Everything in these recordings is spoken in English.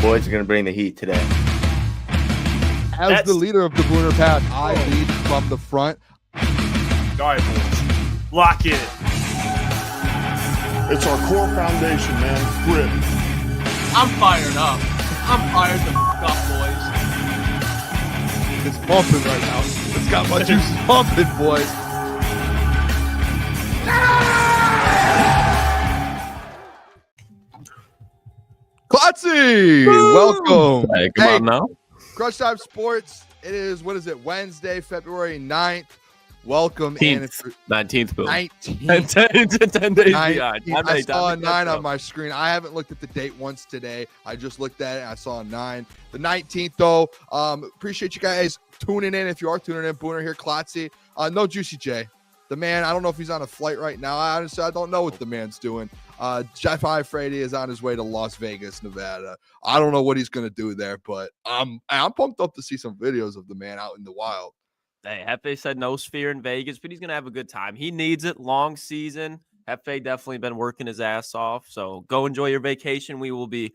boys are going to bring the heat today. As the leader of the Booner Pack, I lead from the front. All right, boys. Lock in. It's our core foundation, man. Grit. I'm fired up. I'm fired the f*** up, boys. It's pumping right now. It's got my juices pumping, boys. Klotzy, welcome. Hey, come on now. Crush Time Sports. It is, Wednesday, February 9th. Welcome in. 19th, Bill. 19th. 10 days behind. I saw a 9 on my screen. I haven't looked at the date once today. I just looked at it and I saw a 9. The 19th, though. Appreciate you guys tuning in. If you are tuning in, Booner here, Klotzy. No Juicy J. The man, I don't know if he's on a flight right now. I don't know what the man's doing. Jeff Iafrate is on his way to Las Vegas, Nevada. I don't know what he's going to do there, but I'm pumped up to see some videos of the man out in the wild. Hey, Hefe said no sphere in Vegas, but he's going to have a good time. He needs it. Long season. Hefe definitely been working his ass off. So go enjoy your vacation. We will be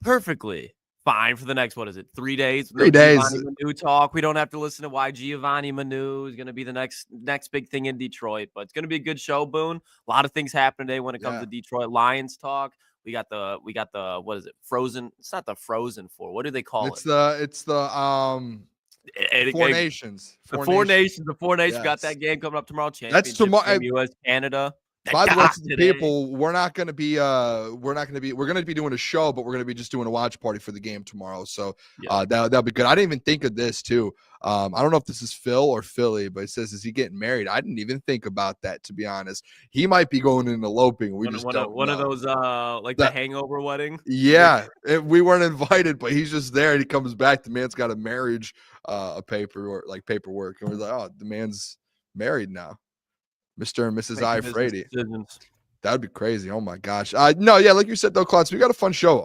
perfectly fine for the next, 3 days? 3 days. Giovanni Manu talk. We don't have to listen to why Giovanni Manu is going to be the next big thing in Detroit. But it's going to be a good show, Boone. A lot of things happen today when it comes to Detroit Lions talk. We got the what is it? Frozen. It's not the Frozen Four. What do they call it? It's the Four Nations. The Four Nations Yes. Got that game coming up tomorrow. That's tomorrow. U.S. Canada. By the way, people, we're going to be doing a show, but we're going to be just doing a watch party for the game tomorrow. So that'll be good. I didn't even think of this too. I don't know if this is Phil or Philly, but it says, is he getting married? I didn't even think about that, to be honest. He might be going in eloping. We just don't know. One of those the Hangover wedding. Yeah, we weren't invited, but he's just there and he comes back. The man's got a marriage paperwork, and we're like, oh, the man's married now. Mr. and Mrs. Iafrate. That would be crazy. Oh my gosh. Like you said though, Klotz, we got a fun show.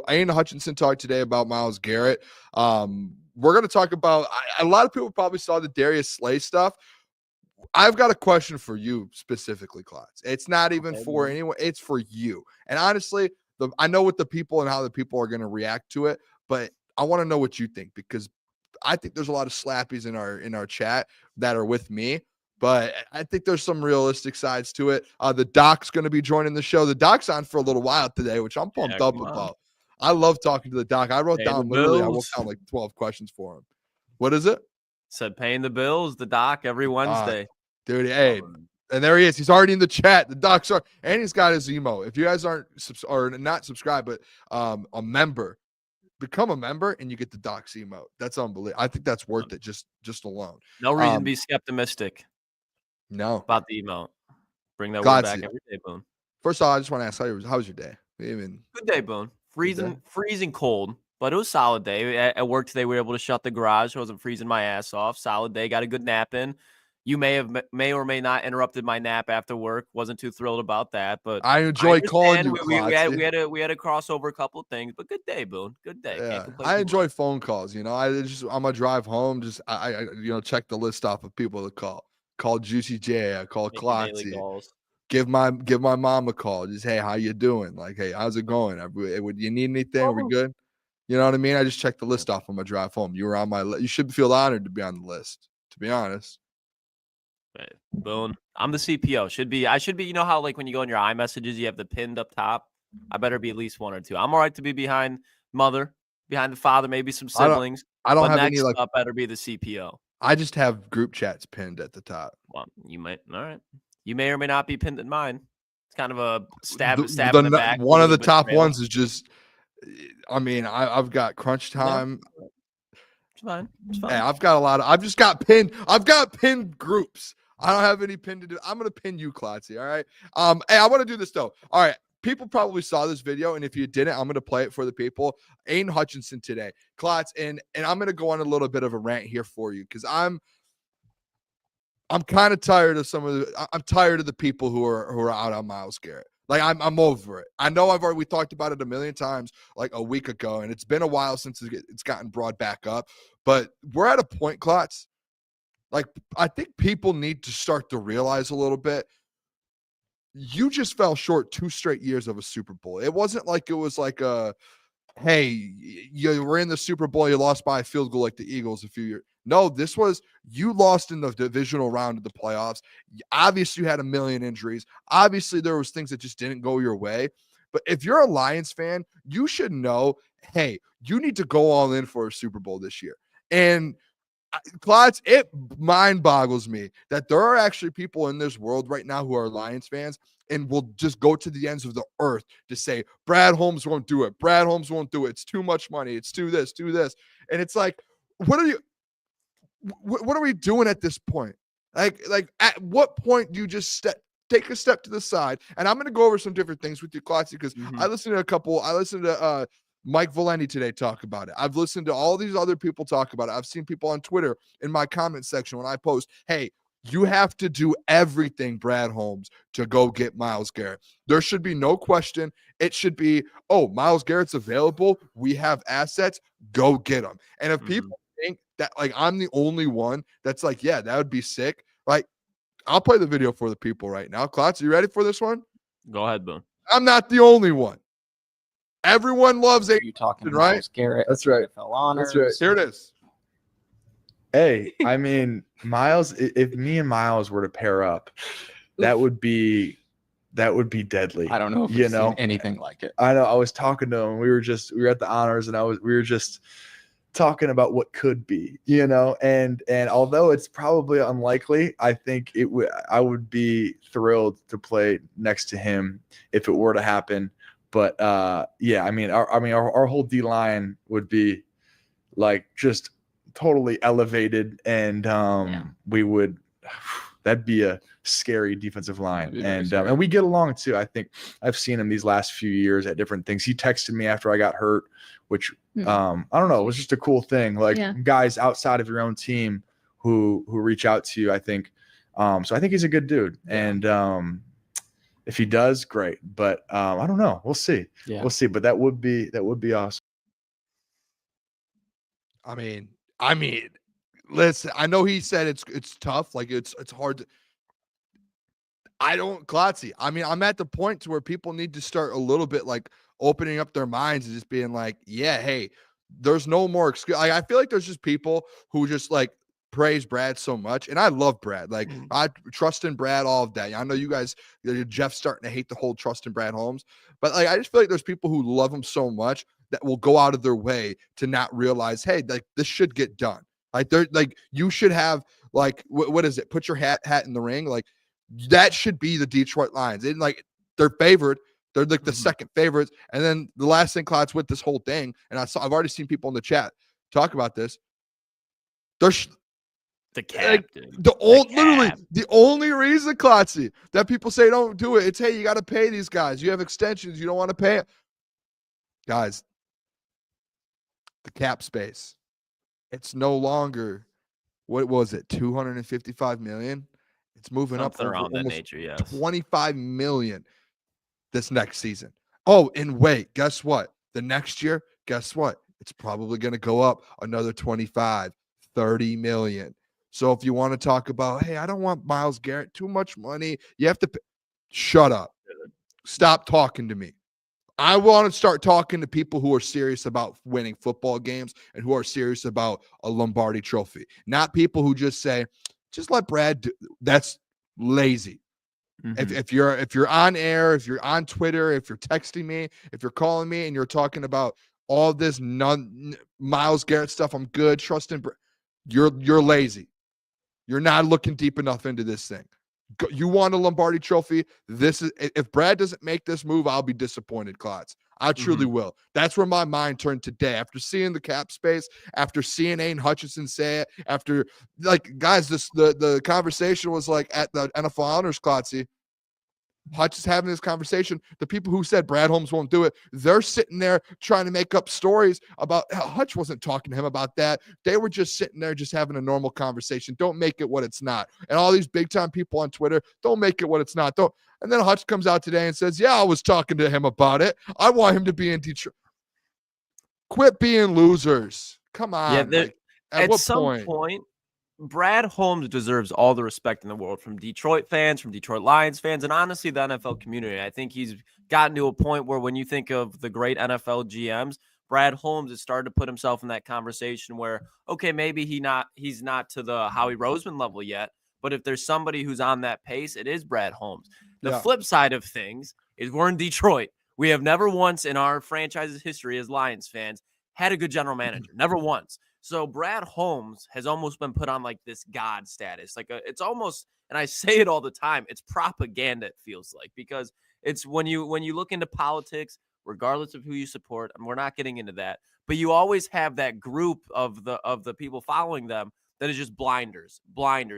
Aidan Hutchinson talked today about Myles Garrett. We're gonna talk about a lot of people probably saw the Darius Slay stuff. I've got a question for you specifically, Klotz. It's not even for anyone, it's for you. And honestly, I know what the people and how the people are gonna react to it, but I want to know what you think, because I think there's a lot of slappies in our chat that are with me. But I think there's some realistic sides to it. The Doc's going to be joining the show. The Doc's on for a little while today, which I'm pumped up about. I love talking to the Doc. I wrote down like 12 questions for him. What is it? Said paying the bills, the Doc, every Wednesday. Dude, hey. And there he is. He's already in the chat. The Doc's are, and he's got his emo. If you guys aren't not subscribed, but a member, become a member and you get the Doc's emote. That's unbelievable. I think that's worth it just alone. No reason to be skeptimistic. No. About the emote. Bring that word back every day, Boone. First of all, I just want to ask, how was your day? Good day, Boone. Freezing cold, but it was a solid day. At work today, we were able to shut the garage. I wasn't freezing my ass off. Solid day. Got a good nap in. You may or may not interrupted my nap after work. Wasn't too thrilled about that, but I enjoy calling you. We had a crossover a couple of things, but good day, Boone. Good day. Yeah. I enjoy phone calls. On my drive home, I check the list off of people to call. Call Juicy J. I call Klotzy. Give my mom a call. Just, hey, how you doing? Like, hey, how's it going? Would you need anything? Are we good? You know what I mean? I just checked the list off on my drive home. You were on my list. You should feel honored to be on the list, to be honest. Right. Boone, I'm the CPO. I should be. You know how like when you go in your iMessages, you have the pinned up top. I better be at least one or two. I'm all right to be behind mother, behind the father, maybe some siblings. I don't have next any up better be the CPO. I just have group chats pinned at the top. Well, you might. All right. You may or may not be pinned at mine. It's kind of a stab in the back. One of the top ones is just. I mean, I've got crunch time. Yeah. It's fine. Hey, I've got a lot of. I've got pinned groups. I don't have any pinned to do. I'm gonna pin you, Klotzy. All right. Hey, I want to do this though. All right. People probably saw this video, and if you didn't, I'm going to play it for the people. Aidan Hutchinson today, Klotz, and I'm going to go on a little bit of a rant here for you, because I'm kind of tired of I'm tired of the people who are out on Myles Garrett. Like I'm over it. I know we talked about it a million times like a week ago, and it's been a while since it's gotten brought back up. But we're at a point, Klotz. Like I think people need to start to realize a little bit. you just fell short 2 straight years of a Super Bowl. It wasn't like it was like hey, you were in the Super Bowl, you lost by a field goal like the Eagles a few years. No, this was you lost in the divisional round of the playoffs. Obviously, you had a million injuries. Obviously, there was things that just didn't go your way. But if you're a Lions fan, you should know, hey, you need to go all in for a Super Bowl this year. And Klotz, it mind boggles me that there are actually people in this world right now who are Lions fans and will just go to the ends of the earth to say, Brad Holmes won't do it. Brad Holmes won't do it. It's too much money. It's do this. And it's like, what are we doing at this point? Like at what point do you just take a step to the side? And I'm going to go over some different things with you, Klotz, because I listened to Mike Valenti today talk about it. I've listened to all these other people talk about it. I've seen people on Twitter in my comment section when I post, hey, you have to do everything, Brad Holmes, to go get Myles Garrett. There should be no question. It should be, oh, Myles Garrett's available. We have assets. Go get him. And if people think that, like, I'm the only one that's like, yeah, that would be sick. Like, I'll play the video for the people right now. Klotz, are you ready for this one? Go ahead, Boone. I'm not the only one. Everyone loves Aidan, You talking right? Myles Garrett? That's right. NFL honors. That's right. Here it is. Hey, I mean, Myles, if me and Myles were to pair up, that would be deadly. I don't know if you we've know seen anything like it. I know. I was talking to him. We were at the honors, and we were just talking about what could be, and although it's probably unlikely, I think I would be thrilled to play next to him if it were to happen. But yeah, I mean, our whole D line would be like just totally elevated, and we would. That'd be a scary defensive line, and we get along too. I think I've seen him these last few years at different things. He texted me after I got hurt, which I don't know, it was just a cool thing. Like guys outside of your own team who reach out to you. I think so. I think he's a good dude, and if he does, great. But I don't know. We'll see. Yeah. We'll see. But that would be awesome. I mean, listen, I know he said it's tough, like it's hard to, Klotzy. I mean, I'm at the point to where people need to start a little bit like opening up their minds and just being like, yeah, hey, there's no more excuse. I feel like there's just people who just like praise Brad so much, and I love Brad. Like I trust in Brad all of that. I know you guys, Jeff's starting to hate the whole trust in Brad Holmes, but like I just feel like there's people who love him so much that will go out of their way to not realize, hey, like this should get done. Like they're like you should have like what is it? Put your hat in the ring. Like that should be the Detroit Lions. And like they're favored. They're like the second favorites. And then the last thing, Klotz, with this whole thing, and I've already seen people in the chat talk about this. There's the captain. Literally the only reason, Klotzy, that people say don't do it, it's hey, you got to pay these guys. You have extensions. You don't want to pay it. Guys, the cap space. It's no longer, what was it, 255 million? It's moving Something up around that almost nature, yes. 25 million this next season. Oh, and wait, guess what? The next year, guess what? It's probably going to go up another 25, 30 million. So if you want to talk about, hey, I don't want Myles Garrett, too much money, you have to pay. Shut up. Stop talking to me. I want to start talking to people who are serious about winning football games and who are serious about a Lombardi trophy, not people who just say, just let Brad do. That's lazy. If you're on air, if you're on Twitter, if you're texting me, if you're calling me and you're talking about all this Myles Garrett stuff, I'm good, trusting. You're lazy. You're not looking deep enough into this thing. You want a Lombardi trophy? This is if Brad doesn't make this move, I'll be disappointed, Klotz. I truly will. That's where my mind turned today. After seeing the cap space, after seeing Aidan Hutchinson say it, after like guys, the conversation was like at the NFL honors, Klotzy. Hutch is having this conversation. The people who said Brad Holmes won't do it, they're sitting there trying to make up stories about how Hutch wasn't talking to him about that. They were just sitting there just having a normal conversation. Don't make it what it's not. And all these big time people on Twitter, don't make it what it's not. Don't. And then Hutch comes out today and says, yeah, I was talking to him about it. I want him to be in Detroit. Quit being losers. Come on. Yeah, like, at what point? Brad Holmes deserves all the respect in the world from Detroit fans, from Detroit Lions fans, and honestly, the NFL community. I think he's gotten to a point where when you think of the great NFL GMs, Brad Holmes has started to put himself in that conversation where, okay, maybe he's not to the Howie Roseman level yet, but if there's somebody who's on that pace, it is Brad Holmes. The flip side of things is we're in Detroit. We have never once in our franchise's history as Lions fans had a good general manager. Never once. So Brad Holmes has almost been put on like this God status. It's almost, and I say it all the time, it's propaganda, it feels like, because it's when you look into politics, regardless of who you support, and we're not getting into that, but you always have that group of the people following them that is just blinders.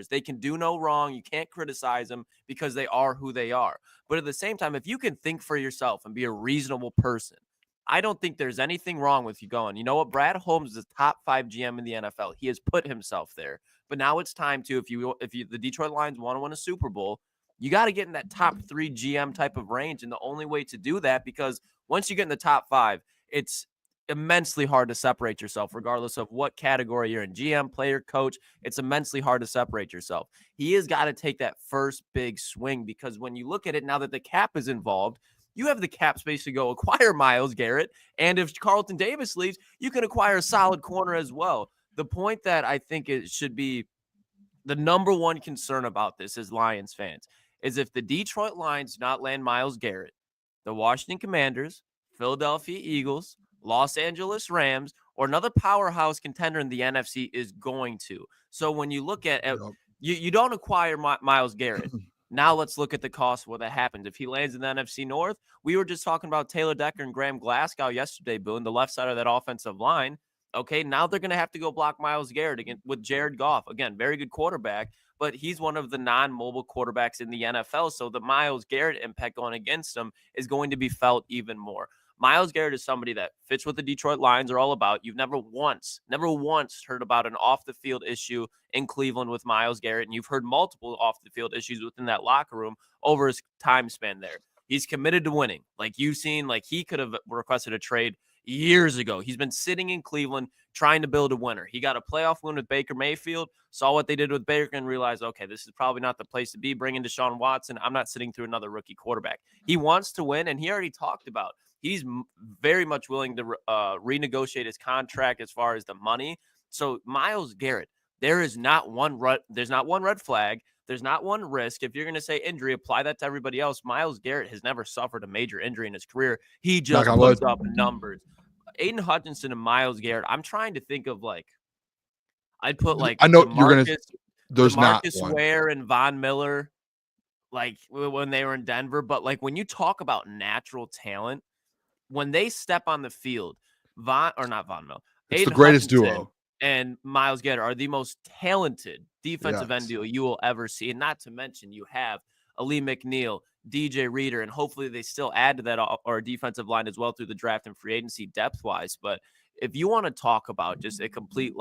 They can do no wrong. You can't criticize them because they are who they are. But at the same time, if you can think for yourself and be a reasonable person, I don't think there's anything wrong with you going, you know what, Brad Holmes is the top 5 GM in the NFL. He has put himself there. But now it's time to, if you the Detroit Lions want to win a Super Bowl, you got to get in that top 3 GM type of range. And the only way to do that, because once you get in the top 5, it's immensely hard to separate yourself, regardless of what category you're in, GM, player, coach. It's immensely hard to separate yourself. He has got to take that first big swing, because when you look at it, now that the cap is involved, you have the cap space to go acquire Myles Garrett. And if Carlton Davis leaves, you can acquire a solid corner as well. The point that I think it should be the number one concern about this as Lions fans is if the Detroit Lions do not land Myles Garrett, the Washington Commanders, Philadelphia Eagles, Los Angeles Rams, or another powerhouse contender in the NFC is going to. So when you look at you don't acquire Myles Garrett. Now let's look at the cost of what that happens. If he lands in the NFC North, we were just talking about Taylor Decker and Graham Glasgow yesterday, Boone, the left side of that offensive line. Okay, now they're going to have to go block Myles Garrett again with Jared Goff. Again, very good quarterback, but he's one of the non-mobile quarterbacks in the NFL, so the Myles Garrett impact going against him is going to be felt even more. Myles Garrett is somebody that fits what the Detroit Lions are all about. You've never once heard about an off-the-field issue in Cleveland with Myles Garrett, and you've heard multiple off-the-field issues within that locker room over his time span there. He's committed to winning. Like you've seen, like he could have requested a trade years ago. He's been sitting in Cleveland trying to build a winner. He got a playoff win with Baker Mayfield, saw what they did with Baker, and realized, okay, this is probably not the place to be. Bringing Deshaun Watson, I'm not sitting through another rookie quarterback. He wants to win, and he already talked about he's very much willing to renegotiate his contract as far as the money. So Myles Garrett, there's not one red flag. There's not one risk. If you're going to say injury, apply that to everybody else. Myles Garrett has never suffered a major injury in his career. He just puts up numbers. Aidan Hutchinson and Myles Garrett, I'm trying to think of I'd put I know you're going to, there's not one. Ware and Von Miller, when they were in Denver. But when you talk about natural talent, when they step on the field, Aidan the greatest Hutchinson duo and Myles Garrett are the most talented defensive end duo you will ever see. And not to mention, you have Ali McNeil, DJ Reader, and hopefully they still add to that or defensive line as well through the draft and free agency depth-wise. But if you want to talk about just a complete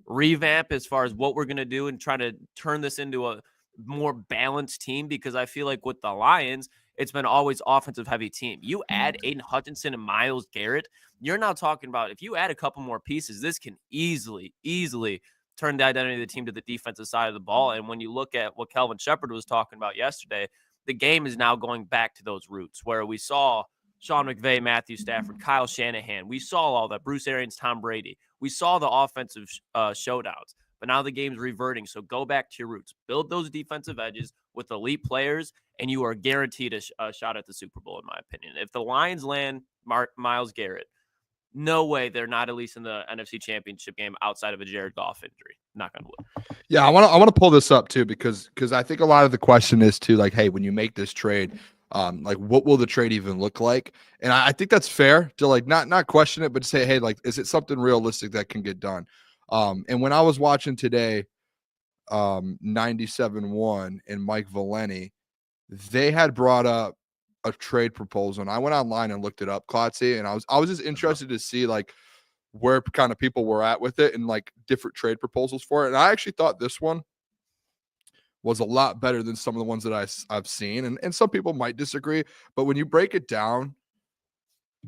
revamp as far as what we're going to do and try to turn this into a more balanced team, because I feel like with the Lions, it's been always offensive heavy team. You add Aidan Hutchinson and Myles Garrett, you're now talking about if you add a couple more pieces, this can easily turn the identity of the team to the defensive side of the ball. And when you look at what Kelvin Shepard was talking about yesterday, the game is now going back to those roots where we saw Sean McVay, Matthew Stafford, Kyle Shanahan. We saw all that. Bruce Arians, Tom Brady. We saw the offensive showdowns. But now the game's reverting. So go back to your roots. Build those defensive edges with elite players, and you are guaranteed a shot at the Super Bowl, in my opinion. If the Lions land Myles Garrett, no way they're not at least in the NFC Championship game outside of a Jared Goff injury. Knock on wood. Yeah, I want to pull this up too because I think a lot of the question is too hey, when you make this trade, what will the trade even look like? And I think that's fair to not question it, but to say, hey, is it something realistic that can get done? And when I was watching today, 97.1 and Mike Valeni, they had brought up a trade proposal, and I went online and looked it up, Klotzy, and I was just interested to see where kind of people were at with it and different trade proposals for it. And I actually thought this one was a lot better than some of the ones that I've seen, and some people might disagree, but when you break it down,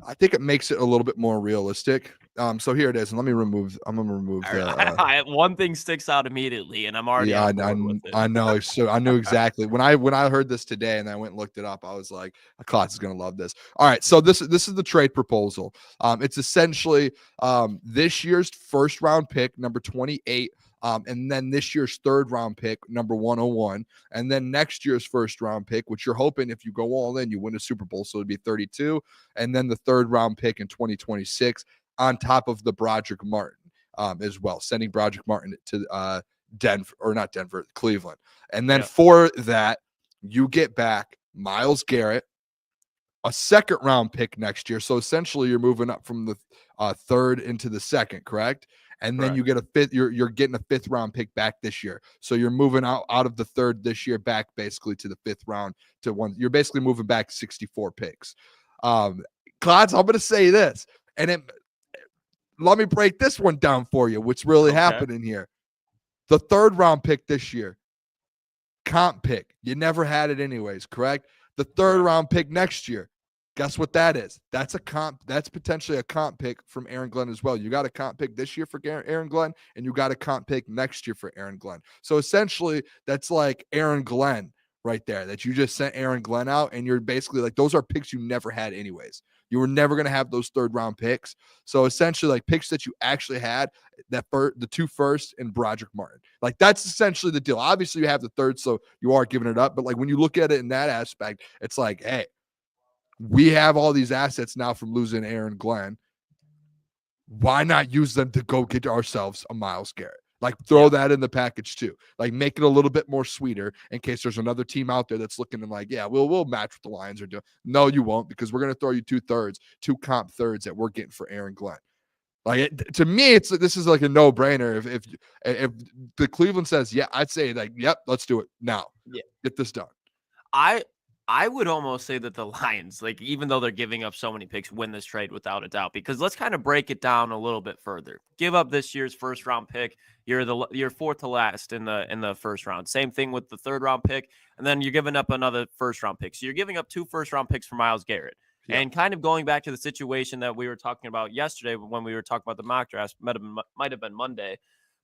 I think it makes it a little bit more realistic. So here it is, and I'm gonna remove the. One thing sticks out immediately, and I'm already on board with it. I know. So I knew exactly when I heard this today, and I went and looked it up. I was like, Klotz is gonna love this. All right, so this is the trade proposal. It's essentially this year's first round pick, number 28. And then this year's third round pick, number 101, and then next year's first round pick, which you're hoping if you go all in, you win a Super Bowl, so it'd be 32, and then the third round pick in 2026 on top of the Broderick Martin as well, sending Broderick Martin to Cleveland. And then for that, you get back Myles Garrett, a second round pick next year. So essentially you're moving up from the third into the second, correct? And then you get a fifth, you're getting a fifth round pick back this year. So you're moving out of the third this year back basically to the fifth round to one. You're basically moving back 64 picks. Klotz, I'm going to say this, and let me break this one down for you. What's really happening here? The third round pick this year, comp pick. You never had it anyways, correct? The third round pick next year. Guess what that is? That's a comp. That's potentially a comp pick from Aaron Glenn as well. You got a comp pick this year for Aaron Glenn, and you got a comp pick next year for Aaron Glenn. So essentially, that's like Aaron Glenn right there, that you just sent Aaron Glenn out, and you're basically like, those are picks you never had anyways. You were never going to have those third round picks. So essentially, like picks that you actually had, the two first and Broderick Martin. Like that's essentially the deal. Obviously, you have the third, so you are giving it up. But like when you look at it in that aspect, it's like, hey, we have all these assets now from losing Aaron Glenn. Why not use them to go get ourselves a Myles Garrett? Like throw that in the package too. Like make it a little bit more sweeter in case there's another team out there that's looking and like, yeah, we'll match what the Lions are doing. No, you won't, because we're going to throw you two comp thirds that we're getting for Aaron Glenn. Like to me, this is like a no-brainer. If the Cleveland says, yeah, I'd say like, yep, let's do it now. Yeah, get this done. I would almost say that the Lions, like even though they're giving up so many picks, win this trade without a doubt. Because let's kind of break it down a little bit further. Give up this year's first round pick. You're fourth to last in the first round. Same thing with the third round pick, and then you're giving up another first round pick. So you're giving up 2 first round picks for Myles Garrett. Yeah. And kind of going back to the situation that we were talking about yesterday when we were talking about the mock draft, might have been Monday.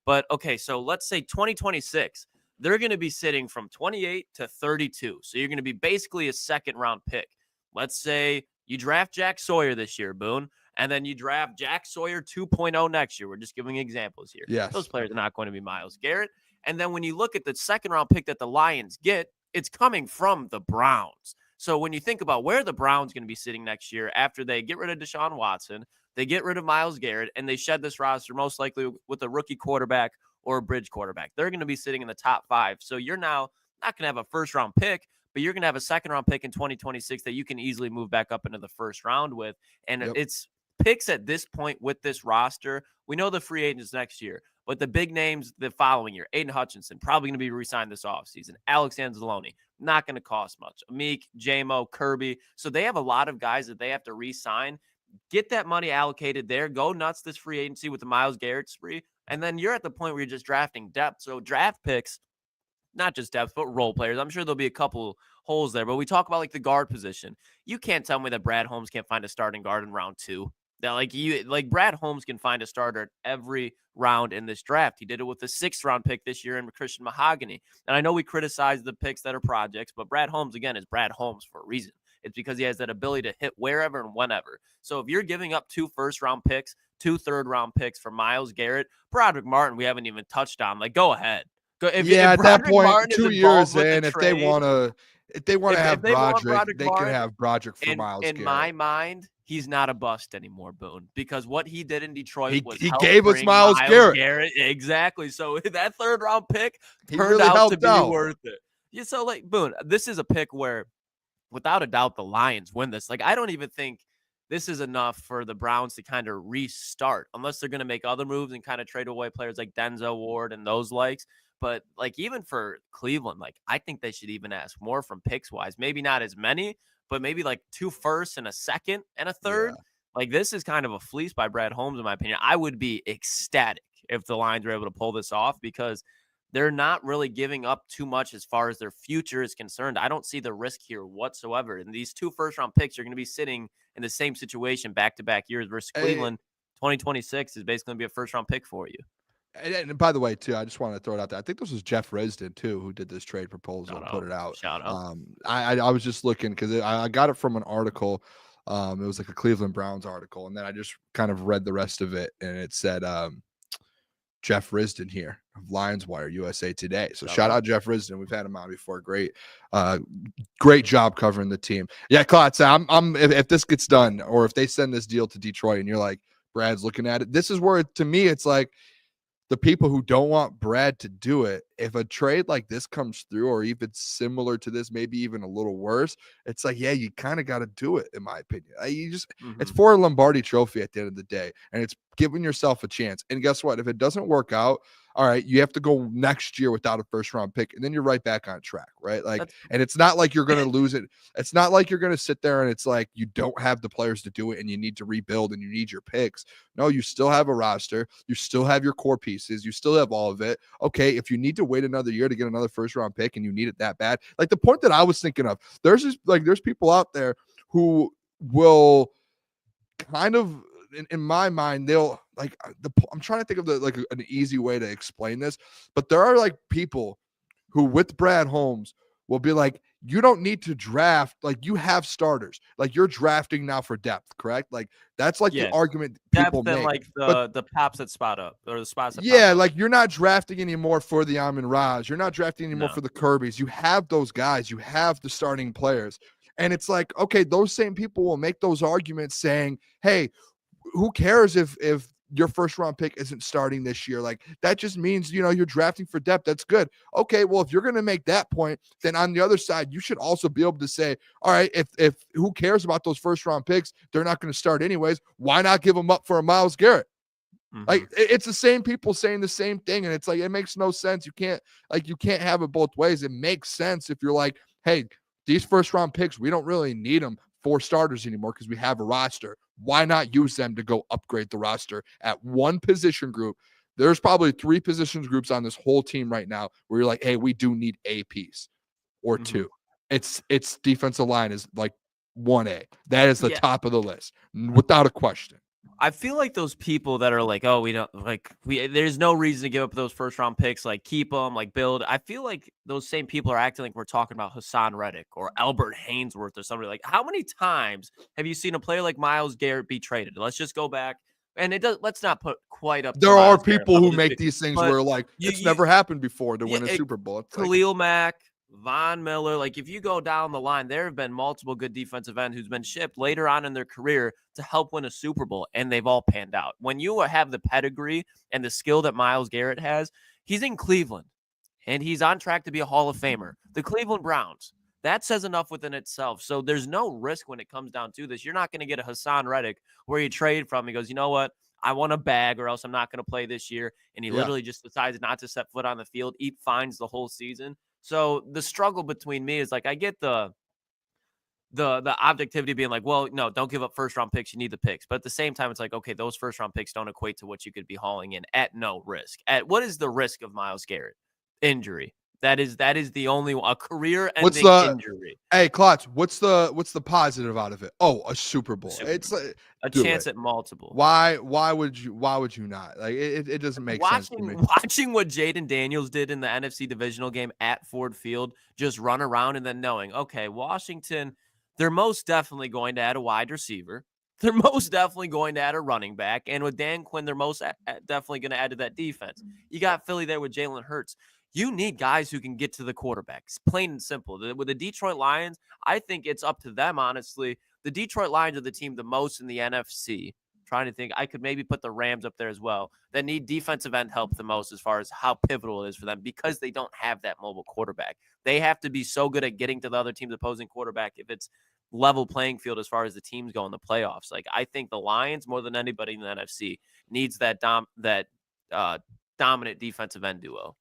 But okay, so let's say 2026. They're going to be sitting from 28 to 32. So you're going to be basically a second round pick. Let's say you draft Jack Sawyer this year, Boone, and then you draft Jack Sawyer 2.0 next year. We're just giving examples here. Yes. Those players are not going to be Myles Garrett. And then when you look at the second round pick that the Lions get, it's coming from the Browns. So when you think about where the Browns going to be sitting next year after they get rid of Deshaun Watson, they get rid of Myles Garrett, and they shed this roster most likely with a rookie quarterback or a bridge quarterback. They're going to be sitting in the top 5. So you're now not going to have a first round pick, but you're going to have a second round pick in 2026 that you can easily move back up into the first round with. And it's picks at this point with this roster. We know the free agents next year, but the big names the following year, Aidan Hutchinson, probably going to be re-signed this offseason. Alex Anzalone, not going to cost much. Meek, J-Mo, Kirby. So they have a lot of guys that they have to re-sign. Get that money allocated there. Go nuts this free agency with the Myles Garrett spree. And then you're at the point where you're just drafting depth. So draft picks, not just depth, but role players. I'm sure there'll be a couple holes there. But we talk about like the guard position. You can't tell me that Brad Holmes can't find a starting guard in round 2. That Brad Holmes can find a starter at every round in this draft. He did it with the 6th round pick this year in Christian Mahogany. And I know we criticize the picks that are projects, but Brad Holmes, again, is Brad Holmes for a reason. It's because he has that ability to hit wherever and whenever. So if you're giving up 2 first-round picks, 2 third-round picks for Myles Garrett, Broderick Martin, we haven't even touched on. Like, go ahead. At that point, Martin 2 years in, if they want to have Broderick, they can have Broderick for Myles Garrett. In my mind, he's not a bust anymore, Boone, because what he did in Detroit was he gave us Myles Garrett. Exactly. So that third-round pick turned out to be worth it. Yeah, so, like, Boone, this is a pick where, without a doubt, the Lions win this. Like, I don't even think this is enough for the Browns to kind of restart, unless they're going to make other moves and kind of trade away players like Denzel Ward and those likes. But, like, even for Cleveland, like, I think they should even ask more from picks-wise. Maybe not as many, but maybe, like, 2 firsts and a second and a third. Yeah. Like, this is kind of a fleece by Brad Holmes, in my opinion. I would be ecstatic if the Lions were able to pull this off, because they're not really giving up too much as far as their future is concerned. I don't see the risk here whatsoever. And these 2 first-round picks are going to be sitting in the same situation back-to-back years versus Cleveland. 2026 is basically going to be a first-round pick for you. And by the way, too, I just want to throw it out there. I think this was Jeff Risdon, too, who did this trade proposal and put it out. Shout out. I was just looking because I got it from an article. It was like a Cleveland Browns article, and then I just kind of read the rest of it, and it said Jeff Risdon here of Lions Wire USA Today. So shout out Jeff Risdon. We've had him on before. Great job covering the team. Yeah, Klotz, if this gets done, or if they send this deal to Detroit, and you're like, Brad's looking at it, this is where to me it's like, the people who don't want Brad to do it, if a trade like this comes through, or even similar to this, maybe even a little worse, it's like, yeah, you kind of got to do it, in my opinion. It's for a Lombardi trophy at the end of the day, and it's giving yourself a chance. And guess what? If it doesn't work out, all right, you have to go next year without a first round pick, and then you're right back on track, right? And it's not like you're going to lose it. It's not like you're going to sit there and it's like you don't have the players to do it and you need to rebuild and you need your picks. No, you still have a roster. You still have your core pieces. You still have all of it. Okay, if you need to wait another year to get another first round pick and you need it that bad, like the point that I was thinking of, there's people out there who will kind of, in my mind, they'll like I'm trying to think of an easy way to explain this, but there are like people who with Brad Holmes will be like, you don't need to draft, like you have starters, like you're drafting now for depth, correct? Like that's like the argument people make. Like the pops that spot up or the spots that pop up. Like you're not drafting anymore for the Amon Raj, you're not drafting anymore for the Kirbys. You have those guys, you have the starting players, and it's like, okay, those same people will make those arguments saying, hey, who cares if your first round pick isn't starting this year? Like that just means, you're drafting for depth. That's good. Okay, well, if you're going to make that point, then on the other side, you should also be able to say, all right, if who cares about those first round picks? They're not going to start anyways. Why not give them up for a Myles Garrett? Like it's the same people saying the same thing. And it's like, it makes no sense. You can't have it both ways. It makes sense if you're like, hey, these first round picks, we don't really need them for starters anymore because we have a roster. Why not use them to go upgrade the roster at one position group? There's probably 3 positions groups on this whole team right now where you're like, hey, we do need a piece or 2. It's defensive line is like 1A. That is the top of the list without a question. I feel like those people that are like, oh, we don't there's no reason to give up those first round picks, like keep them, like build. I feel like those same people are acting like we're talking about Hassan Reddick or Albert Haynesworth or somebody. Like, how many times have you seen a player like Myles Garrett be traded? Let's just go back. And let's not put quite up. There are people who make these things where like it's never happened before to win a Super Bowl. It's Khalil Mack, Von Miller, like if you go down the line, there have been multiple good defensive ends who's been shipped later on in their career to help win a Super Bowl, and they've all panned out. When you have the pedigree and the skill that Myles Garrett has, he's in Cleveland, and he's on track to be a Hall of Famer. The Cleveland Browns, that says enough within itself. So there's no risk when it comes down to this. You're not going to get a Hassan Reddick where you trade from. He goes, you know what? I want a bag or else I'm not going to play this year. And he literally just decides not to set foot on the field, eat fines the whole season. So the struggle between me is like, I get the objectivity being like, well, no, don't give up first round picks. You need the picks. But at the same time, it's like, okay, those first round picks don't equate to what you could be hauling in at no risk. At what is the risk of Myles Garrett? Injury. That is the only one, a career-ending injury. Hey, Klotz, what's the positive out of it? Oh, a Super Bowl. It's like a chance at multiple. Why would you not? Like it doesn't make sense to me. Watching what Jaden Daniels did in the NFC divisional game at Ford Field, just run around and then knowing, okay, Washington, they're most definitely going to add a wide receiver. They're most definitely going to add a running back. And with Dan Quinn, they're most definitely going to add to that defense. You got Philly there with Jalen Hurts. You need guys who can get to the quarterbacks, plain and simple. With the Detroit Lions, I think it's up to them, honestly. The Detroit Lions are the team the most in the NFC. Trying to think, I could maybe put the Rams up there as well, that need defensive end help the most as far as how pivotal it is for them because they don't have that mobile quarterback. They have to be so good at getting to the other team's opposing quarterback if it's level playing field as far as the teams go in the playoffs. Like, I think the Lions, more than anybody in the NFC, needs that dominant defensive end duo.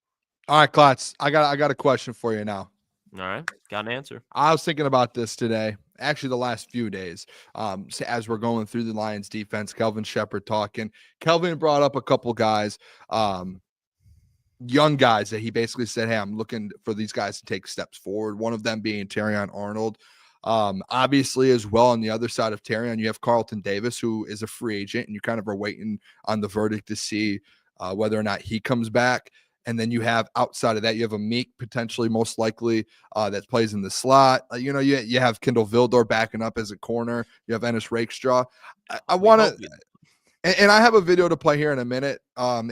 All right, Klotz, I got a question for you now. All right, got an answer. I was thinking about this today, actually the last few days, as we're going through the Lions defense. Kelvin Shepard talking. Kelvin brought up a couple guys young guys that he basically said, hey, I'm looking for these guys to take steps forward. One of them being Terrion Arnold. Obviously, as well, on the other side of Terrion, you have Carlton Davis, who is a free agent, and you kind of are waiting on the verdict to see whether or not he comes back. And then you have, outside of that, you have a Meek, potentially most likely, that plays in the slot. You have Kendall Vildor backing up as a corner. You have Ennis Rakestraw. I want to, and I have a video to play here in a minute I'll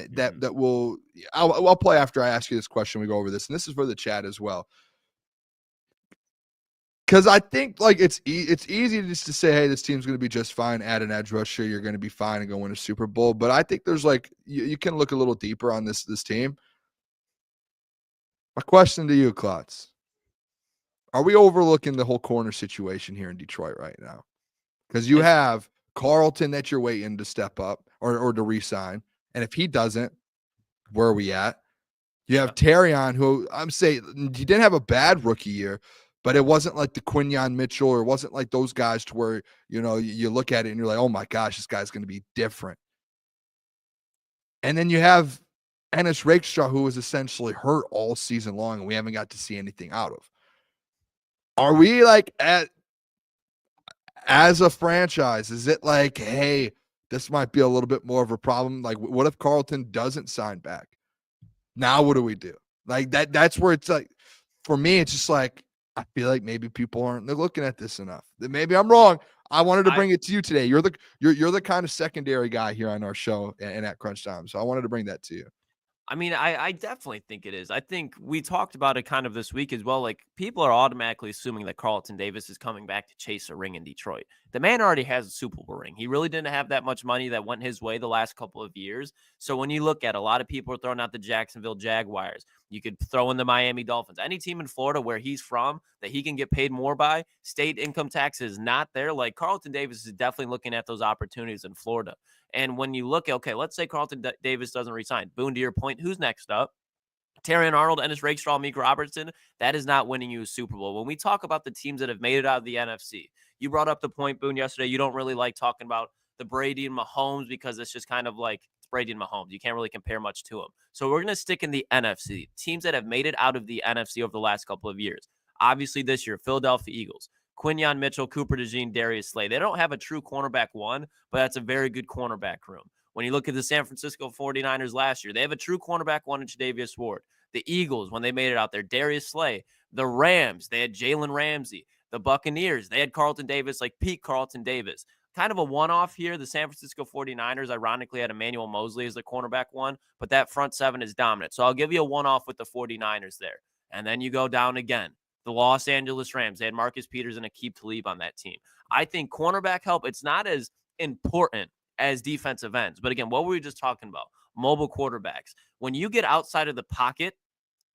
play after I ask you this question. We go over this, and this is for the chat as well. Because I think like it's easy just to say, hey, this team's going to be just fine. Add an edge rusher, you're going to be fine and go win a Super Bowl. But I think there's like you can look a little deeper on this team. My question to you, Klotz: are we overlooking the whole corner situation here in Detroit right now? Because you have Carlton that you're waiting to step up or to re-sign, and if he doesn't, where are we at? You have Terrion, who I'm saying he didn't have a bad rookie year. But it wasn't like the Quinyon Mitchell, or it wasn't like those guys to where, you look at it and you're like, oh my gosh, this guy's going to be different. And then you have Ennis Rakestraw, who was essentially hurt all season long, and we haven't got to see anything out of. Are we like as a franchise, is it like, hey, this might be a little bit more of a problem? Like, what if Carlton doesn't sign back? Now what do we do? Like that's where it's like, for me, it's just like, I feel like maybe people aren't looking at this enough. Maybe I'm wrong. I wanted to bring it to you today. You're the kind of secondary guy here on our show and at Crunch Time. So I wanted to bring that to you. I mean, I definitely think it is. I think we talked about it kind of this week as well. Like, people are automatically assuming that Carlton Davis is coming back to chase a ring in Detroit. The man already has a Super Bowl ring. He really didn't have that much money that went his way the last couple of years. So when you look at a lot of people are throwing out the Jacksonville Jaguars, you could throw in the Miami Dolphins. Any team in Florida where he's from that he can get paid more by, state income tax is not there. Like, Carlton Davis is definitely looking at those opportunities in Florida. And when you look at, okay, let's say Carlton Davis doesn't resign. Boone, to your point, who's next up? Terrion Arnold, Ennis Rakestraw, Meek Robertson. That is not winning you a Super Bowl. When we talk about the teams that have made it out of the NFC, you brought up the point, Boone, yesterday. You don't really like talking about the Brady and Mahomes because it's just kind of like it's Brady and Mahomes. You can't really compare much to them. So we're going to stick in the NFC. Teams that have made it out of the NFC over the last couple of years. Obviously this year, Philadelphia Eagles. Quinyon Mitchell, Cooper DeJean, Darius Slay. They don't have a true cornerback one, but that's a very good cornerback room. When you look at the San Francisco 49ers last year, they have a true cornerback one in Tre'Davious Ward. The Eagles, when they made it out there, Darius Slay. The Rams, they had Jalen Ramsey. The Buccaneers, they had Carlton Davis, like peak Carlton Davis. Kind of a one-off here. The San Francisco 49ers, ironically, had Emmanuel Mosley as the cornerback one, but that front seven is dominant. So I'll give you a one-off with the 49ers there. And then you go down again. The Los Angeles Rams, they had Marcus Peters and Aqib Talib on that team. I think cornerback help, it's not as important as defensive ends. But again, what were we just talking about? Mobile quarterbacks. When you get outside of the pocket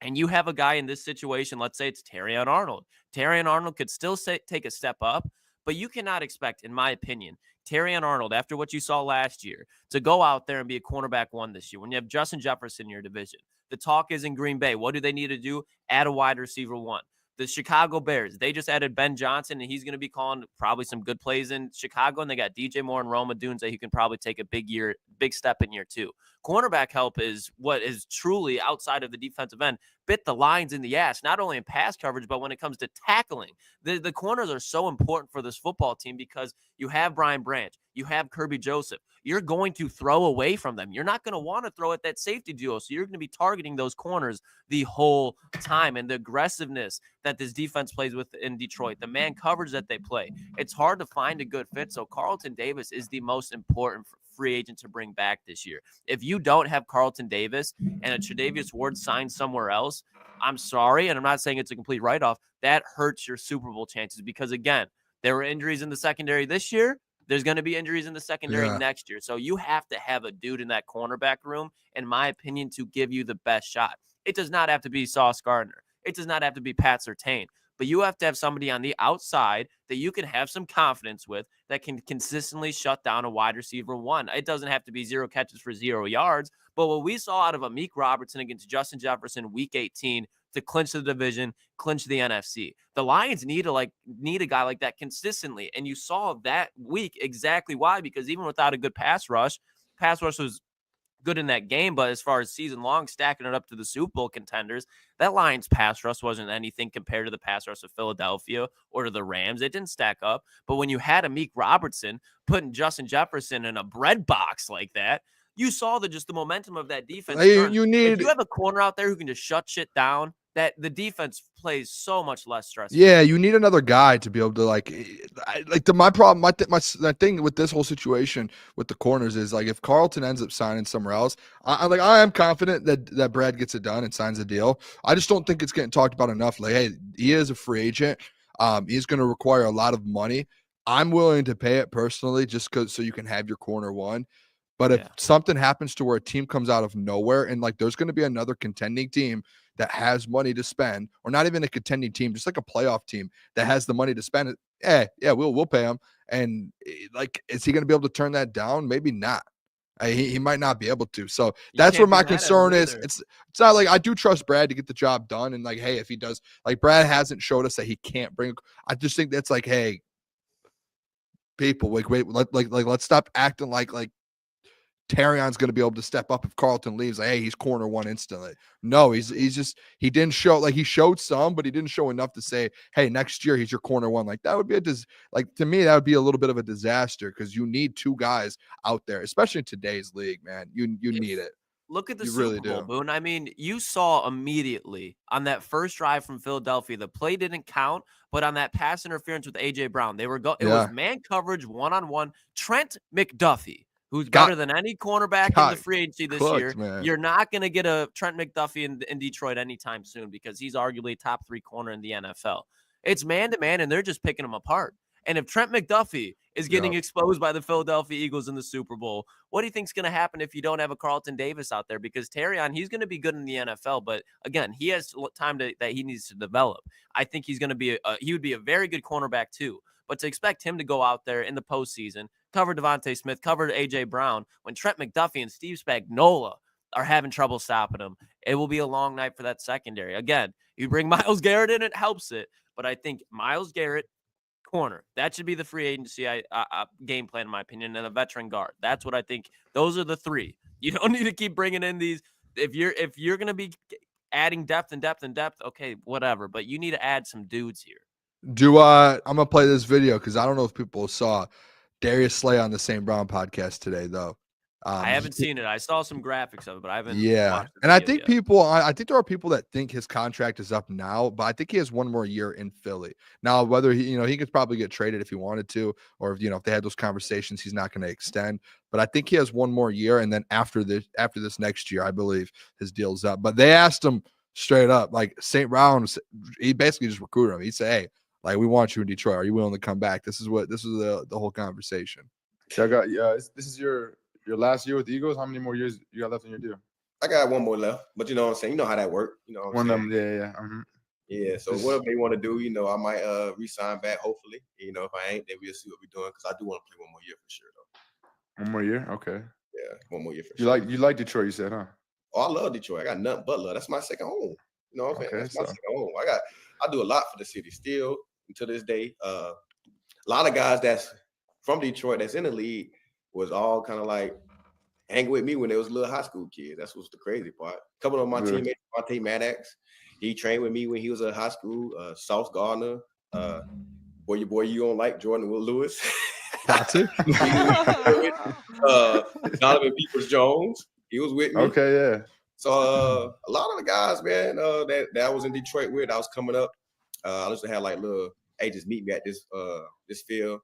and you have a guy in this situation, let's say it's Terrion Arnold. Terrion Arnold could still take a step up, but you cannot expect, in my opinion, Terrion Arnold, after what you saw last year, to go out there and be a cornerback one this year when you have Justin Jefferson in your division. The talk is in Green Bay. What do they need to do? Add a wide receiver one. The Chicago Bears, they just added Ben Johnson, and he's going to be calling probably some good plays in Chicago. And they got DJ Moore and Roma Dunze. He can probably take a big step in year two. Cornerback help is what is truly outside of the defensive end. Bit the Lions in the ass, not only in pass coverage, but when it comes to tackling. The corners are so important for this football team because you have Brian Branch, you have Kirby Joseph. You're going to throw away from them. You're not going to want to throw at that safety duo. So you're going to be targeting those corners the whole time. And the aggressiveness that this defense plays with in Detroit, the man coverage that they play, it's hard to find a good fit. So Carlton Davis is the most important free agent to bring back this year. If you don't have Carlton Davis and a Tre'Davious Ward signed somewhere else, I'm sorry, and I'm not saying it's a complete write-off, that hurts your Super Bowl chances because, again, there were injuries in the secondary this year. There's going to be injuries in the secondary next year. So you have to have a dude in that cornerback room, in my opinion, to give you the best shot. It does not have to be Sauce Gardner. It does not have to be Pat Surtain. But you have to have somebody on the outside that you can have some confidence with that can consistently shut down a wide receiver one. It doesn't have to be 0 catches for 0 yards. But what we saw out of a Meek Robertson against Justin Jefferson week 18 to clinch the division, clinch the NFC. The Lions need a guy like that consistently. And you saw that week exactly why, because even without a good pass rush was good in that game, but as far as season long, stacking it up to the Super Bowl contenders, that Lions pass rush wasn't anything compared to the pass rush of Philadelphia or to the Rams. It didn't stack up. But when you had Amik Robertson putting Justin Jefferson in a bread box like that, you saw the momentum of that defense. You if you have a corner out there who can just shut shit down, that the defense plays so much less stress. Yeah, you need another guy to be able to my problem, my thing with this whole situation with the corners is like if Carlton ends up signing somewhere else, I am confident that Brad gets it done and signs a deal. I just don't think it's getting talked about enough. Like, hey, he is a free agent. He's going to require a lot of money. I'm willing to pay it personally just so you can have your corner one. But if something happens to where a team comes out of nowhere and like there's going to be another contending team that has money to spend, or not even a contending team, just like a playoff team that has the money to spend, we'll pay him. And like, is he going to be able to turn that down? Maybe not. He might not be able to. So that's where my concern is. It's not like I do trust Brad to get the job done. And like, hey, if he does, like Brad hasn't showed us that he can't bring. I just think that's like, hey, people, let's stop acting like Terrion's going to be able to step up if Carlton leaves. Like, hey, he's corner one instantly. No, he didn't show, like he showed some, but he didn't show enough to say, hey, next year he's your corner one. Like that would be to me, that would be a little bit of a disaster because you need two guys out there, especially in today's league, man. You need it. Look at the Super Bowl, Boone. I mean, you saw immediately on that first drive from Philadelphia, the play didn't count, but on that pass interference with A.J. Brown, it was man coverage, one-on-one. Trent McDuffie, who's better than any cornerback in the free agency this year. Man. You're not going to get a Trent McDuffie in Detroit anytime soon because he's arguably top 3 corner in the NFL. It's man-to-man, and they're just picking him apart. And if Trent McDuffie is getting exposed by the Philadelphia Eagles in the Super Bowl, what do you think is going to happen if you don't have a Carlton Davis out there? Because Terrion, he's going to be good in the NFL, but again, he has time that he needs to develop. I think he's going to be he would be a very good cornerback too. But to expect him to go out there in the postseason, cover Devontae Smith, cover A.J. Brown, when Trent McDuffie and Steve Spagnuolo are having trouble stopping him, it will be a long night for that secondary. Again, you bring Myles Garrett in, it helps it. But I think Myles Garrett, corner, that should be the free agency game plan, in my opinion, and a veteran guard. That's what I think. Those are the 3. You don't need to keep bringing in these. If you're going to be adding depth, okay, whatever. But you need to add some dudes here. I'm gonna play this video because I don't know if people saw Darius Slay on the St. Brown podcast today, though. I haven't seen it. I saw some graphics of it, but I haven't. Yeah, and I think I think there are people that think his contract is up now, but I think he has one more year in Philly. Now, whether he could probably get traded if he wanted to, or if they had those conversations, he's not going to extend. But I think he has one more year, and then after this next year, I believe his deal's up. But they asked him straight up, like St. Brown, he basically just recruited him. He said, "Hey, like we want you in Detroit. Are you willing to come back?" This is the whole conversation. So this is your last year with the Eagles. How many more years you got left in your deal? I got one more left, but you know what I'm saying? You know how that works. You know what I'm saying? Yeah. Mm-hmm. Yeah, so whatever they want to do, I might re-sign back, hopefully. If I ain't, then we'll see what we're doing because I do want to play one more year for sure, though. One more year? Okay. Yeah, one more year for sure. You like Detroit, you said, huh? Oh, I love Detroit. I got nothing but love. That's my second home. You know what I'm saying? That's my second home. I do a lot for the city still to this day. A lot of guys that's from Detroit that's in the league was all kind of like hang with me when they was little high school kids. That's what's the crazy part. A couple of my teammates, Monte Maddox, he trained with me when he was in high school. Sauce Gardner, boy you don't like Jordan Will Lewis. Donovan Peoples-Jones, he was with me. Okay, yeah. So a lot of the guys, man, that I was in Detroit with, I was coming up. I used to have like little, hey, just meet me at this field.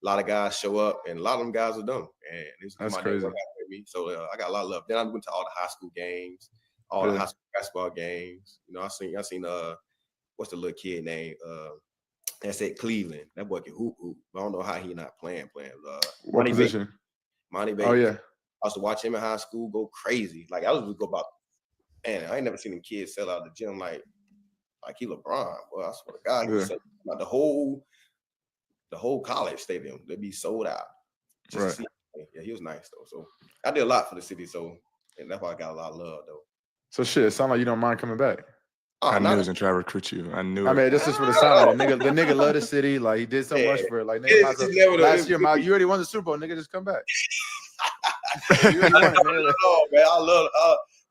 A lot of guys show up, and a lot of them guys are dumb. And that's crazy. With me. So I got a lot of love. Then I went to all the high school games, all the high school basketball games. I seen what's the little kid name? That's at Cleveland. That boy can hoop. I don't know how he not playing. What position? Monty Baker. Oh yeah. I used to watch him in high school go crazy. Like I was go about, man, I ain't never seen them kids sell out the gym like he LeBron. Well, I swear to God, he was like the whole college stadium, they'd be sold out. Right. Yeah, he was nice though. So I did a lot for the city, and that's why I got a lot of love though. So shit, it sounds like you don't mind coming back. I knew he was gonna try to recruit you. I knew. I mean, this is what it sounded like. The nigga love the city. Like he did so much for it. Like nigga, last year, you already won the Super Bowl. Nigga, just come back. You really want to know, man. I love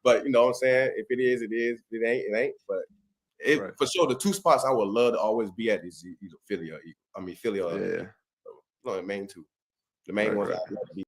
but you know what I'm saying? If it is, it is. If it ain't, it ain't. But for sure, the two spots I would love to always be at is either Philly or Philly or no, the main two. The main ones I'd love to be.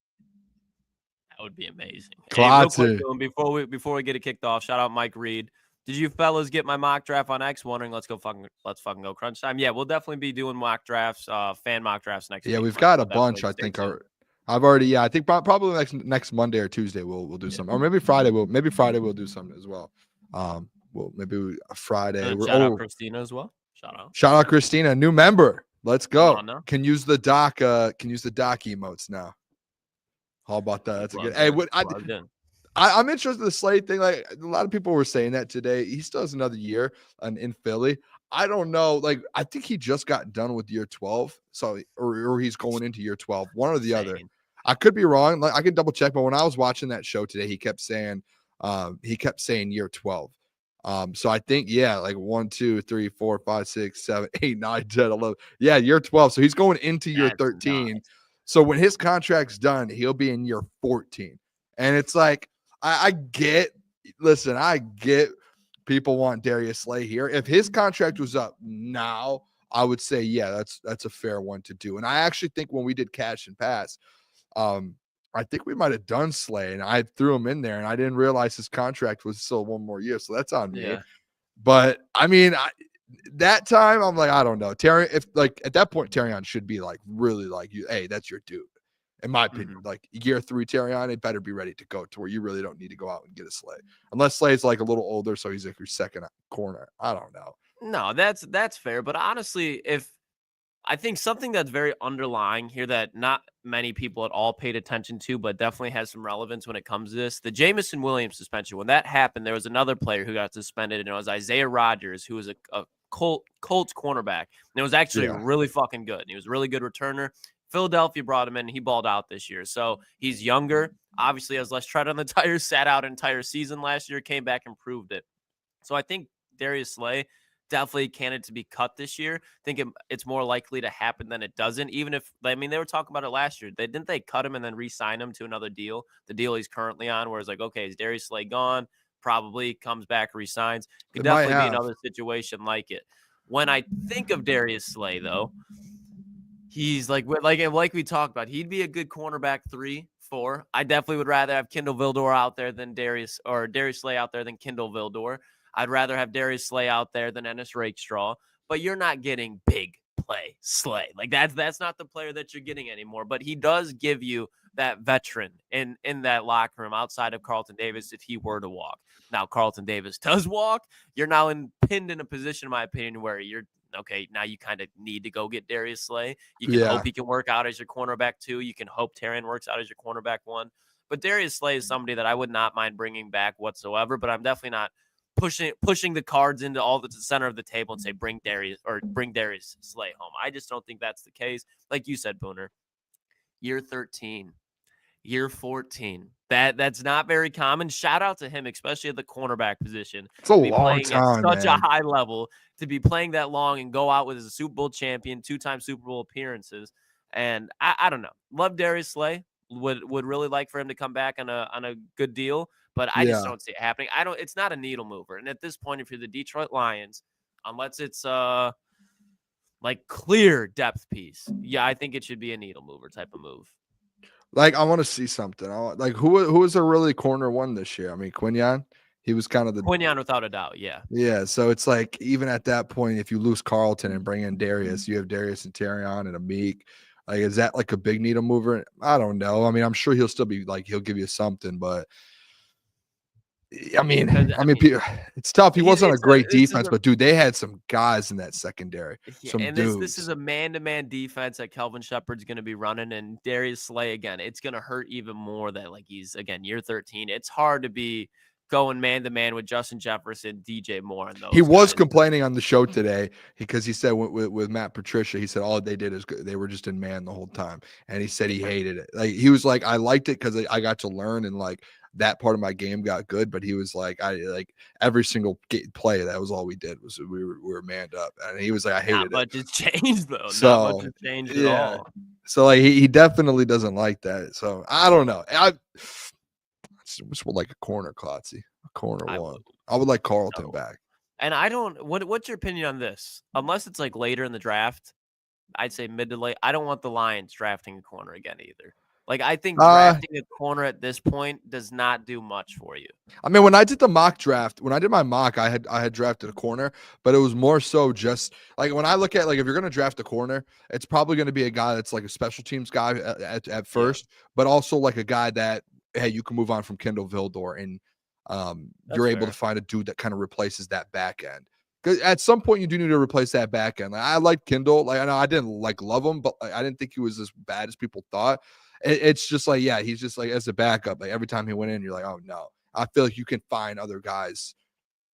That would be amazing. Klotz. Hey, real quick, before we get it kicked off, shout out Mike Reed. Did you fellas get my mock draft on X? Wondering, let's fucking go crunch time. Yeah, we'll definitely be doing mock drafts, fan mock drafts next week. Yeah, we've got a bunch. I think I've already. Yeah, I think probably next Monday or Tuesday we'll do some, or maybe Friday we'll do something as well. Well, maybe Friday. Shout out Christina as well. Shout out Christina, new member. Let's go. Can use the doc. Can use the doc emotes now. How about that? That's a good. Hey, I'm interested in the Slay thing. Like a lot of people were saying that today. He still has another year in Philly. I don't know. Like I think he just got done with year 12. So or he's going into year 12. One or the other. I could be wrong. Like I can double check. But when I was watching that show today, he kept saying year 12. So I think, like 1, 2, 3, 4, 5, 6, 7, 8, 9, 10, 11. Yeah, year 12. So he's going into year 13. Nice. So when his contract's done, he'll be in year 14. And it's like, I get people want Darius Slay here. If his contract was up now, I would say, that's a fair one to do. And I actually think when we did Catch and Pass, I think we might have done Slay, and I threw him in there, and I didn't realize his contract was still one more year, so that's on me. Yeah. But I mean, that time I'm like, I don't know. If like at that point, Terrion should be like really like you. Hey, that's your dude, in my opinion. Like year 3, Terrion, it better be ready to go to where you really don't need to go out and get a Slay, unless Slay's like a little older, so he's like your second corner. I don't know. No, that's fair. But honestly, I think something that's very underlying here that not many people at all paid attention to, but definitely has some relevance when it comes to this. The Jamison Williams suspension, when that happened, there was another player who got suspended, and it was Isaiah Rodgers, who was a Colts cornerback. And it was actually really fucking good. And he was a really good returner. Philadelphia brought him in, and he balled out this year. So he's younger, obviously has less tread on the tires, sat out an entire season last year, came back and proved it. So I think Darius Slay, definitely candidate to be cut this year. I think it's more likely to happen than it doesn't. Even if, I mean, they were talking about it last year. Didn't they cut him and then re-sign him to another deal? The deal he's currently on, where it's like, okay, is Darius Slay gone? Probably comes back, re-signs. Could definitely be another situation like it. When I think of Darius Slay, though, he's like we talked about, he'd be a good cornerback 3, 4. I definitely would rather have Kindle Vildor out there than Darius Slay out there than Kindle Vildor. I'd rather have Darius Slay out there than Ennis Rakestraw, but you're not getting big play Slay. Like that's not the player that you're getting anymore. But he does give you that veteran in that locker room outside of Carlton Davis if he were to walk. Now Carlton Davis does walk. You're now pinned in a position, in my opinion, where you're okay. Now you kind of need to go get Darius Slay. You can hope he can work out as your cornerback 2. You can hope Terrion works out as your cornerback 1. But Darius Slay is somebody that I would not mind bringing back whatsoever. But I'm definitely not pushing the cards into all the center of the table and say bring Darius Slay home. I just don't think that's the case. Like you said, Booner, year 13, year 14. That's not very common. Shout out to him, especially at the cornerback position. It's a long time, at such a high level to be playing that long and go out with as a Super Bowl champion, 2-time Super Bowl appearances. And I don't know. Love Darius Slay. Would really like for him to come back on a good deal. But I just don't see it happening. It's not a needle mover. And at this point, if you're the Detroit Lions, unless it's like clear depth piece, I think it should be a needle mover type of move. Like I want to see something. Like who was a really corner 1 this year? I mean, Quinyon. He was kind of the Quinyon without a doubt. Yeah. Yeah. So it's like even at that point, if you lose Carlton and bring in Darius, you have Darius and Terrion and Amik. Like, is that like a big needle mover? I don't know. I mean, I'm sure he'll still be like he'll give you something, but. I mean, it's tough. He wasn't a great defense, but dude, they had some guys in that secondary. This is a man-to-man defense that Kelvin Shepard's going to be running, and Darius Slay again. It's going to hurt even more that like he's again year 13. It's hard to be going man-to-man with Justin Jefferson, DJ Moore, and those. He was complaining on the show today because he said with Matt Patricia, he said all they did is they were just in man the whole time, and he said he hated it. Like he was like, I liked it because I got to learn and like. That part of my game got good, but he was like, I like every single play. That was all we did was we were manned up, and he was like, I hated it. Not much has changed though. So, not much has changed at all. So like he definitely doesn't like that. So I don't know. I just would like a corner, Klotzy. A corner one. I would like Carlton back. And I don't. What's your opinion on this? Unless it's like later in the draft, I'd say mid to late. I don't want the Lions drafting a corner again either. Like I think drafting a corner at this point does not do much for you. I mean, when I did the mock draft, when I did my mock, I had drafted a corner, but it was more so just like when I look at like if you're gonna draft a corner, it's probably gonna be a guy that's like a special teams guy at first, but also like a guy that hey you can move on from Kendall Vildor and you're able to find a dude that kind of replaces that back end. Because at some point you do need to replace that back end. Like, I like Kendall. Like I know I didn't like love him, but like, I didn't think he was as bad as people thought. It's just like, yeah, he's just like as a backup. Like every time he went in, you're like, oh no. I feel like you can find other guys.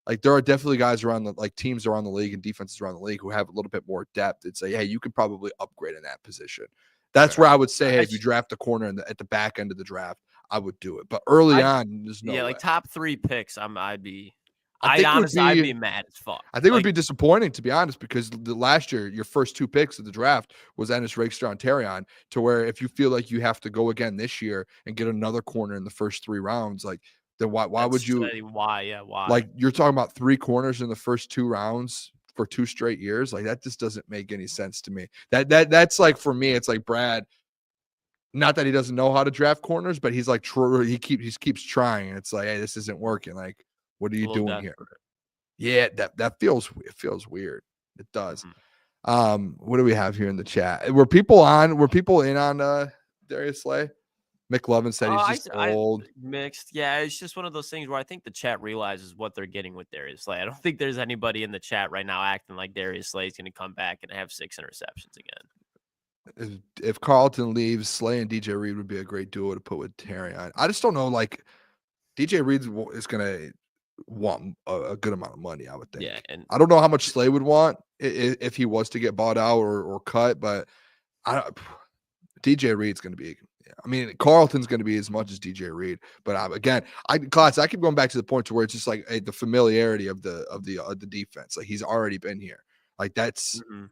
Like there are definitely guys around the like teams around the league and defenses around the league who have a little bit more depth and say, hey, you can probably upgrade in that position. That's where I would say, hey, if you draft a corner at the back end of the draft, I would do it. But early on, there's no way. Like top 3 picks, I'd be mad as fuck. I think it would be disappointing, to be honest, because the last year, your first 2 picks of the draft was Ennis Rakestraw and Terrion, to where if you feel like you have to go again this year and get another corner in the first 3 rounds, like then why would you? Why? Like you're talking about 3 corners in the first 2 rounds for 2 straight years. Like that just doesn't make any sense to me. That's like for me, it's like Brad. Not that he doesn't know how to draft corners, but he's like he keeps trying. It's like, hey, this isn't working. Like, what are you doing here? Yeah, that feels weird. It does. What do we have here in the chat? Were people in on Darius Slay? McLovin said he's just old. Mixed. Yeah, it's just one of those things where I think the chat realizes what they're getting with Darius Slay. I don't think there's anybody in the chat right now acting like Darius Slay is going to come back and have 6 interceptions again. If Carlton leaves, Slay and DJ Reed would be a great duo to put with Terry on. I just don't know. Like DJ Reed is going to want a good amount of money, I would think. Yeah, and I don't know how much Slay would want if he was to get bought out or cut, but DJ Reed's going to be. I mean, Carlton's going to be as much as DJ Reed, but Klotz, I keep going back to the point to where it's just like the familiarity of the defense. Like he's already been here. Like that's. Mm-hmm.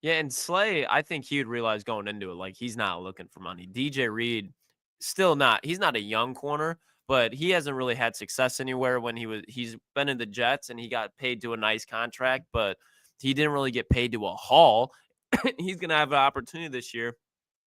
Yeah, and Slay, I think he would realize going into it, like he's not looking for money. DJ Reed, still not. He's not a young corner, but he hasn't really had success anywhere when he's been in the Jets and he got paid to a nice contract, but he didn't really get paid to a haul. He's going to have an opportunity this year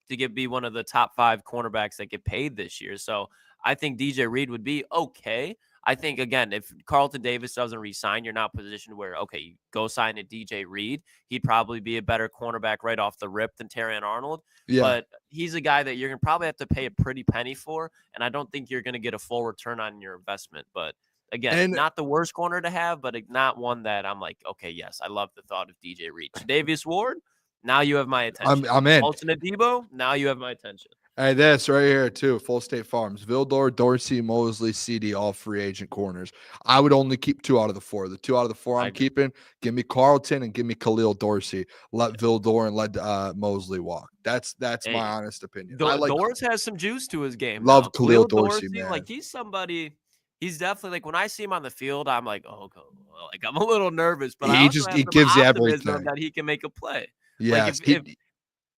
to be one of the top 5 cornerbacks that get paid this year. So I think DJ Reed would be okay. I think, again, if Carlton Davis doesn't re-sign, you're not positioned where, okay, you go sign a DJ Reed. He'd probably be a better cornerback right off the rip than Terrion Arnold. Yeah. But he's a guy that you're going to probably have to pay a pretty penny for, and I don't think you're going to get a full return on your investment. But, again, not the worst corner to have, but not one that I'm like, okay, yes, I love the thought of DJ Reed. Davius Ward, now you have my attention. I'm in. Olsen Adebo, now you have my attention. Hey, this right here, too. Full State Farms. Vildor, Dorsey, Mosley, CD, all free agent corners. I would only keep 2 out of the 4. The 2 out of the 4 I'm keeping, give me Carlton and give me Khalil Dorsey. Let Vildor and let Mosley walk. That's my honest opinion. Dorsey has some juice to his game. Love Khalil Dorsey, man. Like, he's somebody – he's definitely – like, when I see him on the field, I'm like, oh, like, I'm a little nervous. But he gives you everything. That he can make a play. Yeah. Like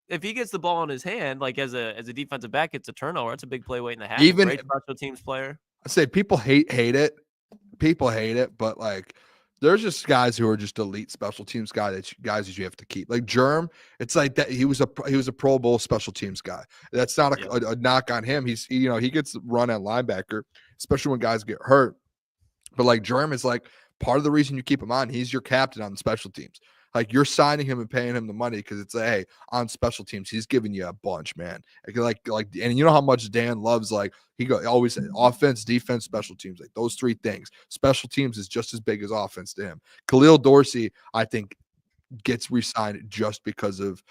if he gets the ball in his hand, like as a defensive back, it's a turnover. It's a big play waiting to happen. Even great special teams player. I say people hate it. People hate it, but like there's just guys who are just elite special teams guys that you have to keep. Like Germ, it's like that he was a Pro Bowl special teams guy. That's not a knock on him. He gets run at linebacker, especially when guys get hurt. But like Germ is like part of the reason you keep him on. He's your captain on the special teams. Like you're signing him and paying him the money because it's hey, on special teams, he's giving you a bunch, man. Like, and you know how much Dan loves, like always offense, defense, special teams, like those 3 things. Special teams is just as big as offense to him. Khalil Dorsey, I think, gets re-signed just because of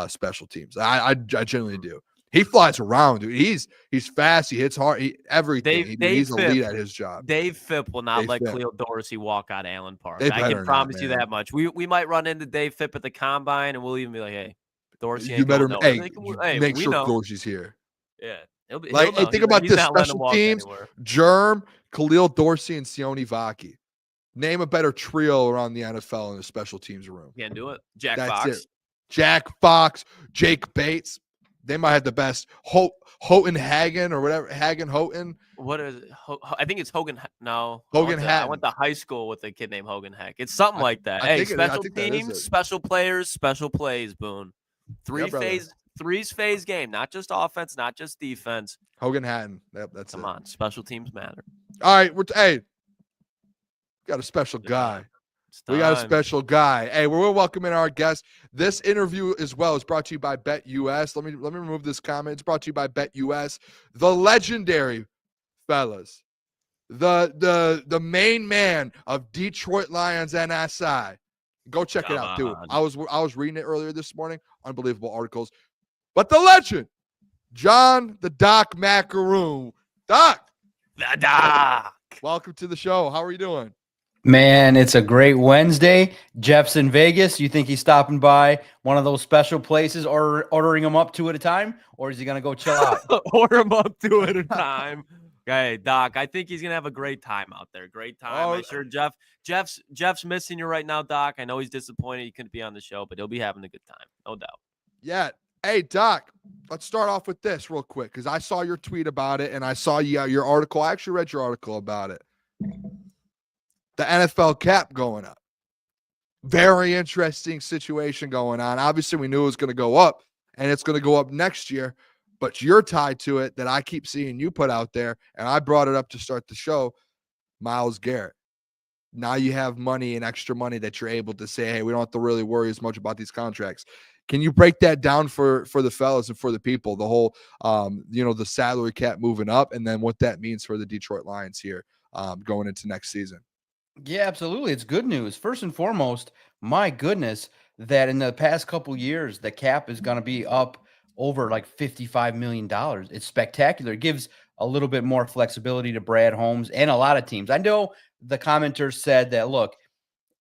special teams. I genuinely do. He flies around, dude. He's fast. He hits hard. Everything. He's elite at his job. Dave Phipp will not let Khalil Dorsey walk out of Allen Park. I can promise you that much. We might run into Dave Phipp at the combine, and we'll even be like, "Hey, Dorsey, you better make sure Dorsey's here." Yeah, think about this: special teams, Germ, Khalil Dorsey, and Sione Vaki. Name a better trio around the NFL in the special teams room. Can't do it. Jack That's Fox. It. Jack Fox, Jake Bates. They might have the best. Houghton Hagen or whatever. Houghton. What is it? I think it's Hogan. No. Hogan I went to high school with a kid named Hogan Heck. It's something like that. Hey, special teams, special players, special plays, Boone. Three's phase game, not just offense, not just defense. Hogan Hatton. Yep, that's Come on. Special teams matter. All right. Hey, got a special guy. We got a special guy. Hey, we're welcoming our guest. This interview as well is brought to you by BetUS. Let me remove this comment. It's brought to you by BetUS. The legendary fellas, the main man of Detroit Lions NSI. Go check it out, dude. I was reading it earlier this morning. Unbelievable articles. But the legend, John the Doc Macaroon. Doc. The Doc. Welcome to the show. How are you doing? Man, it's a great Wednesday. Jeff's in Vegas. You think he's stopping by one of those special places or ordering them up 2 at a time? Or is he going to go chill out? Order them up 2 at a time. Okay, Doc, I think he's going to have a great time out there. Great time. I'm sure Jeff's missing you right now, Doc. I know he's disappointed he couldn't be on the show, but he'll be having a good time. No doubt. Yeah. Hey, Doc, let's start off with this real quick because I saw your tweet about it and I saw your article. I actually read your article about it. The NFL cap going up. Very interesting situation going on. Obviously, we knew it was going to go up, and it's going to go up next year. But you're tied to it that I keep seeing you put out there, and I brought it up to start the show, Myles Garrett. Now you have money and extra money that you're able to say, hey, we don't have to really worry as much about these contracts. Can you break that down for the fellas and for the people, the whole, the salary cap moving up, and then what that means for the Detroit Lions here going into next season? Yeah, absolutely. It's good news. First and foremost, my goodness, that in the past couple years, the cap is going to be up over like $55 million. It's spectacular. It gives a little bit more flexibility to Brad Holmes and a lot of teams. I know the commenters said that, look,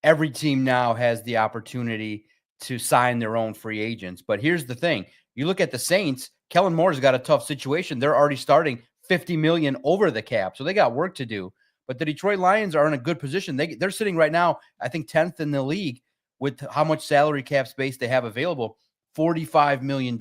every team now has the opportunity to sign their own free agents. But here's the thing. You look at the Saints, Kellen Moore's got a tough situation. They're already starting $50 million over the cap, so they got work to do. But the Detroit Lions are in a good position. They're sitting right now, I think, 10th in the league with how much salary cap space they have available, $45 million.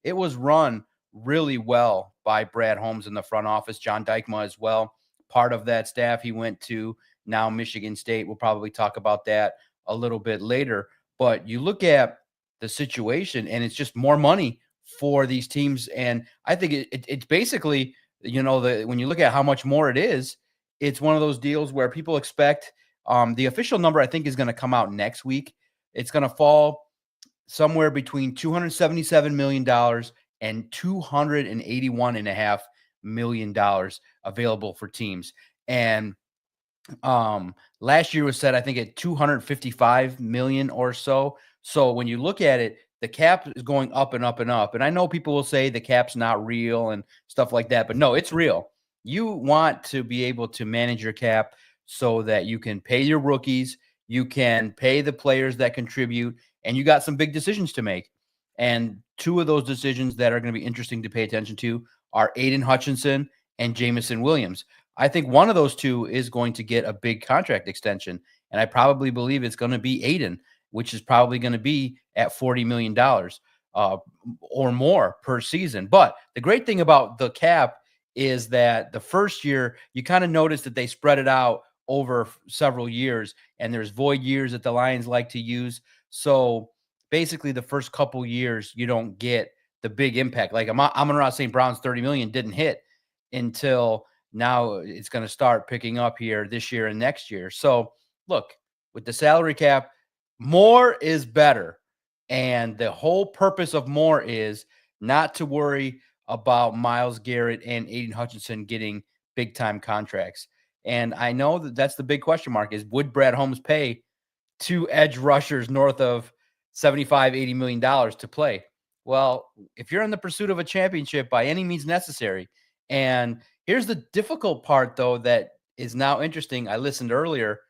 It was run really well by Brad Holmes in the front office, John Dykema as well. Part of that staff he went to now Michigan State. We'll probably talk about that a little bit later. But you look at the situation, and it's just more money for these teams. And I think it's basically, when you look at how much more it is, it's one of those deals where people expect the official number, I think, is going to come out next week. It's going to fall somewhere between $277 million and $281.5 million available for teams. And last year was set, I think, at $255 million or so. So when you look at it, the cap is going up and up and up. And I know people will say the cap's not real and stuff like that, but no, it's real. You want to be able to manage your cap so that you can pay your rookies, you can pay the players that contribute, and you got some big decisions to make. And 2 of those decisions that are going to be interesting to pay attention to are Aidan Hutchinson and Jamison Williams. I think one of those 2 is going to get a big contract extension, and I probably believe it's going to be Aidan, which is probably going to be at $40 million or more per season. But the great thing about the cap is that the first year, you kind of notice that they spread it out over several years, and there's void years that the Lions like to use. So basically the first couple years, you don't get the big impact. Like Amon-Ra St. Brown's $30 million didn't hit until now. It's going to start picking up here this year and next year. So look, with the salary cap, more is better. And the whole purpose of more is not to worry about Myles Garrett and Aidan Hutchinson getting big-time contracts. And I know that's the big question mark is, would Brad Holmes pay 2 edge rushers north of $75-80 million to play? Well, if you're in the pursuit of a championship, by any means necessary. And here's the difficult part, though, that is now interesting. I listened earlier.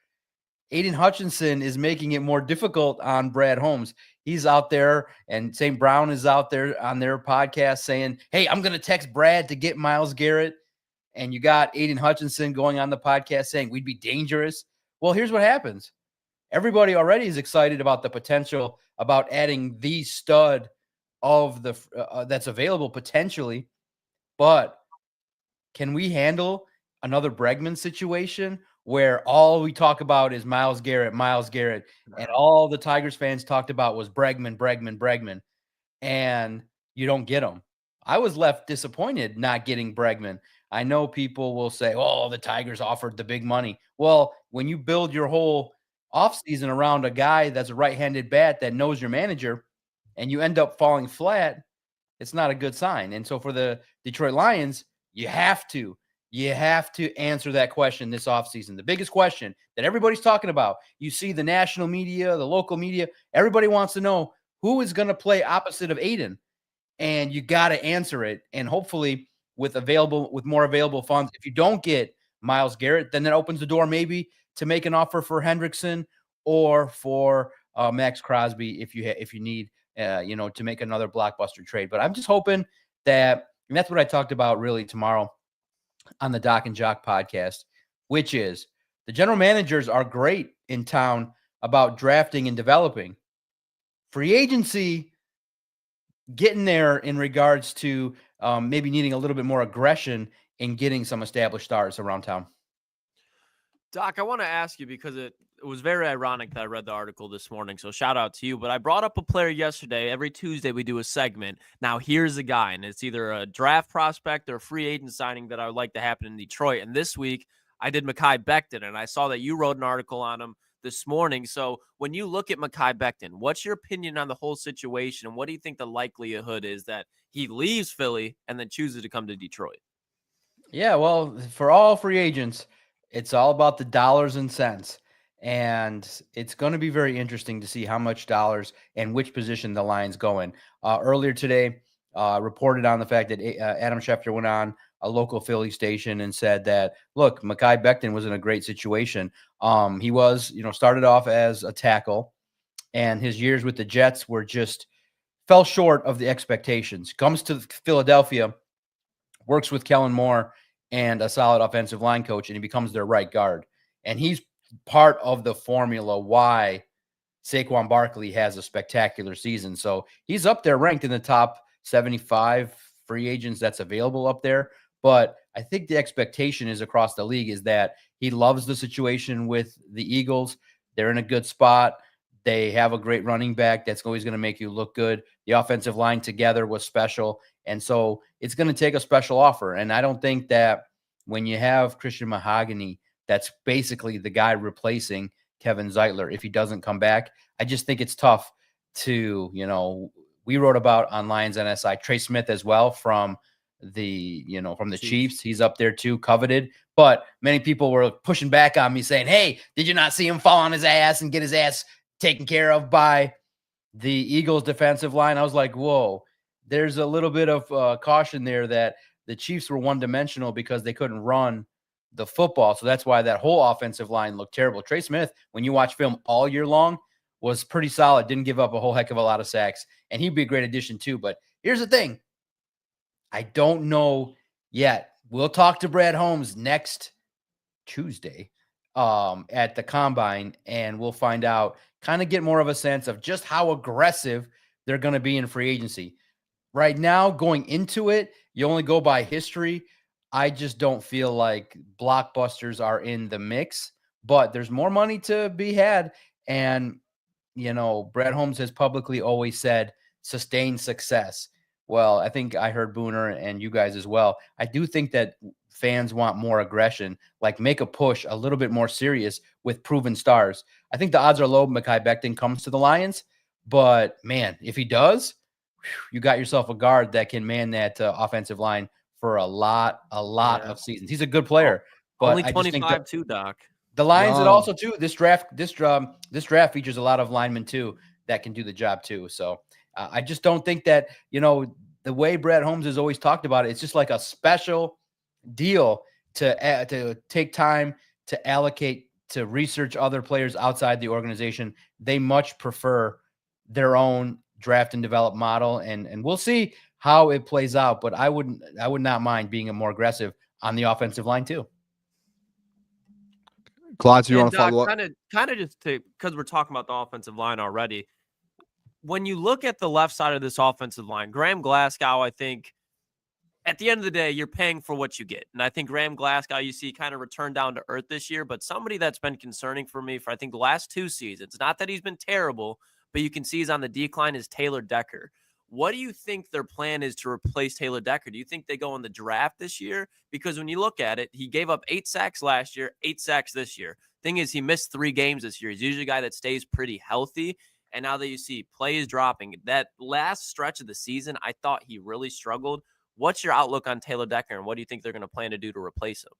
Aidan Hutchinson is making it more difficult on Brad Holmes. He's out there, and St. Brown is out there on their podcast saying, hey, I'm going to text Brad to get Myles Garrett. And you got Aidan Hutchinson going on the podcast saying we'd be dangerous. Well, here's what happens. everybody already is excited about the potential about adding the stud of the that's available potentially. But can we handle another Bregman situation where all we talk about is Myles Garrett, and all the Tigers fans talked about was Bregman, and you don't get him? I was left disappointed not getting Bregman. I know people will say, oh, the Tigers offered the big money. Well, when you build your whole offseason around a guy that's a right-handed bat that knows your manager and you end up falling flat, it's not a good sign. And so for the Detroit Lions, you have to answer that question this offseason. The biggest question that everybody's talking about. You see the national media, the local media, everybody wants to know who is going to play opposite of Aidan. And you got to answer it. And hopefully with more available funds, if you don't get Myles Garrett, then that opens the door maybe to make an offer for Hendrickson or for Max Crosby if you need to make another blockbuster trade. But I'm just hoping that, and that's what I talked about really tomorrow on the Doc and Jock podcast, which is the general managers are great in town about drafting and developing. Free agency, getting there in regards to maybe needing a little bit more aggression in getting some established stars around town. Doc, I want to ask you because it was very ironic that I read the article this morning, so shout out to you. But I brought up a player yesterday. Every Tuesday we do a segment. Now here's a guy, and it's either a draft prospect or a free agent signing that I would like to happen in Detroit. And this week I did Mekhi Becton, and I saw that you wrote an article on him this morning. So when you look at Mekhi Becton, what's your opinion on the whole situation, and what do you think the likelihood is that he leaves Philly and then chooses to come to Detroit? Yeah, well, for all free agents, it's all about the dollars and cents. And it's going to be very interesting to see how much dollars and which position the Lions go in. Earlier today, reported on the fact that Adam Schefter went on a local Philly station and said that, look, Mekhi Becton was in a great situation. He was, started off as a tackle, and his years with the Jets fell short of the expectations. Comes to Philadelphia, works with Kellen Moore and a solid offensive line coach, and he becomes their right guard. And he's part of the formula why Saquon Barkley has a spectacular season. So he's up there ranked in the top 75 free agents that's available up there. But I think the expectation is across the league is that he loves the situation with the Eagles. They're in a good spot. They have a great running back that's always going to make you look good. The offensive line together was special. And so it's going to take a special offer. And I don't think that when you have Christian Mahogany, that's basically the guy replacing Kevin Zeitler, if he doesn't come back, I just think it's tough to, we wrote about on Lions NSI, Trey Smith as well from the Chiefs. He's up there too, coveted. But many people were pushing back on me saying, hey, did you not see him fall on his ass and get his ass taken care of by the Eagles defensive line? I was like, whoa, there's a little bit of caution there that the Chiefs were one-dimensional because they couldn't run the football. So that's why that whole offensive line looked terrible. Trey Smith, when you watch film all year long, was pretty solid. Didn't give up a whole heck of a lot of sacks. And he'd be a great addition too. But here's the thing. I don't know yet. We'll talk to Brad Holmes next Tuesday at the Combine, and we'll find out, kind of get more of a sense of just how aggressive they're going to be in free agency. Right now, going into it, you only go by history. I just don't feel like blockbusters are in the mix, but there's more money to be had. And, Brad Holmes has publicly always said sustained success. Well, I think I heard Booner and you guys as well. I do think that fans want more aggression, like make a push a little bit more serious with proven stars. I think the odds are low Mekhi Becton comes to the Lions, but man, if he does, you got yourself a guard that can man that offensive line for a lot of seasons. He's a good player, but only 25 too, Doc. The Lions and also too, this draft features a lot of linemen too that can do the job too. So I just don't think that, the way Brad Holmes has always talked about it, it's just like a special deal to take time to allocate to research other players outside the organization. They much prefer their own draft and develop model, and we'll see how it plays out. But I would not mind being more aggressive on the offensive line too. Klotz, you want to follow up? Kind of just because we're talking about the offensive line already. When you look at the left side of this offensive line, Graham Glasgow, I think at the end of the day, you're paying for what you get. And I think Graham Glasgow, you see kind of return down to earth this year, but somebody that's been concerning for me for I think the last 2 seasons, not that he's been terrible, but you can see he's on the decline, is Taylor Decker. What do you think their plan is to replace Taylor Decker? Do you think they go in the draft this year? Because when you look at it, he gave up 8 sacks last year, 8 sacks this year. Thing is, he missed 3 games this year. He's usually a guy that stays pretty healthy. And now that you see plays dropping, that last stretch of the season, I thought he really struggled. What's your outlook on Taylor Decker, and what do you think they're going to plan to do to replace him?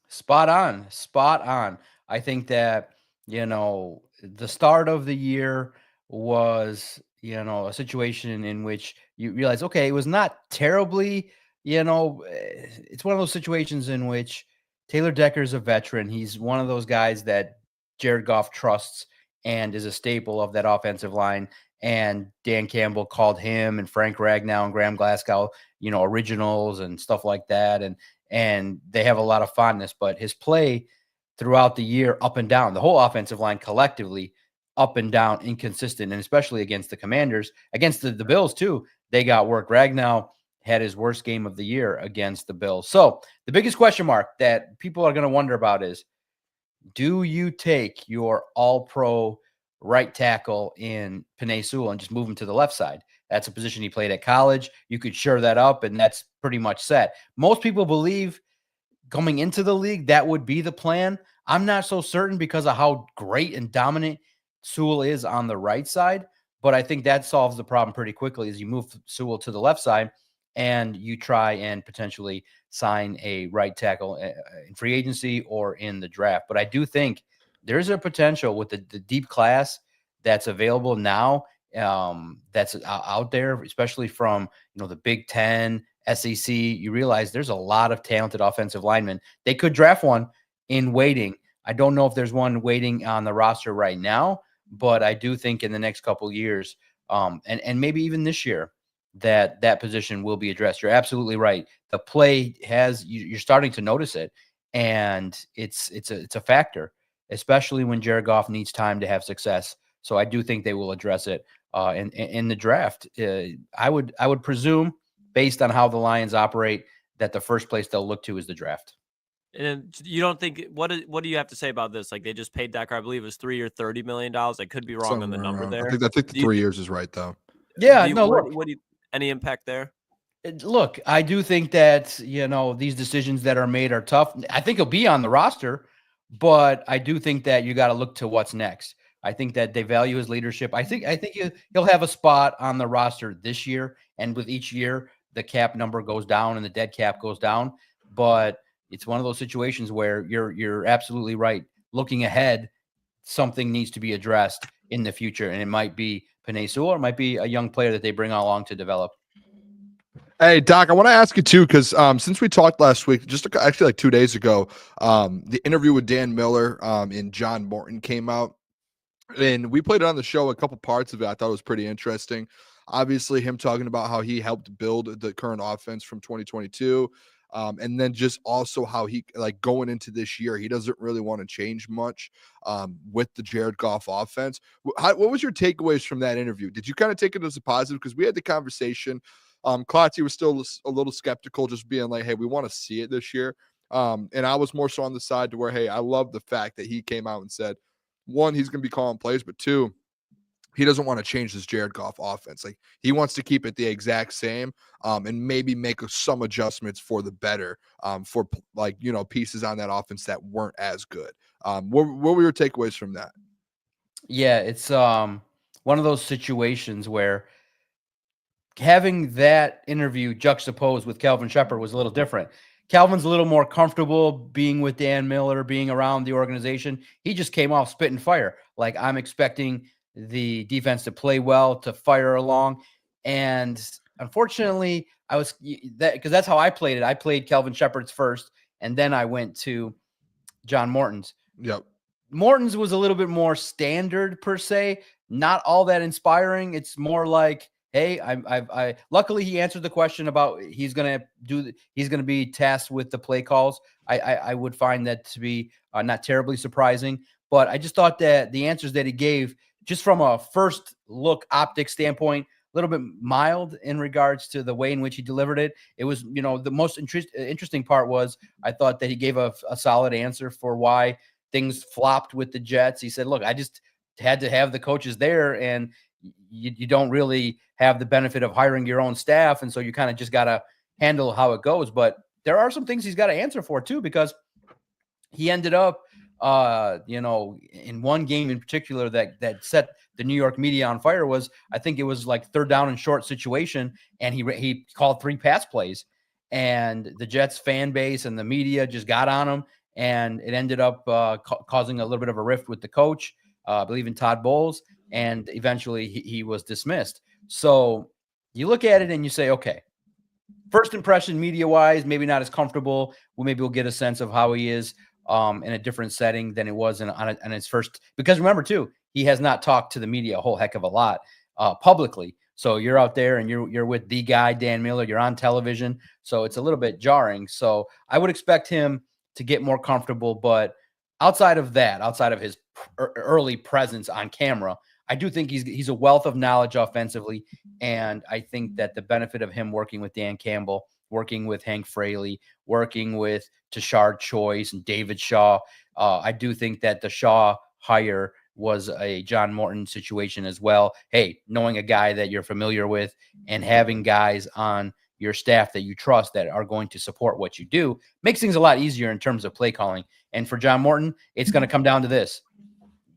Spot on. Spot on. I think that, the start of the year was, a situation in which you realize, okay, it was not terribly, it's one of those situations in which Taylor Decker is a veteran. He's one of those guys that Jared Goff trusts and is a staple of that offensive line. And Dan Campbell called him and Frank Ragnow and Graham Glasgow, originals and stuff like that. And they have a lot of fondness, but his play throughout the year, up and down, the whole offensive line collectively up and down, inconsistent, and especially against the Commanders, against the Bills too, they got work. Ragnow had his worst game of the year against the Bills. So the biggest question mark that people are going to wonder about is, do you take your all-pro right tackle in Penei Sewell and just move him to the left side? That's a position he played at college. You could shore that up, and that's pretty much set. Most people believe coming into the league that would be the plan. I'm not so certain because of how great and dominant Sewell is on the right side, but I think that solves the problem pretty quickly as you move Sewell to the left side and you try and potentially sign a right tackle in free agency or in the draft. But I do think there's a potential with the deep class that's available now, that's out there, especially from the Big Ten, SEC. You realize there's a lot of talented offensive linemen. They could draft one in waiting. I don't know if there's one waiting on the roster right now, but I do think in the next couple of years, and maybe even this year, that position will be addressed. You're absolutely right. The play you're starting to notice it, and it's a factor, especially when Jared Goff needs time to have success. So I do think they will address it in the draft. I would presume, based on how the Lions operate, that the first place they'll look to is the draft. And you don't think what do you have to say about this? Like, they just paid Decker, I believe it was 3 year $30 million. I could be wrong on the number there. I think the 3 years is right though. Yeah, what do you, any impact there? Look, I do think that these decisions that are made are tough. I think he'll be on the roster, but I do think that you got to look to what's next. I think that they value his leadership. I think he'll have a spot on the roster this year, and with each year the cap number goes down and the dead cap goes down. But it's one of those situations where you're absolutely right. Looking ahead, something needs to be addressed in the future, and it might be Penei Sewell, or it might be a young player that they bring along to develop. Hey, Doc, I want to ask you too, because since we talked last week, just actually like 2 days ago, the interview with Dan Miller and John Morton came out, and we played it on the show. A couple parts of it I thought was pretty interesting. Obviously, him talking about how he helped build the current offense from 2022. And then just also how he, like, going into this year, he doesn't really want to change much with the Jared Goff offense. What was your takeaways from that interview? Did you kind of take it as a positive? Because we had the conversation. Klotz was still a little skeptical, just being like, hey, we want to see it this year. And I was more so on the side to where, hey, I love the fact that he came out and said, one, he's going to be calling plays, but two, he doesn't want to change this Jared Goff offense. Like, he wants to keep it the exact same, and maybe make some adjustments for the better, for pieces on that offense that weren't as good. What were your takeaways from that? Yeah, it's one of those situations where having that interview juxtaposed with Kelvin Shepherd was a little different. Calvin's a little more comfortable being with Dan Miller, being around the organization. He just came off spit and fire. Like, I'm expecting the defense to play well, to fire along. And unfortunately, because that's how I played it. I played Kelvin Shepherd's first, and then I went to John Morton's. Yep. Morton's was a little bit more standard per se, not all that inspiring. It's more like hey, I luckily he answered the question about he's going to be tasked with the play calls. I would find that to be not terribly surprising, but I just thought that the answers that he gave, just from a first look optic standpoint, a little bit mild in regards to the way in which he delivered it. It was, the most interesting part was I thought that he gave a solid answer for why things flopped with the Jets. He said, look, I just had to have the coaches there, and you don't really have the benefit of hiring your own staff. And so you kind of just got to handle how it goes. But there are some things he's got to answer for too, because he ended up, in one game in particular that set the New York media on fire was, I think it was like 3rd down and short situation. And he called 3 pass plays, and the Jets fan base and the media just got on him. And it ended up causing a little bit of a rift with the coach, I believe in Todd Bowles. And eventually he was dismissed. So you look at it and you say, okay, first impression media-wise, maybe not as comfortable. Well, maybe we'll get a sense of how he is in a different setting than it was on his first. Because remember, too, he has not talked to the media a whole heck of a lot publicly. So you're out there and you're with the guy, Dan Miller. You're on television. So it's a little bit jarring. So I would expect him to get more comfortable. But outside of that, outside of his early presence on camera, I do think he's a wealth of knowledge offensively, and I think that the benefit of him working with Dan Campbell, working with Hank Fraley, working with Tashard Choice and David Shaw, I do think that the Shaw hire was a John Morton situation as well. Hey, knowing a guy that you're familiar with and having guys on your staff that you trust that are going to support what you do makes things a lot easier in terms of play calling. And for John Morton, it's going to come down to this.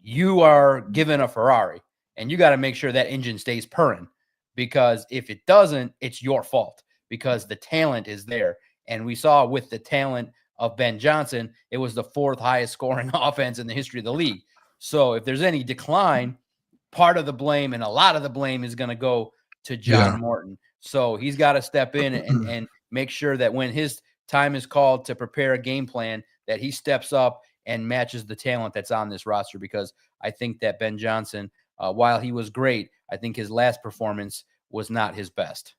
You are given a Ferrari, and you got to make sure that engine stays purring, because if it doesn't, it's your fault, because the talent is there. And we saw with the talent of Ben Johnson, it was the 4th highest scoring offense in the history of the league. So if there's any decline, part of the blame and a lot of the blame is going to go to John Morton. So he's got to step in and make sure that when his time is called to prepare a game plan, that he steps up and matches the talent that's on this roster, because I think that Ben Johnson, while he was great, I think his last performance was not his best.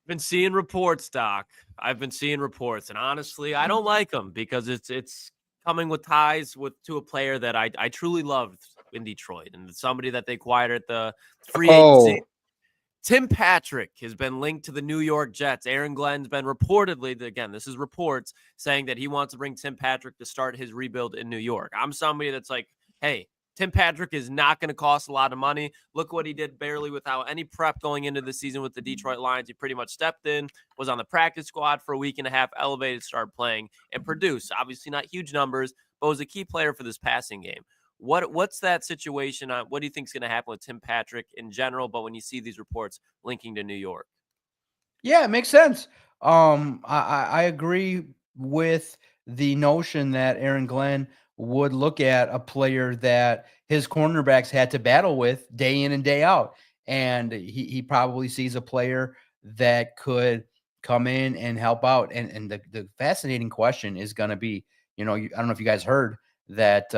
Been seeing reports, Doc. I've been seeing reports, and honestly, I don't like them because it's coming with ties to a player that I truly loved in Detroit, and somebody that they acquired at the free agency. Tim Patrick has been linked to the New York Jets. Aaron Glenn's been reportedly, again, this is reports, saying that he wants to bring Tim Patrick to start his rebuild in New York. I'm somebody that's like, hey, Tim Patrick is not going to cost a lot of money. Look what he did barely without any prep going into the season with the Detroit Lions. He pretty much stepped in, was on the practice squad for a week and a half, elevated, started playing, and produced. Obviously not huge numbers, but was a key player for this passing game. What's that situation? What do you think is going to happen with Tim Patrick in general? But when you see these reports linking to New York, yeah, it makes sense. I agree with the notion that Aaron Glenn would look at a player that his cornerbacks had to battle with day in and day out, and he probably sees a player that could come in and help out. And the fascinating question is going to be, I don't know if you guys heard that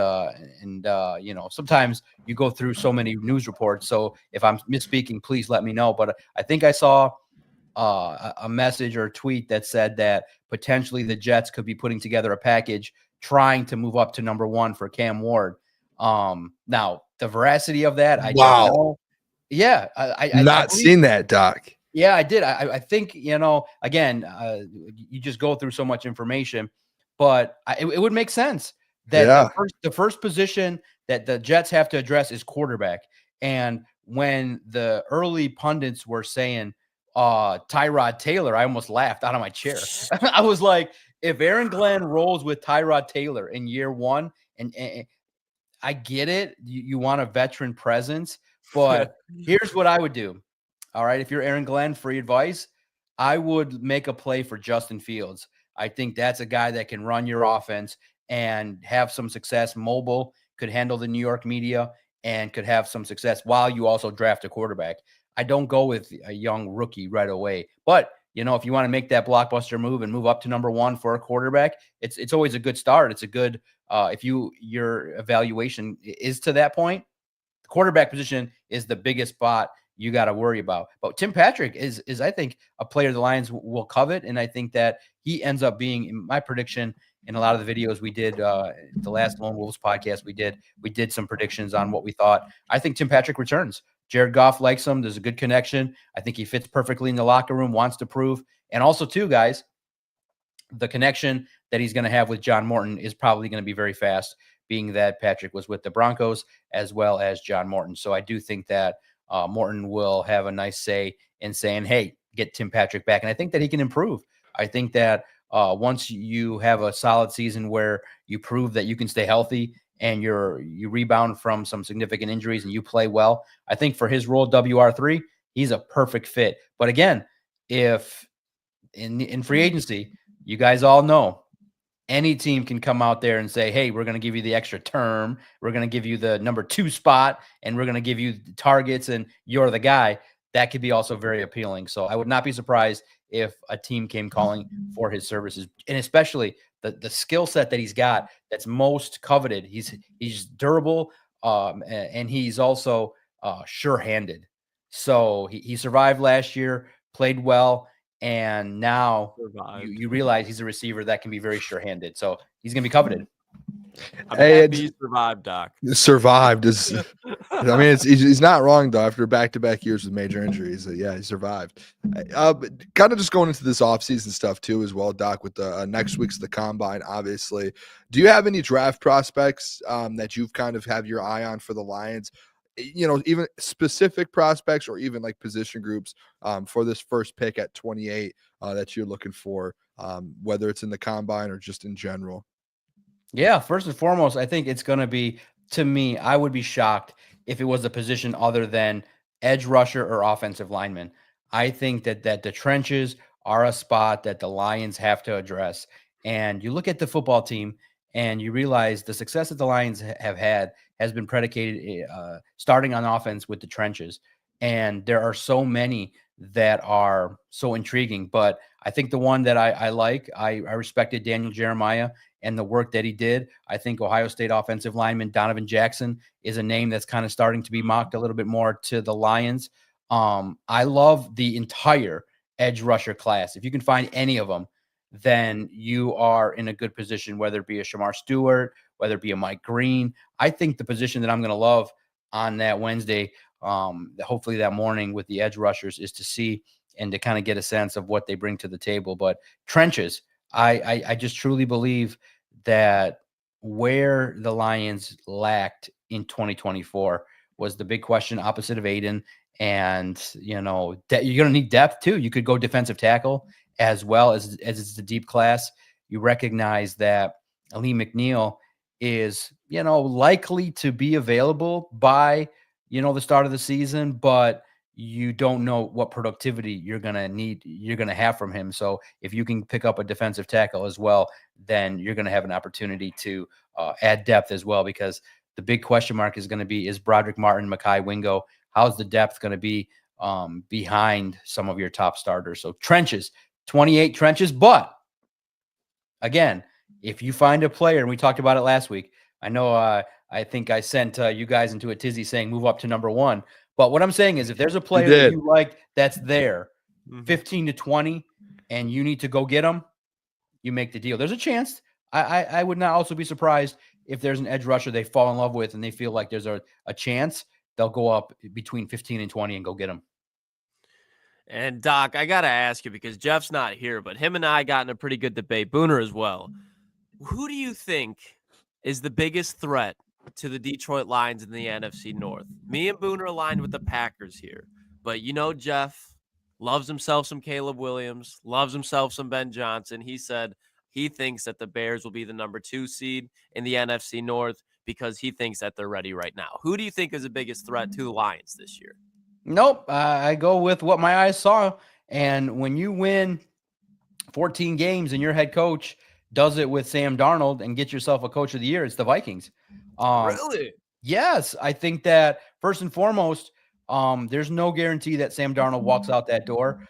sometimes you go through so many news reports, so if I'm misspeaking, please let me know, but I think I saw a message or a tweet that said that potentially the Jets could be putting together a package trying to move up to number 1 for Cam Ward. Now the veracity of that, I don't know. Yeah, I seen that, Doc. Yeah, I did. I think, again, you just go through so much information, but it would make sense that the first position that the Jets have to address is quarterback. And when the early pundits were saying Tyrod Taylor, I almost laughed out of my chair. I was like, if Aaron Glenn rolls with Tyrod Taylor in year 1, and I get it, you want a veteran presence, but here's what I would do. All right, if you're Aaron Glenn, free advice, I would make a play for Justin Fields. I think that's a guy that can run your offense and have some success, mobile, could handle the New York media, and could have some success while you also draft a quarterback. I don't go with a young rookie right away. But, if you want to make that blockbuster move and move up to number 1 for a quarterback, it's always a good start. It's a good, if your evaluation is to that point, The quarterback position is the biggest spot you got to worry about. But Tim Patrick is I think a player the Lions will covet, and I think that he ends up being, in my prediction, in a lot of the videos we did, the last Lone Wolves podcast we did some predictions on what we thought. I think Tim Patrick returns. Jared Goff likes him. There's a good connection. I think he fits perfectly in the locker room, wants to prove. And also, too, guys, the connection that he's going to have with John Morton is probably going to be very fast, being that Patrick was with the Broncos as well as John Morton. So I do think that Morton will have a nice say in saying, hey, get Tim Patrick back. And I think that he can improve. I think that once you have a solid season where you prove that you can stay healthy and you rebound from some significant injuries and you play well, I think for his role, WR3, he's a perfect fit. But again, if in free agency, you guys all know, any team can come out there and say, hey, we're going to give you the extra term. We're going to give you the number 2 spot, and we're going to give you targets, and you're the guy. That could be also very appealing. So I would not be surprised if a team came calling for his services, and especially the skill set that he's got that's most coveted. He's durable, and he's also sure-handed. So he survived last year, played well, and now you realize he's a receiver that can be very sure-handed. So he's going to be coveted. I'm happy he survived, Doc. Survived is, I mean, he's not wrong though. After back-to-back years with major injuries, yeah, he survived. Kind of just going into this offseason stuff too, as well, Doc. With the next week's the combine, obviously. Do you have any draft prospects that you've kind of have your eye on for the Lions? You know, even specific prospects or even like position groups for this first pick at 28 that you're looking for, whether it's in the combine or just in general. Yeah, first and foremost, I think it's going to be, to me, I would be shocked if it was a position other than edge rusher or offensive lineman. I think that the trenches are a spot that the Lions have to address. And you look at the football team and you realize the success that the Lions have had has been predicated starting on offense with the trenches. And there are so many that are so intriguing. But I think the one that I like, I respected Daniel Jeremiah and the work that he did. I think Ohio State offensive lineman Donovan Jackson is a name that's kind of starting to be mocked a little bit more to the Lions. I love the entire edge rusher class. If you can find any of them, then you are in a good position, whether it be a Shamar Stewart, whether it be a Mike Green. I think the position that I'm going to love on that Wednesday, hopefully that morning with the edge rushers, is to see and to kind of get a sense of what they bring to the table. But trenches, I just truly believe that where the Lions lacked in 2024 was the big question opposite of Aidan. And, you know, that you're going to need depth too. You could go defensive tackle as well as it's a deep class. You recognize that Ali McNeil is, you know, likely to be available by, you know, the start of the season, but you don't know what productivity you're going to have from him. So if you can pick up a defensive tackle as well, then you're going to have an opportunity to add depth as well, because the big question mark is going to be, is Broderick Martin, Mekhi Wingo, how's the depth going to be behind some of your top starters? So trenches, 28 trenches. But again, if you find a player, and we talked about it last week, I know I think I sent you guys into a tizzy saying move up to number 1. But what I'm saying is, if there's a player that you like that's there, 15 to 20, and you need to go get them, you make the deal. There's a chance. I would not also be surprised if there's an edge rusher they fall in love with and they feel like there's a chance, they'll go up between 15 and 20 and go get them. And Doc, I got to ask you, because Jeff's not here, but him and I got in a pretty good debate, Booner as well. Who do you think is the biggest threat to the Detroit Lions in the NFC North? Me and Booner aligned with the Packers here, but you know, Jeff loves himself some Caleb Williams, loves himself some Ben Johnson. He said he thinks that the Bears will be the number 2 seed in the NFC North because he thinks that they're ready right now. Who do you think is the biggest threat to the Lions this year? Nope. I go with what my eyes saw. And when you win 14 games and your head coach does it with Sam Darnold and get yourself a coach of the year, it's the Vikings. Really? Yes. I think that first and foremost, there's no guarantee that Sam Darnold walks out that door.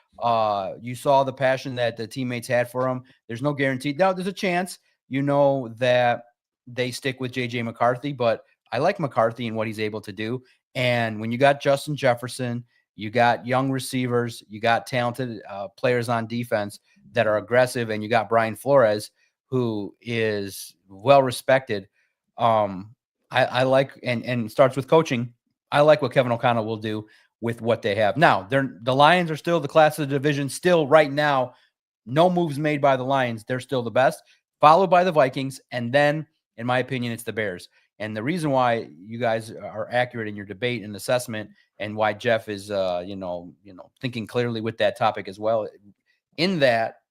You saw the passion that the teammates had for him. There's no guarantee. Now, there's a chance, you know, that they stick with J.J. McCarthy, but I like McCarthy and what he's able to do. And when you got Justin Jefferson, you got young receivers, you got talented players on defense that are aggressive, and you got Brian Flores, who is well respected. I like, and starts with coaching. I like what Kevin O'Connell will do with what they have. Now, the Lions are still the class of the division. Still right now, no moves made by the Lions. They're still the best, followed by the Vikings. And then, in my opinion, it's the Bears. And the reason why you guys are accurate in your debate and assessment, and why Jeff is, thinking clearly with that topic as well, in that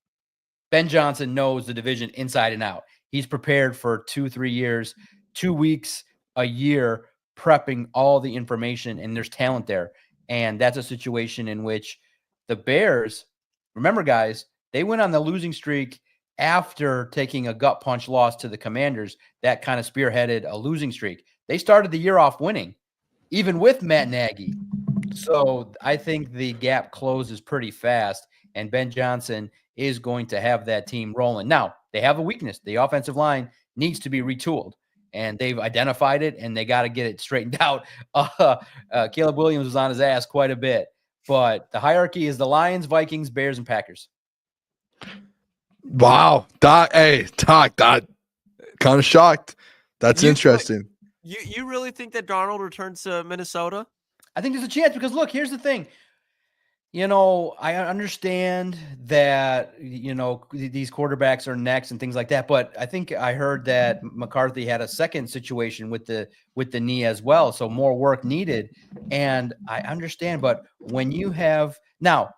Ben Johnson knows the division inside and out. He's prepared for 2-3 years, 2 weeks, a year, prepping all the information, and there's talent there. And that's a situation in which the Bears, remember, guys, they went on the losing streak after taking a gut punch loss to the Commanders. That kind of spearheaded a losing streak. They started the year off winning, even with Matt Nagy. So I think the gap closes pretty fast, and Ben Johnson is going to have that team rolling. Now, they have a weakness. The offensive line needs to be retooled, and they've identified it, and they got to get it straightened out. Caleb Williams was on his ass quite a bit, but the hierarchy is the Lions, Vikings, Bears, and Packers. Wow. Doc, kind of shocked. That's interesting. You really think that Darnold returns to Minnesota? I think there's a chance because, look, here's the thing. I understand that, these quarterbacks are next and things like that. But I think I heard that McCarthy had a second situation with the knee as well. So more work needed. And I understand. But when you have now,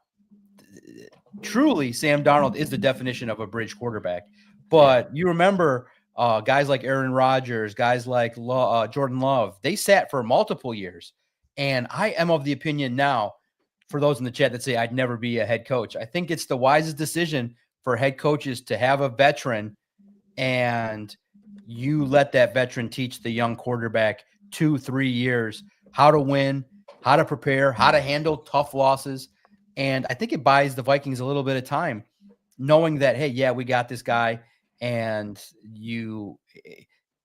truly, Sam Darnold is the definition of a bridge quarterback. But you remember guys like Aaron Rodgers, guys like Jordan Love, they sat for multiple years. And I am of the opinion now, for those in the chat that say I'd never be a head coach, I think it's the wisest decision for head coaches to have a veteran, and you let that veteran teach the young quarterback 2-3 years how to win, how to prepare, how to handle tough losses. And I think it buys the Vikings a little bit of time, knowing that, hey, yeah, we got this guy, and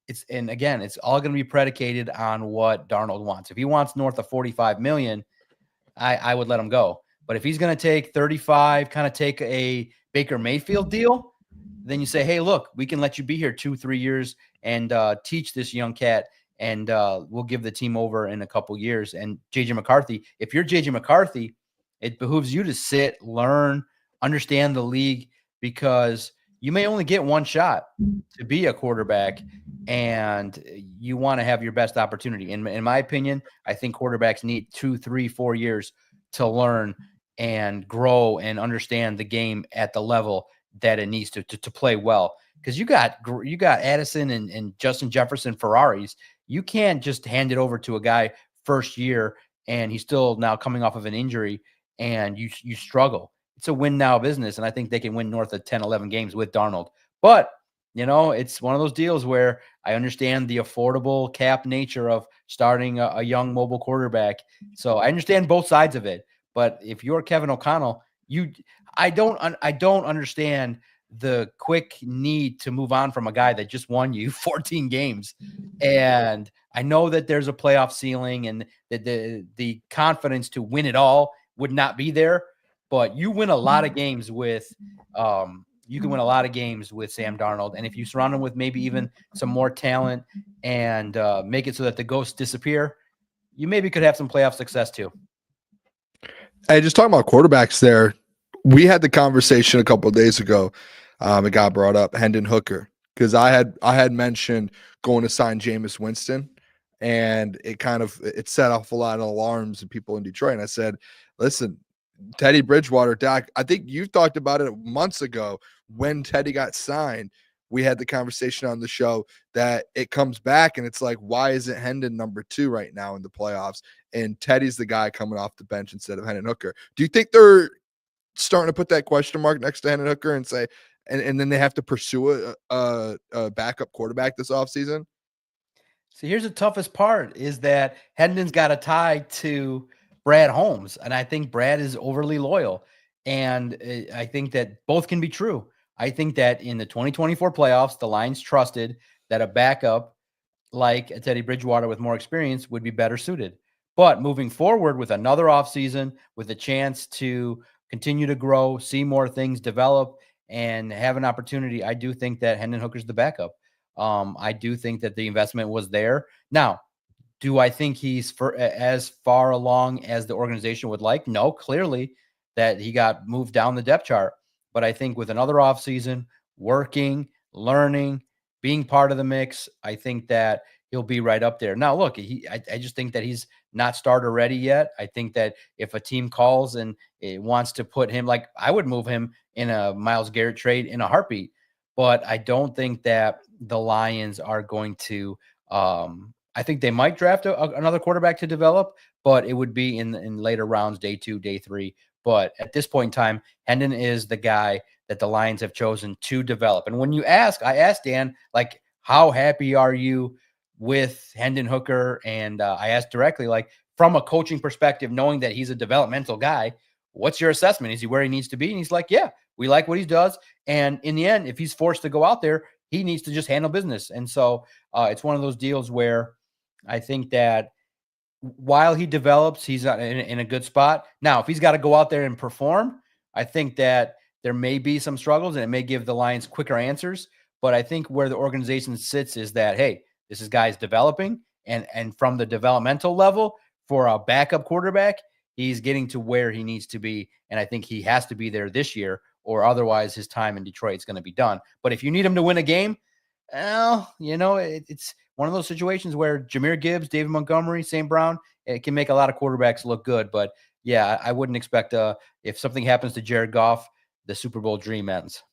it's all going to be predicated on what Darnold wants. If he wants north of $45 million, I would let him go. But if he's going to take 35, kind of take a Baker Mayfield deal, then you say, hey, look, we can let you be here 2-3 years and teach this young cat, and we'll give the team over in a couple years. And JJ McCarthy, if you're JJ McCarthy, it behooves you to sit, learn, understand the league, because you may only get one shot to be a quarterback, and you want to have your best opportunity. In my opinion, I think quarterbacks need 2, 3, 4 years to learn and grow and understand the game at the level that it needs to play well. Because you got Addison and Justin Jefferson Ferraris. You can't just hand it over to a guy first year and he's still now coming off of an injury and you struggle. It's a win now business, and I think they can win north of 10, 11 games with Darnold. But, it's one of those deals where I understand the affordable cap nature of starting a young mobile quarterback. So I understand both sides of it. But if you're Kevin O'Connell, I don't understand the quick need to move on from a guy that just won you 14 games. And I know that there's a playoff ceiling and that the confidence to win it all would not be there. But you win a lot of games with you can win a lot of games with Sam Darnold. And if you surround him with maybe even some more talent and make it so that the ghosts disappear, you maybe could have some playoff success too. Hey, just talking about quarterbacks there, we had the conversation a couple of days ago. It got brought up, Hendon Hooker, because I had mentioned going to sign Jameis Winston, and it set off a lot of alarms in people in Detroit. And I said, listen, Teddy Bridgewater, Dak, I think you talked about it months ago when Teddy got signed. We had the conversation on the show that it comes back and it's like, why isn't Hendon number 2 right now in the playoffs? And Teddy's the guy coming off the bench instead of Hendon Hooker. Do you think they're starting to put that question mark next to Hendon Hooker and say, and then they have to pursue a backup quarterback this offseason? See, here's the toughest part is that Hendon's got a tie to Brad Holmes, and I think Brad is overly loyal, and I think that both can be true. I think that in the 2024 playoffs, the Lions trusted that a backup like Teddy Bridgewater with more experience would be better suited. But moving forward with another offseason, with a chance to continue to grow, see more things develop, and have an opportunity, I do think that Hendon Hooker's the backup. I do think that the investment was there. Now, do I think he's as far along as the organization would like? No, clearly that he got moved down the depth chart. But I think with another offseason, working, learning, being part of the mix, I think that he'll be right up there. Now, look, I just think that he's not starter ready yet. I think that if a team calls and it wants to put him, like I would move him in a Myles Garrett trade in a heartbeat. But I don't think that the Lions are going to I think they might draft another quarterback to develop, but it would be in later rounds, day 2, day 3. But at this point in time, Hendon is the guy that the Lions have chosen to develop. And when you I asked Dan, like, how happy are you with Hendon Hooker? And I asked directly, like, from a coaching perspective, knowing that he's a developmental guy, what's your assessment? Is he where he needs to be? And he's like, yeah, we like what he does. And in the end, if he's forced to go out there, he needs to just handle business. And so it's one of those deals where I think that while he develops, he's in a good spot. Now, if he's got to go out there and perform, I think that there may be some struggles and it may give the Lions quicker answers. But I think where the organization sits is that, hey, this is guys developing. And from the developmental level for a backup quarterback, he's getting to where he needs to be. And I think he has to be there this year, or otherwise his time in Detroit is going to be done. But if you need him to win a game, well, it's one of those situations where Jahmyr Gibbs, David Montgomery, St. Brown, it can make a lot of quarterbacks look good. But yeah, I wouldn't expect if something happens to Jared Goff, the Super Bowl dream ends.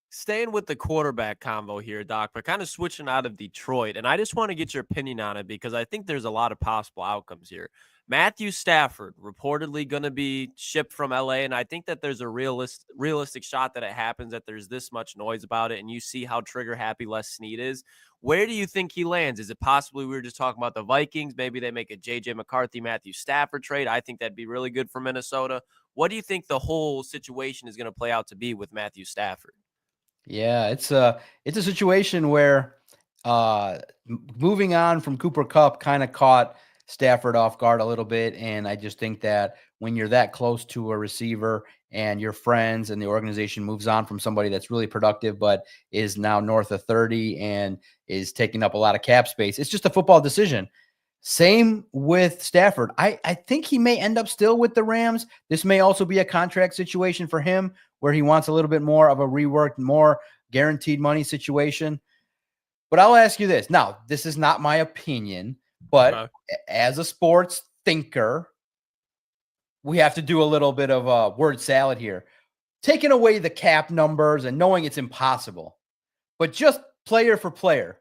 Staying with the quarterback combo here, Doc, but kind of switching out of Detroit. And I just want to get your opinion on it because I think there's a lot of possible outcomes here. Matthew Stafford reportedly going to be shipped from LA. And I think that there's a realistic shot that it happens, that there's this much noise about it. And you see how trigger happy Les Snead is. Where do you think he lands? Is it possibly, we were just talking about the Vikings, maybe they make a JJ McCarthy, Matthew Stafford trade? I think that'd be really good for Minnesota. What do you think the whole situation is going to play out to be with Matthew Stafford? Yeah, it's a situation where moving on from Cooper Kupp kind of caught Stafford off guard a little bit. And I just think that when you're that close to a receiver and your friends and the organization moves on from somebody that's really productive, but is now north of 30 and is taking up a lot of cap space, it's just a football decision. Same with Stafford. I think he may end up still with the Rams. This may also be a contract situation for him where he wants a little bit more of a reworked, more guaranteed money situation. But I'll ask you this. Now, this is not my opinion, but as a sports thinker, we have to do a little bit of a word salad here. Taking away the cap numbers and knowing it's impossible, but just player for player,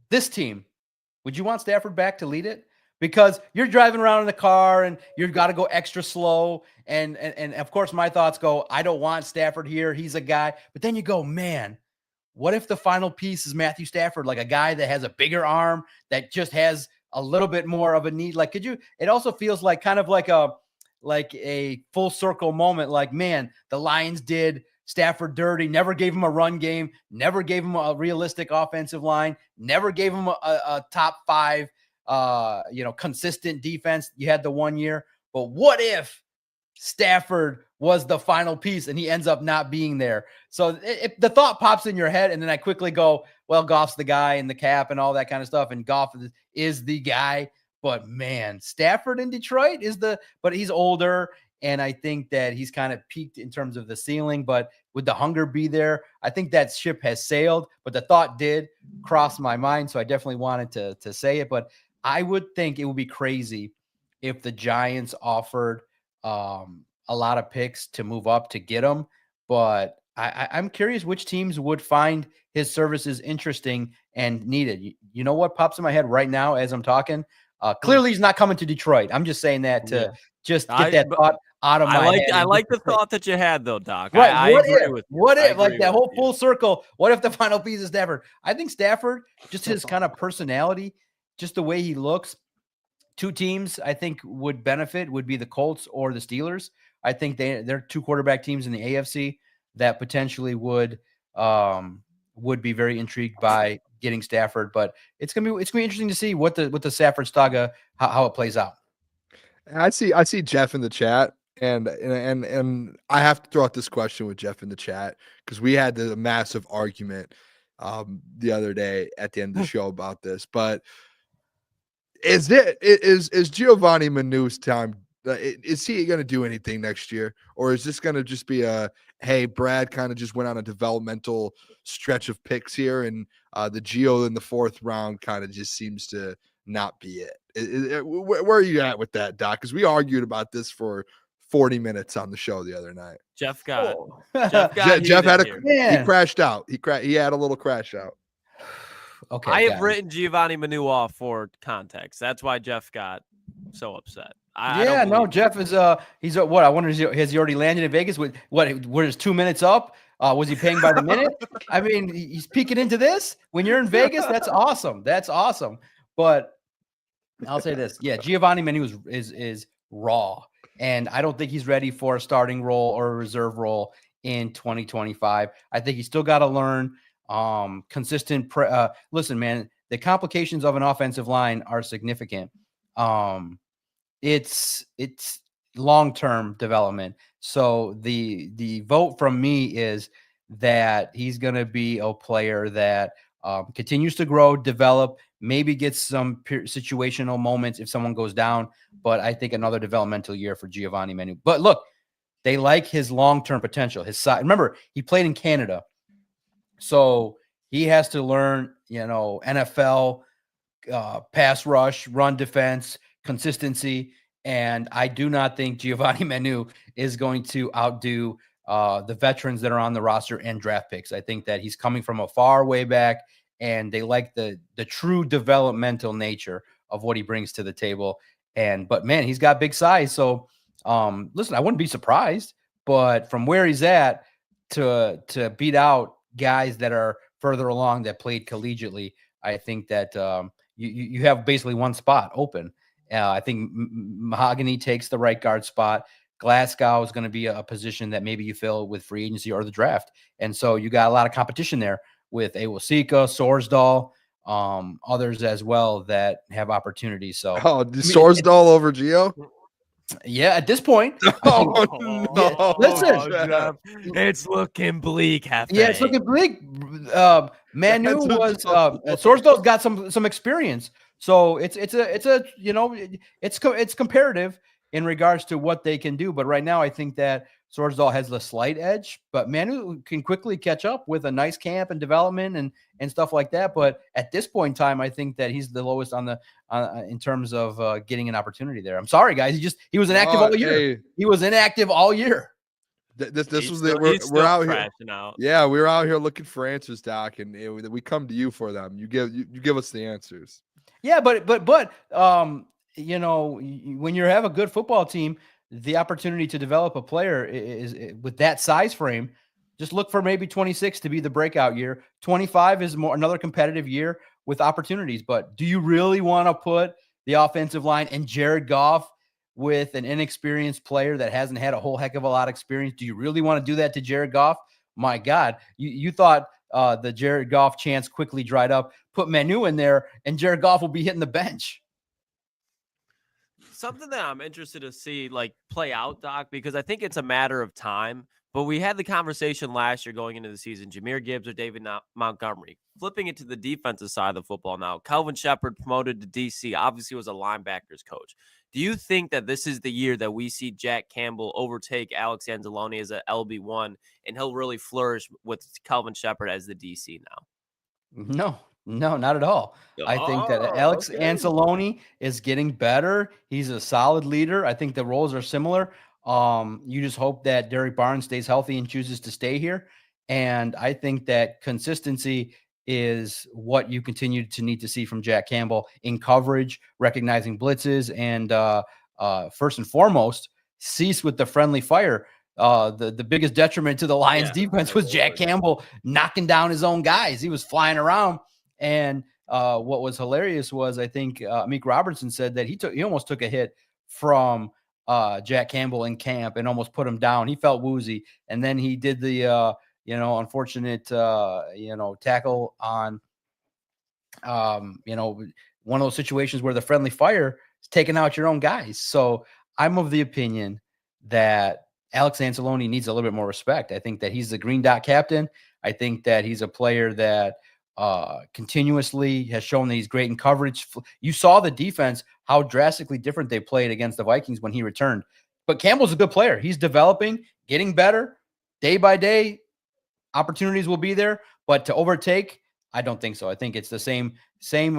this team, would you want Stafford back to lead it? Because you're driving around in the car and you've got to go extra slow. And of course, my thoughts go, I don't want Stafford here. He's a guy. But then you go, man, what if the final piece is Matthew Stafford, like a guy that has a bigger arm, that just has a little bit more of a need? Like, it also feels like kind of like a full circle moment. Like, man, the Lions did Stafford dirty, never gave him a run game, never gave him a realistic offensive line, never gave him a top 5, consistent defense. You had the 1 year, but what if Stafford was the final piece and he ends up not being there? So if the thought pops in your head, and then I quickly go, well, Goff's the guy and the cap and all that kind of stuff, and Goff is the guy. But man, Stafford in Detroit but he's older. And I think that he's kind of peaked in terms of the ceiling, but would the hunger be there? I think that ship has sailed, but the thought did cross my mind. So I definitely wanted to say it, but I would think it would be crazy if the Giants offered a lot of picks to move up to get him. But I'm curious which teams would find his services interesting and needed. You know what pops in my head right now as I'm talking? Clearly he's not coming to Detroit. I'm just saying that to just get that thought out of my head. I like the thought that you had, though, Doc. Right. I agree with you. What if, like that whole full circle, what if the final piece is Stafford? I think Stafford, just his kind of personality, just the way he looks, 2 teams I think would benefit would be the Colts or the Steelers. I think they're 2 quarterback teams in the AFC that potentially would be very intrigued by getting Stafford. But it's gonna be interesting to see what the Stafford saga how it plays out. I see Jeff in the chat, and I have to throw out this question with Jeff in the chat because we had the massive argument the other day at the end of the show about this. But is Giovanni Manu's time? Is he going to do anything next year, or is this going to just be a hey, Brad kind of just went on a developmental stretch of picks here, and the Gio in the 4th round kind of just seems to not be it? Where are you at with that, Doc? Because we argued about this for 40 minutes on the show the other night. Jeff got Jeff had he crashed out. He had a little crash out. Okay, I have written Giovanni Manu off for context. That's why Jeff got so upset. Jeff is he's what I wonder has he already landed in Vegas with what is 2 minutes up? Was he paying by the minute? I mean, he's peeking into this when you're in Vegas. That's awesome. That's awesome. But I'll say this, Giovanni Manu is raw, and I don't think he's ready for a starting role or a reserve role in 2025. I think he's still got to learn consistent. Listen, man, the complications of an offensive line are significant. It's long-term development. So the vote from me is that he's going to be a player that continues to grow, develop, maybe gets some situational moments if someone goes down. But I think another developmental year for Giovanni Manu. But look, they like his long-term potential, his size. Remember, he played in Canada. So he has to learn, NFL pass rush, run defense, consistency. And I do not think Giovanni Manu is going to outdo the veterans that are on the roster and draft picks. I think that he's coming from a far way back, and they like the true developmental nature of what he brings to the table. But man, he's got big size. So listen, I wouldn't be surprised, but from where he's at to beat out guys that are further along that played collegiately, I think that you have basically one spot open. I think Mahogany takes the right guard spot. Glasgow is going to be a position that maybe you fill with free agency or the draft. And so you got a lot of competition there with Awosika, Sorsdal, others as well that have opportunities. So Sorsdal over Gio? Yeah, at this point. No. Listen, it's looking bleak. Yeah, it's looking bleak. Manu was Sorsdal's got some experience. So it's comparative in regards to what they can do. But right now, I think that Sorsdal has the slight edge, but Manu can quickly catch up with a nice camp and development and stuff like that. But at this point in time, I think that he's the lowest on the in terms of getting an opportunity there. I'm sorry, guys. He was inactive all year. Hey. He was inactive all year. This was we're out here. Yeah, we're out here looking for answers, Doc, and we come to you for them. You give us the answers. Yeah, but when you have a good football team, the opportunity to develop a player is with that size frame. Just look for maybe 26 to be the breakout year. 25 is another competitive year with opportunities. But do you really want to put the offensive line and Jared Goff with an inexperienced player that hasn't had a whole heck of a lot of experience? Do you really want to do that to Jared Goff? My God, you thought the Jared Goff chance quickly dried up. Put Manu in there, and Jared Goff will be hitting the bench. Something that I'm interested to see play out, Doc, because I think it's a matter of time. But we had the conversation last year going into the season, Jahmyr Gibbs or David Montgomery. Flipping it to the defensive side of the football now, Kelvin Shepard promoted to DC, obviously was a linebackers coach. Do you think that this is the year that we see Jack Campbell overtake Alex Anzalone as a LB1, and he'll really flourish with Kelvin Shepard as the DC now? No, not at all. I think that Alex Anzalone is getting better. He's a solid leader. I think the roles are similar. You just hope that Derek Barnes stays healthy and chooses to stay here. And I think that consistency is what you continue to need to see from Jack Campbell in coverage, recognizing blitzes, and first and foremost, cease with the friendly fire. The biggest detriment to the Lions defense was Jack Campbell knocking down his own guys. He was flying around. And what was hilarious was, I think Meek Robertson said that he almost took a hit from Jack Campbell in camp and almost put him down. He felt woozy, and then he did the unfortunate tackle on one of those situations where the friendly fire is taking out your own guys. So I'm of the opinion that Alex Anzalone needs a little bit more respect. I think that he's the green dot captain. I think that he's a player that continuously has shown that he's great in coverage. You saw the defense, how drastically different they played against the Vikings when he returned. But Campbell's a good player. He's developing, getting better day by day. Opportunities will be there, but to overtake, I don't think so. I think it's the same,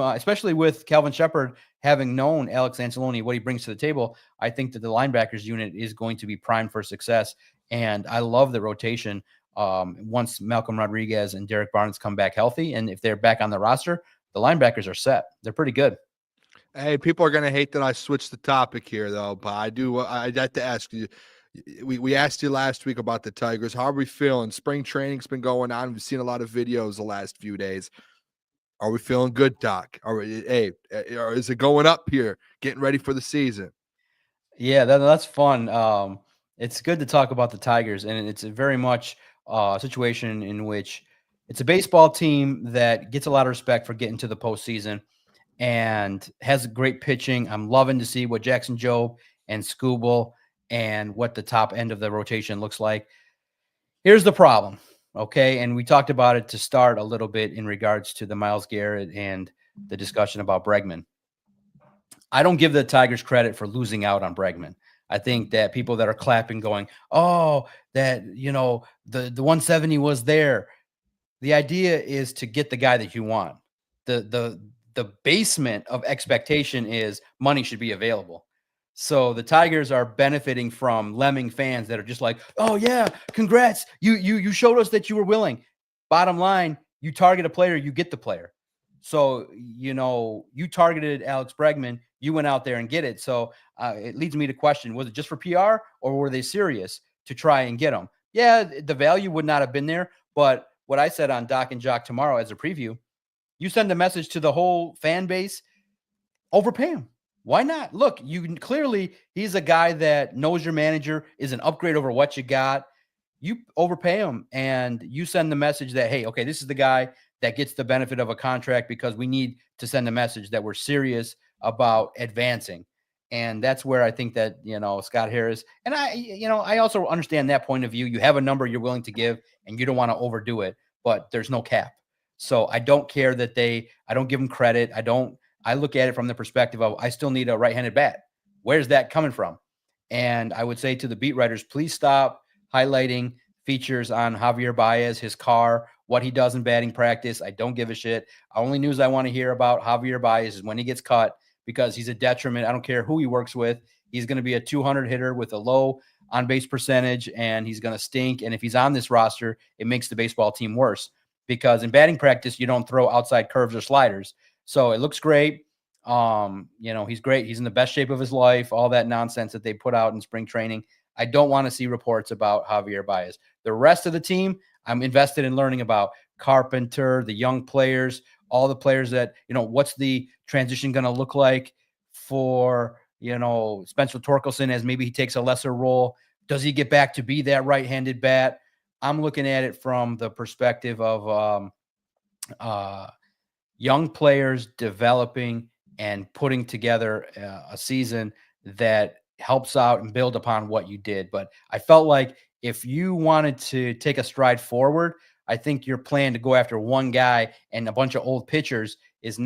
especially with Calvin Shepard having known Alex Anzalone, what he brings to the table. I think that the linebackers unit is going to be primed for success. And I love the rotation once Malcolm Rodriguez and Derek Barnes come back healthy. And if they're back on the roster, the linebackers are set. They're pretty good. Hey, people are going to hate that I switched the topic here, though, but I'd have to ask you. We asked you last week about the Tigers. How are we feeling? Spring training's been going on. We've seen a lot of videos the last few days. Are we feeling good, Doc? Or is it going up here, getting ready for the season? Yeah, that's fun. It's good to talk about the Tigers, and it's a very much a situation in which it's a baseball team that gets a lot of respect for getting to the postseason and has great pitching. I'm loving to see what Jackson Jobe and Skubal and what the top end of the rotation looks like. Here's the problem, okay? And we talked about it to start a little bit in regards to the Myles Garrett and the discussion about Bregman. I don't give the Tigers credit for losing out on Bregman. I think that people that are clapping going, oh, that, the 170 was there. The idea is to get the guy that you want. The basement of expectation is money should be available. So the Tigers are benefiting from lemming fans that are just like, oh yeah, congrats. You showed us that you were willing. Bottom line, you target a player, you get the player. So, you targeted Alex Bregman, you went out there and get it. So it leads me to question, was it just for PR or were they serious to try and get him? Yeah, the value would not have been there. But what I said on Doc and Jock tomorrow as a preview, you send a message to the whole fan base, overpay him. Why not? Look, he's a guy that knows your manager, is an upgrade over what you got. You overpay him and you send the message that, hey, okay, this is the guy that gets the benefit of a contract because we need to send a message that we're serious about advancing. And that's where I think that, Scott Harris, and I also understand that point of view. You have a number you're willing to give and you don't want to overdo it, but there's no cap. So I don't care that I don't give them credit. I look at it from the perspective of I still need a right-handed bat. Where's that coming from? And I would say to the beat writers, please stop highlighting features on Javier Baez, his car, what he does in batting practice. I don't give a shit. Only news I want to hear about Javier Baez is when he gets cut because he's a detriment. I don't care who he works with. He's going to be a 200 hitter with a low on-base percentage, and he's going to stink. And if he's on this roster, it makes the baseball team worse because in batting practice, you don't throw outside curves or sliders. So it looks great. He's great. He's in the best shape of his life, all that nonsense that they put out in spring training. I don't want to see reports about Javier Baez. The rest of the team, I'm invested in learning about Carpenter, the young players, all the players that, what's the transition going to look like for, Spencer Torkelson as maybe he takes a lesser role. Does he get back to be that right-handed bat? I'm looking at it from the perspective of young players developing and putting together a season that helps out and build upon what you did. But I felt like if you wanted to take a stride forward, I think your plan to go after one guy and a bunch of old pitchers it's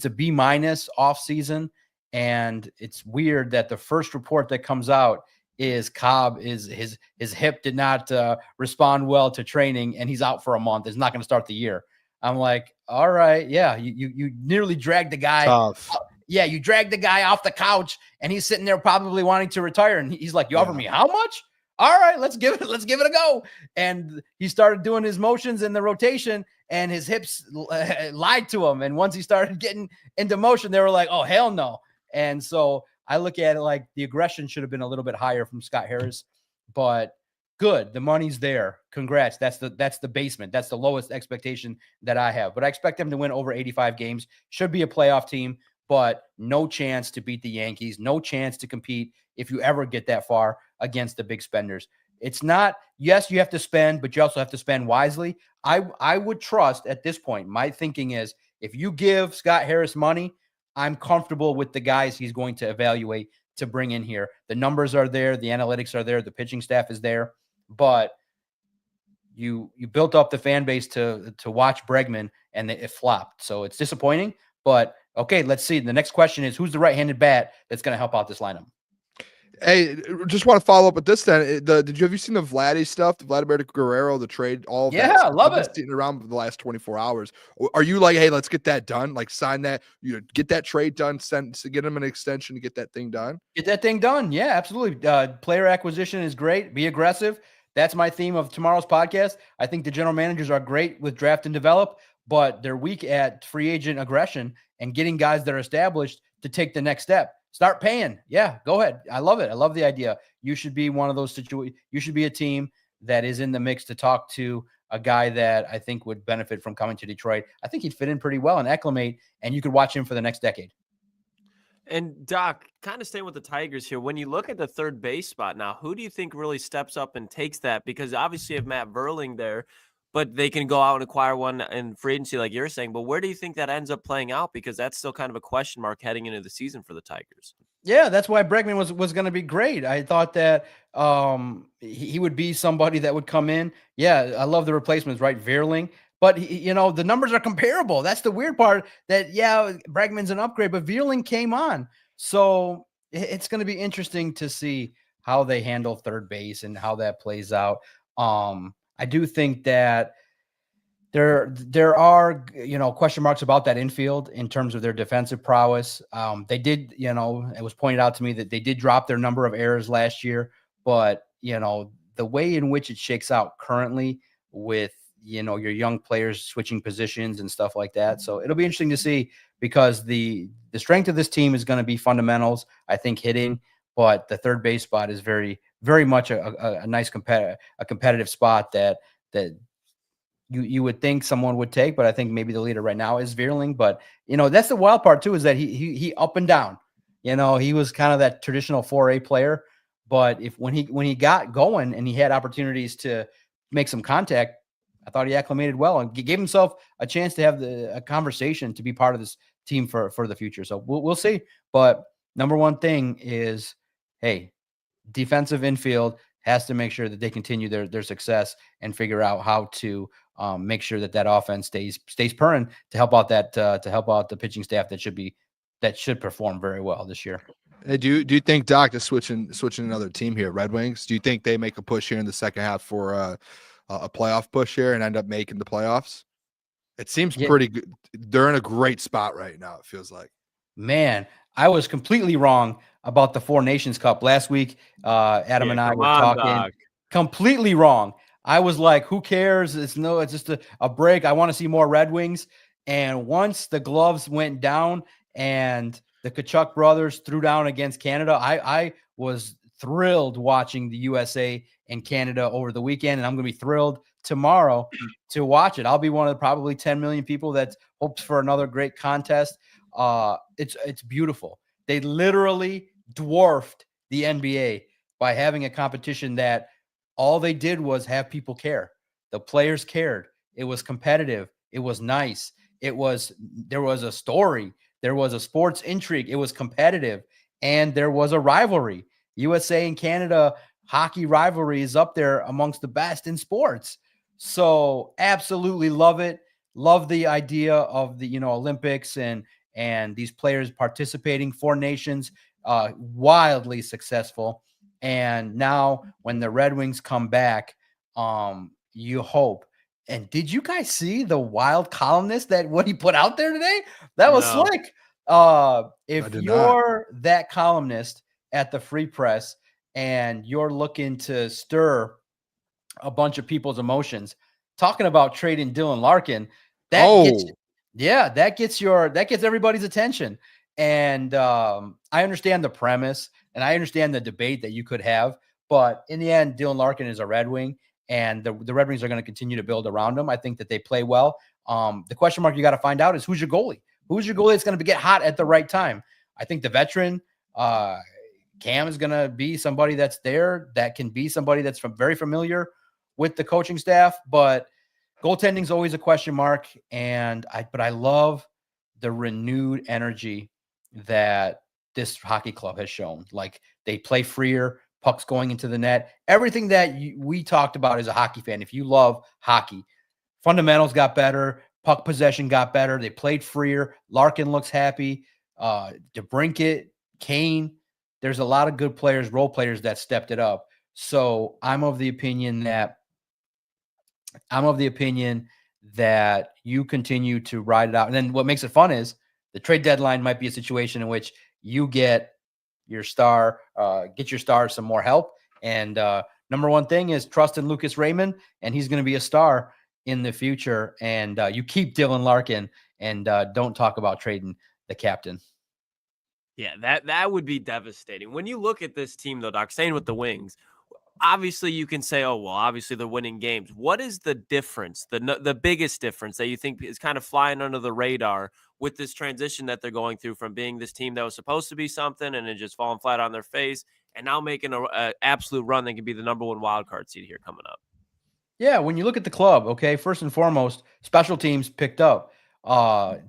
a B- off season. And it's weird that the first report that comes out is Cobb his hip did not respond well to training and he's out for a month. It's not going to start the year. I'm like, all right, yeah, you nearly dragged the guy. Tough. Yeah, you dragged the guy off the couch and he's sitting there probably wanting to retire. And he's like, you offer me how much? All right, let's give it a go. And he started doing his motions in the rotation and his hips lied to him. And once he started getting into motion, they were like, oh, hell no. And so I look at it like the aggression should have been a little bit higher from Scott Harris, but good. The money's there. Congrats. That's the basement. That's the lowest expectation that I have, but I expect them to win over 85 games. Should be a playoff team, but no chance to beat the Yankees. No chance to compete if you ever get that far against the big spenders. It's not, yes, you have to spend, but you also have to spend wisely. I would trust at this point, my thinking is If you give Scott Harris money, I'm comfortable with the guys he's going to evaluate to bring in here. The numbers are there. The analytics are there. The pitching staff is there. But you built up the fan base to watch Bregman, and it flopped. So it's disappointing. But, okay, let's see. The next question is, who's the right-handed bat that's going to help out this lineup? Hey, just want to follow up with this then. Have you seen the Vladdy stuff, the Vladimir Guerrero, the trade, all of that? Yeah, I love I've it. been sitting around for the last 24 hours. Are you like, hey, let's get that done? Like sign that, get that trade done, get him an extension to get that thing done? Get that thing done. Yeah, absolutely. Player acquisition is great. Be aggressive. That's my theme of tomorrow's podcast. I think the general managers are great with draft and develop, but they're weak at free agent aggression and getting guys that are established to take the next step. Start paying. Yeah, go ahead. I love it. I love the idea. You should be one of those situations. You should be a team that is in the mix to talk to a guy that I think would benefit from coming to Detroit. I think he'd fit in pretty well and acclimate, and you could watch him for the next decade. And Doc, kind of staying with the Tigers here, when you look at the third base spot now, who do you think really steps up and takes that? Because obviously you have Matt Verling there, but they can go out and acquire one in free agency like you're saying. But where do you think that ends up playing out? Because that's still kind of a question mark heading into the season for the Tigers. Yeah, that's why Bregman was going to be great. I thought that he would be somebody that would come in. Yeah, I love the replacements, right? Verling. But, the numbers are comparable. That's the weird part that, yeah, Bregman's an upgrade, but Verling came on. So it's going to be interesting to see how they handle third base and how that plays out. I do think that there are, question marks about that infield in terms of their defensive prowess. They did, it was pointed out to me that they did drop their number of errors last year, but, the way in which it shakes out currently with, your young players switching positions and stuff like that. So it'll be interesting to see, because the strength of this team is going to be fundamentals, I think, hitting, but the third base spot is very, very much a nice competitive spot that you would think someone would take, but I think maybe the leader right now is Verling. But, that's the wild part too, is that he up and down. He was kind of that traditional 4A player, but when he got going and he had opportunities to make some contact, I thought he acclimated well and gave himself a chance to have a conversation to be part of this team for the future. So we'll see. But number one thing is, hey, defensive infield has to make sure that they continue their success and figure out how to make sure that offense stays purring to help out the pitching staff that should perform very well this year. Hey, do you think, Doc, is switching another team here, Red Wings? Do you think they make a push here in the second half for a playoff push here and end up making the playoffs? It seems pretty good. They're in a great spot right now, it feels like. Man, I was completely wrong about the Four Nations Cup last week. Adam and I were talking. Doc. Completely wrong. I was like, who cares? It's just a break. I want to see more Red Wings. And once the gloves went down and the Tkachuk brothers threw down against Canada, I was thrilled watching the USA and Canada over the weekend, and I'm going to be thrilled tomorrow to watch it. I'll be one of the probably 10 million people that hopes for another great contest. It's beautiful. They literally dwarfed the NBA by having a competition that all they did was have people care. The players cared. It was competitive. It was nice. There was a story. There was a sports intrigue. It was competitive, and there was a rivalry. USA and Canada hockey rivalry is up there amongst the best in sports. So absolutely love it. Love the idea of the Olympics and these players participating. Four nations, wildly successful. And now when the Red Wings come back, you hope. And did you guys see the wild columnist what he put out there today? That was slick. If you're that columnist at the Free Press and you're looking to stir a bunch of people's emotions, talking about trading Dylan Larkin, that gets everybody's attention. And I understand the premise and I understand the debate that you could have, but in the end, Dylan Larkin is a Red Wing, and the Red Wings are going to continue to build around him. I think that they play well. The question mark you got to find out is who's your goalie? Who's your goalie that's going to get hot at the right time? I think the veteran Cam is going to be somebody that's there, that can be somebody that's very familiar with the coaching staff, but goaltending is always a question mark. But I love the renewed energy that this hockey club has shown. Like, they play freer, pucks going into the net, everything that we talked about as a hockey fan. If you love hockey, fundamentals got better, puck possession got better. They played freer. Larkin looks happy. DeBrincat, Kane. There's a lot of good players, role players that stepped it up. So I'm of the opinion that you continue to ride it out. And then what makes it fun is the trade deadline might be a situation in which you get your star some more help. And number one thing is trust in Lucas Raymond, and he's going to be a star in the future. And you keep Dylan Larkin, and don't talk about trading the captain. Yeah, that would be devastating. When you look at this team, though, Doc, staying with the Wings, obviously you can say, oh, well, obviously they're winning games. What is the difference, the biggest difference that you think is kind of flying under the radar with this transition that they're going through from being this team that was supposed to be something and then just falling flat on their face and now making an absolute run that can be the number one wild card seed here coming up? Yeah, when you look at the club, okay, first and foremost, special teams picked up.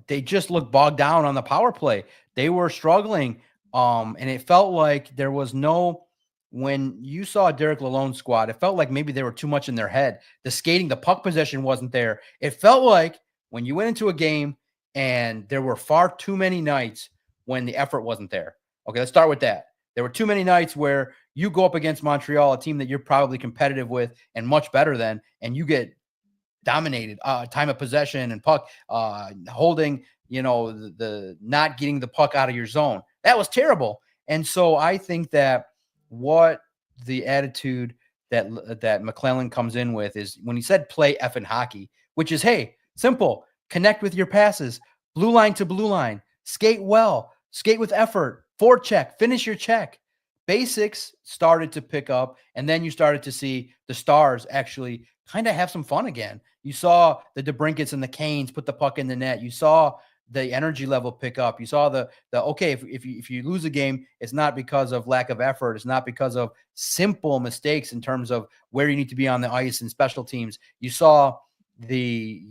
They just looked bogged down on the power play. They were struggling, and it felt like there was no – when you saw Derek Lalonde's squad, it felt like maybe they were too much in their head. The skating, the puck possession wasn't there. It felt like when you went into a game and there were far too many nights when the effort wasn't there. Okay, let's start with that. There were too many nights where you go up against Montreal, a team that you're probably competitive with and much better than, and you get dominated, time of possession and puck holding, the not getting the puck out of your zone. That was terrible. And so I think that what the attitude that McClellan comes in with is when he said play effing hockey, which is, hey, simple, connect with your passes, blue line to blue line, skate well, skate with effort, forecheck, finish your check. Basics started to pick up, and then you started to see the stars actually kind of have some fun again. You saw the DeBrincats and the Canes put the puck in the net. You saw the energy level pick up. You saw the okay, if you lose a game, it's not because of lack of effort. It's not because of simple mistakes in terms of where you need to be on the ice and special teams. You saw the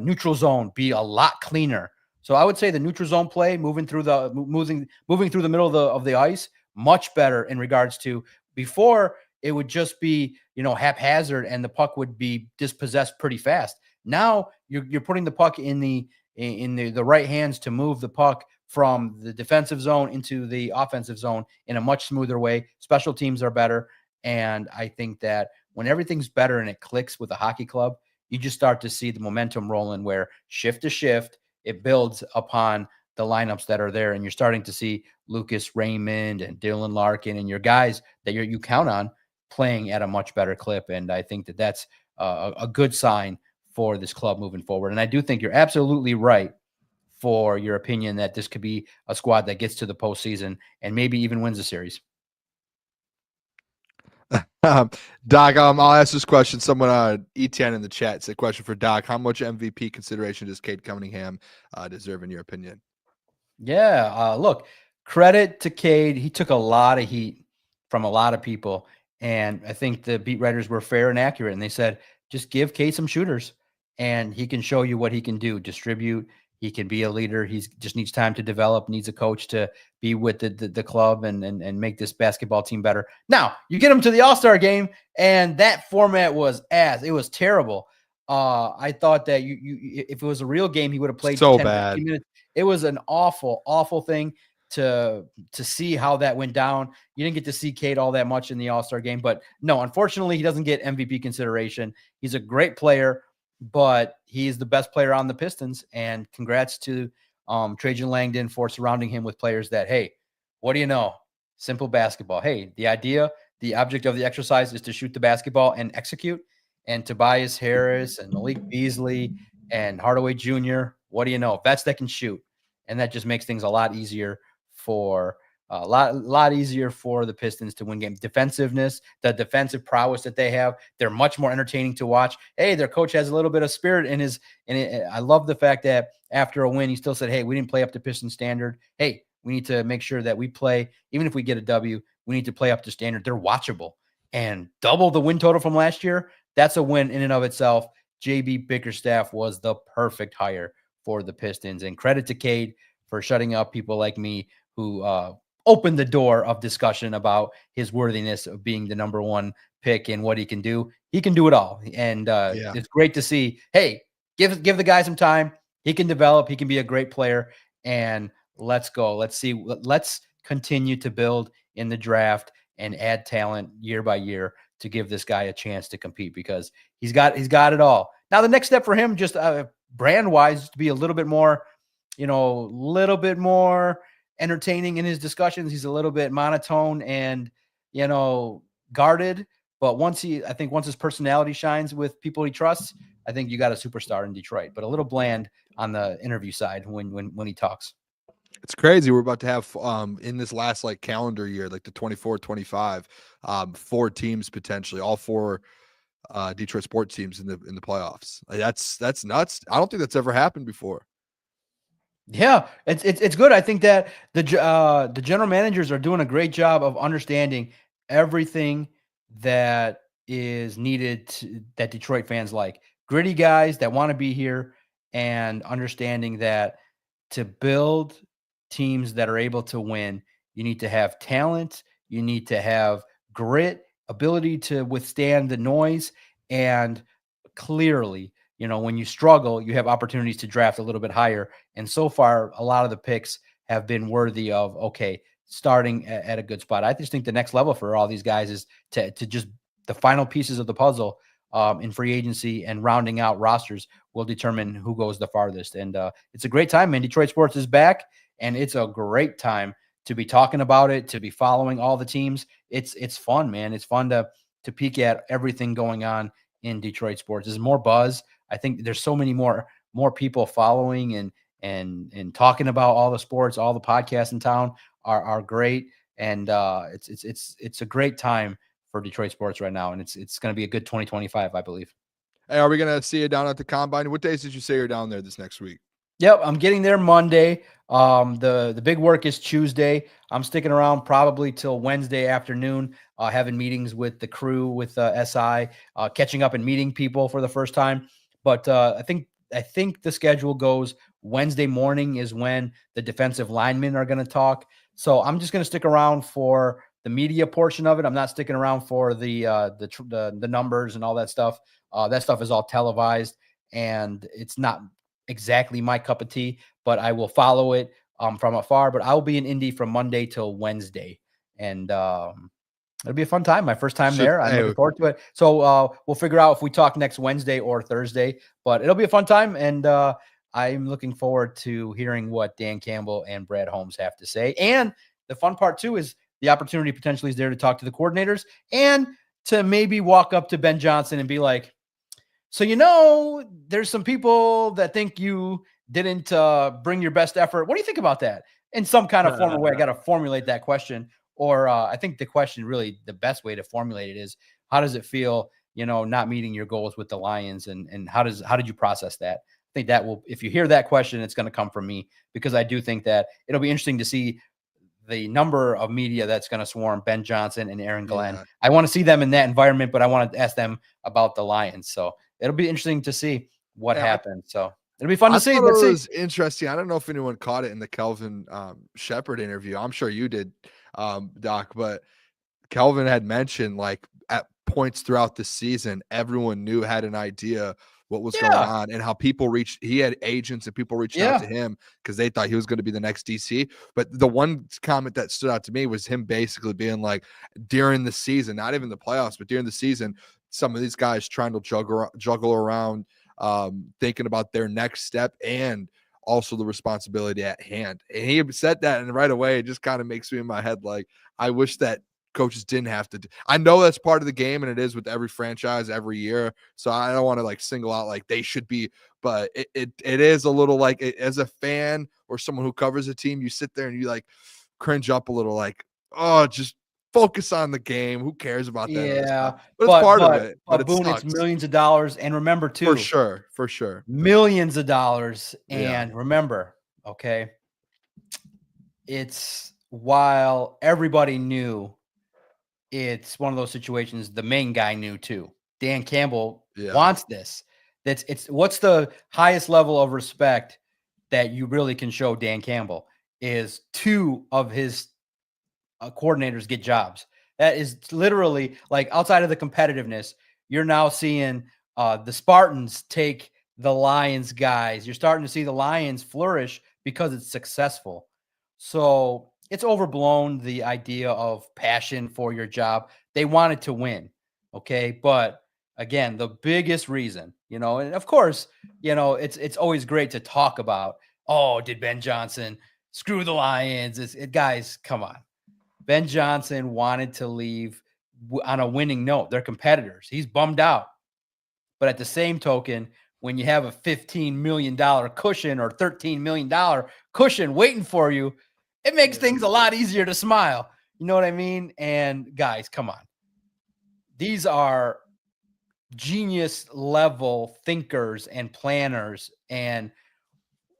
neutral zone be a lot cleaner. So I would say the neutral zone play, moving through the middle of the ice, much better in regards to before. It would just be, haphazard and the puck would be dispossessed pretty fast. Now you're putting the puck in the right hands to move the puck from the defensive zone into the offensive zone in a much smoother way. Special teams are better. And I think that when everything's better and it clicks with a hockey club, you just start to see the momentum rolling where shift to shift, it builds upon the lineups that are there. And you're starting to see Lucas Raymond and Dylan Larkin and your guys that you count on playing at a much better clip. And I think that that's a good sign for this club moving forward. And I do think you're absolutely right for your opinion that this could be a squad that gets to the postseason and maybe even wins a series. Doc, I'll ask this question. Someone E10 in the chat, it's a question for Doc. How much MVP consideration does Cade Cunningham deserve in your opinion? Yeah, look, credit to Cade. He took a lot of heat from a lot of people. And I think the beat writers were fair and accurate. And they said, just give Cade some shooters and he can show you what he can do, distribute. He can be a leader. He just needs time to develop, needs a coach to be with the club and make this basketball team better. Now, you get him to the All-Star game, and that format was ass. It was terrible. I thought that if it was a real game, he would have played so 10, bad. 15 minutes. It was an awful, awful thing to see how that went down. You didn't get to see Cade all that much in the All-Star game, but no, unfortunately, he doesn't get MVP consideration. He's a great player, but he's the best player on the Pistons. And congrats to Trajan Langdon for surrounding him with players that, hey, what do you know? Simple basketball. Hey, the object of the exercise is to shoot the basketball and execute. And Tobias Harris and Malik Beasley and Hardaway Jr., what do you know? Vets that can shoot. And that just makes things a lot easier for a lot easier for the Pistons to win games. Defensiveness, the defensive prowess that they have, they're much more entertaining to watch. Hey, their coach has a little bit of spirit in his, and I love the fact that after a win, he still said, hey, we didn't play up to Pistons standard. Hey, we need to make sure that we play, even if we get a W, we need to play up to standard. They're watchable. And double the win total from last year, that's a win in and of itself. JB Bickerstaff was the perfect hire for the Pistons. And credit to Cade for shutting up people like me who opened the door of discussion about his worthiness of being the number one pick and what he can do. He can do it all. And it's great to see, hey, give the guy some time. He can develop. He can be a great player. And let's go. Let's continue to build in the draft and add talent year by year to give this guy a chance to compete, because he's got it all. Now, the next step for him, just brand wise, to be a little bit more, entertaining in his discussions. He's a little bit monotone and, guarded. But once his personality shines with people he trusts, I think you got a superstar in Detroit, but a little bland on the interview side when he talks. It's crazy. We're about to have in this last calendar year, like the 24-25, 4 teams potentially, all 4 Detroit sports teams in the playoffs. That's nuts. I don't think that's ever happened before. Yeah, it's good. I think that the general managers are doing a great job of understanding everything that is needed that Detroit fans like. Gritty guys that want to be here, and understanding that to build teams that are able to win, you need to have talent, you need to have grit, ability to withstand the noise, and clearly, when you struggle, you have opportunities to draft a little bit higher. And so far, a lot of the picks have been worthy of, starting at a good spot. I just think the next level for all these guys is to just the final pieces of the puzzle in free agency and rounding out rosters will determine who goes the farthest. And it's a great time, man. Detroit sports is back, and it's a great time to be talking about it, to be following all the teams. It's fun, man. It's fun to peek at everything going on in Detroit sports. There's more buzz. I think there's so many more people following and talking about all the sports. All the podcasts in town are great, and it's a great time for Detroit sports right now, and it's going to be a good 2025, I believe. Hey, are we going to see you down at the Combine? What days did you say you're down there this next week? Yep, I'm getting there Monday. The big work is Tuesday. I'm sticking around probably till Wednesday afternoon, having meetings with the crew, with SI, catching up and meeting people for the first time. But I think the schedule goes Wednesday morning is when the defensive linemen are going to talk. So I'm just going to stick around for the media portion of it. I'm not sticking around for the numbers and all that stuff. That stuff is all televised, and it's not exactly my cup of tea, but I will follow it from afar. But I'll be in Indy from Monday till Wednesday, and it'll be a fun time. My first time there. I'm looking forward to it. So we'll figure out if we talk next Wednesday or Thursday, but it'll be a fun time. And I'm looking forward to hearing what Dan Campbell and Brad Holmes have to say. And the fun part too is the opportunity potentially is there to talk to the coordinators and to maybe walk up to Ben Johnson and be like, so, there's some people that think you didn't bring your best effort. What do you think about that? In some kind of formal way, I got to formulate that question. Or I think the question, really the best way to formulate it is, how does it feel, not meeting your goals with the Lions, and how did you process that? I think that will, if you hear that question, it's going to come from me, because I do think that it'll be interesting to see the number of media that's going to swarm Ben Johnson and Aaron Glenn. Yeah. I want to see them in that environment, but I want to ask them about the Lions. So it'll be interesting to see what happened. So it'll be fun to see. It was interesting. I don't know if anyone caught it in the Kelvin Shepard interview. I'm sure you did, Doc, but Kelvin had mentioned, at points throughout the season, everyone had an idea what was going on, and how he had agents and people reached out to him because they thought he was going to be the next DC. But the one comment that stood out to me was him basically being like, during the season, not even the playoffs, but during the season, some of these guys trying to juggle around, thinking about their next step and also the responsibility at hand. And he said that, and right away, it just kind of makes me in my head like, I wish that coaches didn't have to I know that's part of the game, and it is with every franchise every year. So I don't want to single out they should be, but it is a little as a fan or someone who covers a team, you sit there and you cringe up a little, just focus on the game. Who cares about that? Yeah, but it's part of it. But Boone, it's millions of dollars, and remember too, for sure, millions of dollars, and remember, it's while everybody knew. It's one of those situations the main guy knew too. Dan Campbell wants this. What's the highest level of respect that you really can show Dan Campbell is 2 of his coordinators get jobs. That is literally like outside of the competitiveness, you're now seeing the Spartans take the Lions guys. You're starting to see the Lions flourish because it's successful. So it's overblown, the idea of passion for your job. They wanted to win. Okay. But again, the biggest reason, and of course, it's always great to talk about, oh, did Ben Johnson screw the Lions? Guys, come on. Ben Johnson wanted to leave on a winning note. They're competitors. He's bummed out. But at the same token, when you have a $15 million cushion or $13 million cushion waiting for you, it makes things a lot easier to smile. You know what I mean? And guys, come on. These are genius level thinkers and planners. And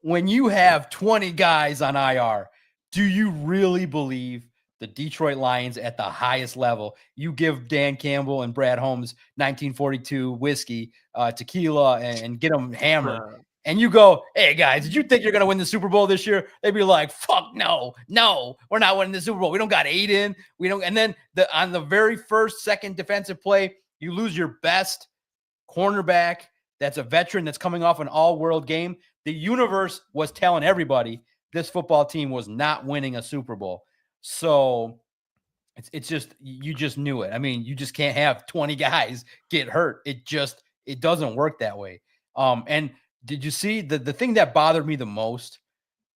when you have 20 guys on IR, do you really believe the Detroit Lions at the highest level, you give Dan Campbell and Brad Holmes 1942 whiskey, tequila, and get them hammered, and you go, hey, guys, did you think you're going to win the Super Bowl this year? They'd be like, fuck no, we're not winning the Super Bowl. We don't got Aidan. We don't. And then on the very second defensive play, you lose your best cornerback that's a veteran that's coming off an all-world game. The universe was telling everybody this football team was not winning a Super Bowl. So it's just, you just knew it. I mean, you just can't have 20 guys get hurt. It doesn't work that way. And did you see the thing that bothered me the most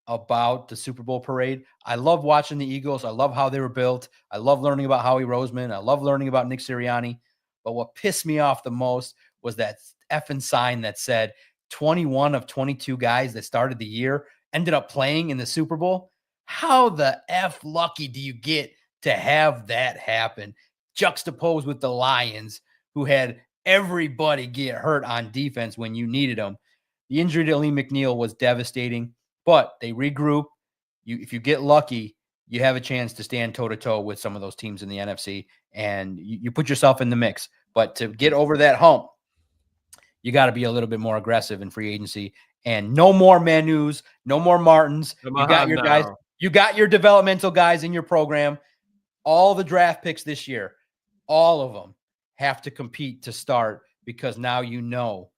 about the Super Bowl parade? I love watching the Eagles. I love how they were built. I love learning about Howie Roseman. I love learning about Nick Sirianni. But what pissed me off the most was that effing sign that said 21 of 22 guys that started the year ended up playing in the Super Bowl. How the F lucky do you get to have that happen? Juxtaposed with the Lions, who had everybody get hurt on defense when you needed them. The injury to Lee McNeil was devastating, but they regroup. If you get lucky, you have a chance to stand toe-to-toe with some of those teams in the NFC, and you put yourself in the mix. But to get over that hump, you got to be a little bit more aggressive in free agency. And no more Manus, no more Martins. You got your guys. You got your developmental guys in your program. All the draft picks this year, all of them have to compete to start, because now you know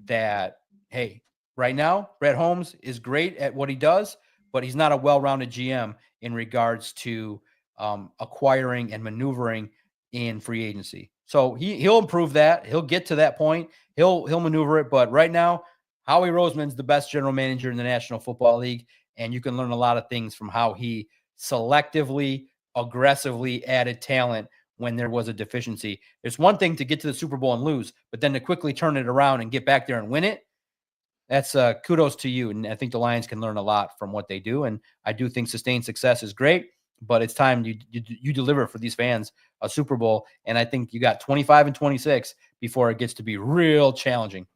that, hey, right now, Brett Holmes is great at what he does, but he's not a well-rounded GM in regards to acquiring and maneuvering in free agency. So he'll improve that. He'll get to that point. He'll maneuver it. But right now, Howie Roseman's the best general manager in the National Football League. And you can learn a lot of things from how he selectively, aggressively added talent when there was a deficiency. It's one thing to get to the Super Bowl and lose, but then to quickly turn it around and get back there and win it, that's kudos to you. And I think the Lions can learn a lot from what they do. And I do think sustained success is great, but it's time you deliver for these fans a Super Bowl. And I think you got 25 and 26 before it gets to be real challenging.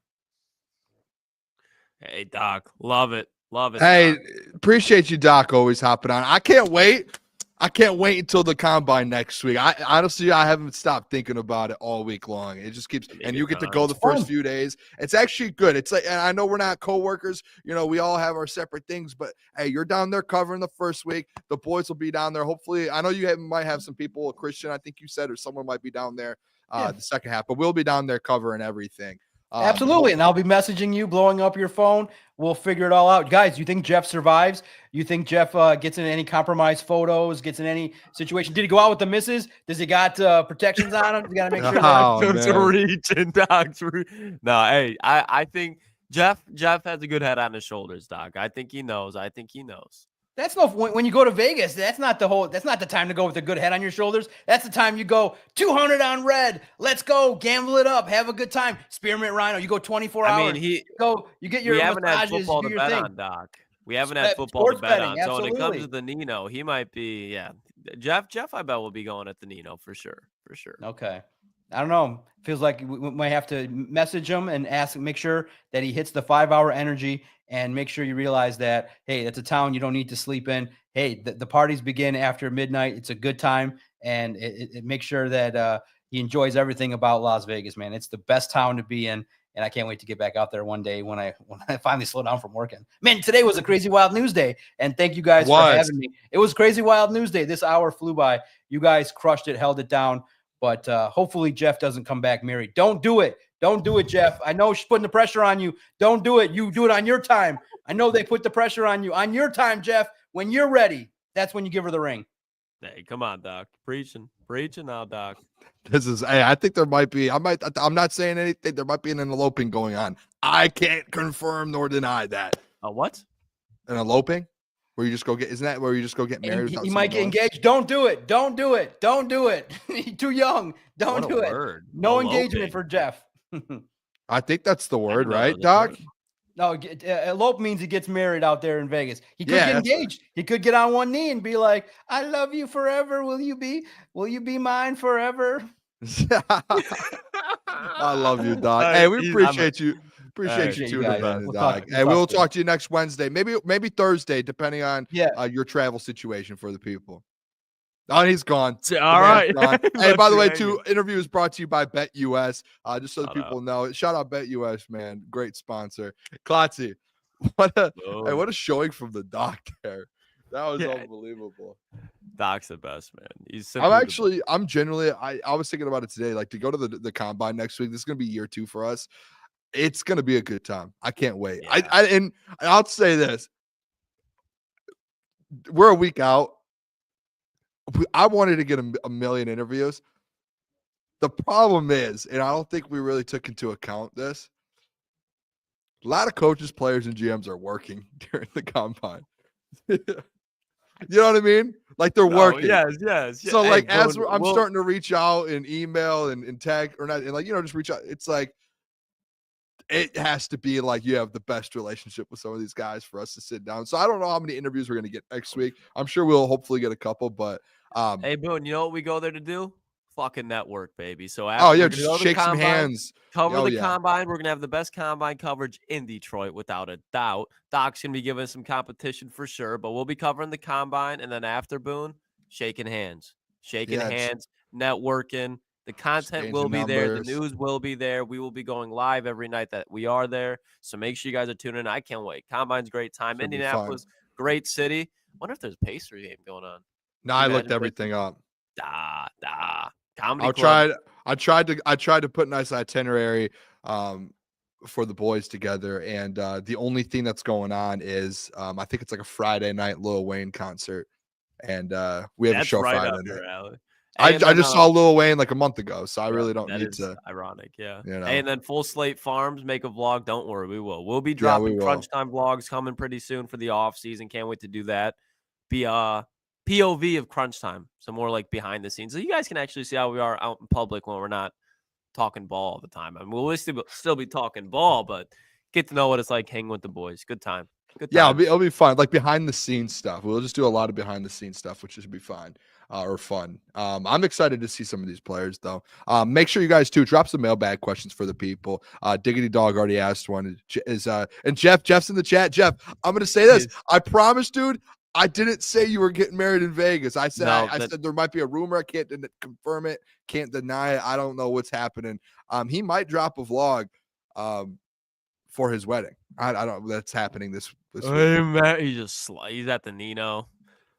Hey, Doc, love it. Love it. Hey, Doc. Appreciate you, Doc, always hopping on. I can't wait until the combine next week. I haven't stopped thinking about it all week long. It just keeps, and you get to go the first few days. It's actually good. It's like, and I know we're not coworkers. We all have our separate things, but hey, you're down there covering the first week. The boys will be down there. Hopefully, I know you might have some people, Christian, I think you said, or someone might be down there the second half, but we'll be down there covering everything. Absolutely. And I'll be messaging you, blowing up your phone. We'll figure it all out. Guys, you think Jeff survives? You think Jeff gets in any compromised photos, gets in any situation? Did he go out with the missus? Does he got protections on him? You got to make sure. That's reaching, Doc. No, hey, I think Jeff has a good head on his shoulders, Doc. I think he knows. That's when you go to Vegas, that's not the time to go with a good head on your shoulders. That's the time you go 200 on red. Let's go gamble it up. Have a good time. Spearmint Rhino. You go 24 hours. You get your we haven't massages, had football you to do your bet thing. on, Doc. We haven't had football to bet betting, on. absolutely. So when it comes to the Nino, he might be, Jeff, I bet will be going at the Nino for sure. Okay. I don't know. Feels like we might have to message him and make sure that he hits the 5-hour energy, and make sure you realize that, hey, it's a town you don't need to sleep in. Hey, the parties begin after midnight. It's a good time, and it makes sure that he enjoys everything about Las Vegas, man. It's the best town to be in, and I can't wait to get back out there one day when I finally slow down from working. Man, today was a crazy wild news day, and thank you guys for having me. It was crazy wild news day. This hour flew by. You guys crushed it, held it down, but hopefully Jeff doesn't come back married. Don't do it. Don't do it, Jeff. I know she's putting the pressure on you. Don't do it. You do it on your time. I know they put the pressure on you. On your time, Jeff, when you're ready, that's when you give her the ring. Hey, come on, Doc. Preaching now, Doc. I think there might be. I'm not saying anything. There might be an eloping going on. I can't confirm nor deny that. A what? An eloping? Where you just go get? Isn't that where you just go get married? He might get engaged. Don't do it. Don't do it. Don't do it. He's too young. Don't do it. No engagement for Jeff. I think that's the word, right, Doc? No, elope means he gets married out there in Vegas. He could get engaged. He could get on one knee and be like, "I love you forever. Will you be mine forever?" I love you, Doc. Hey, we appreciate you. Appreciate you tuning in, Doc. Hey, we'll talk to you next Wednesday. Maybe Thursday, depending on your travel situation for the people. Oh, he's gone. All right. Hey, by the way, interview is brought to you by BetUS. Just so people know. Shout out BetUS, man. Great sponsor. Klotzy, what a showing from the Doc there. That was unbelievable. Doc's the best, man. I'm genuinely, I was thinking about it today, like to go to the combine next week. This is going to be year 2 for us. It's going to be a good time. I can't wait. Yeah. And I'll say this. We're a week out. I wanted to get a million interviews. The problem is, and I don't think we really took into account this, a lot of coaches, players, and GMs are working during the combine. You know what I mean? Like they're working. Yes. So like I'm starting to reach out and email and tag or not, and like, just reach out. It's like it has to be like you have the best relationship with some of these guys for us to sit down. So I don't know how many interviews we're going to get next week. I'm sure we'll hopefully get a couple, but hey, Boone, you know what we go there to do? Fucking network, baby. So just shake some hands. Cover the combine. We're going to have the best combine coverage in Detroit, without a doubt. Doc's going to be giving us some competition for sure, but we'll be covering the combine. And then after, Boone, shaking hands, networking. The content will be there. The news will be there. We will be going live every night that we are there. So make sure you guys are tuning in. I can't wait. Combine's great time. Indianapolis, great city. Wonder if there's a Pacers game going on. No, I looked everything up. Comedy Club. I tried to put a nice itinerary for the boys together, and the only thing that's going on is I think it's like a Friday night Lil Wayne concert, and we have a show Friday night. I just saw Lil Wayne like a month ago, so I really don't need to. Ironic, yeah. And then Full Slate Farms make a vlog. Don't worry, we will. We'll be dropping crunch time vlogs coming pretty soon for the off season. Can't wait to do that. Be POV of crunch time, so more like behind the scenes, so you guys can actually see how we are out in public when we're not talking ball all the time. I mean, we'll still be talking ball, but get to know what it's like hanging with the boys. Good time. Yeah, it'll be fun. Like behind the scenes stuff. We'll just do a lot of behind the scenes stuff, which should be fine. Or fun. I'm excited to see some of these players, though. Make sure you guys too drop some mailbag questions for the people. Diggity Dog already asked one. And Jeff's in the chat. Jeff, I'm gonna say this. I promise, dude. I didn't say you were getting married in Vegas. I said I said there might be a rumor. I can't confirm it. Can't deny it. I don't know what's happening. He might drop a vlog for his wedding. I don't. That's happening this week. Man, he's at the Nino.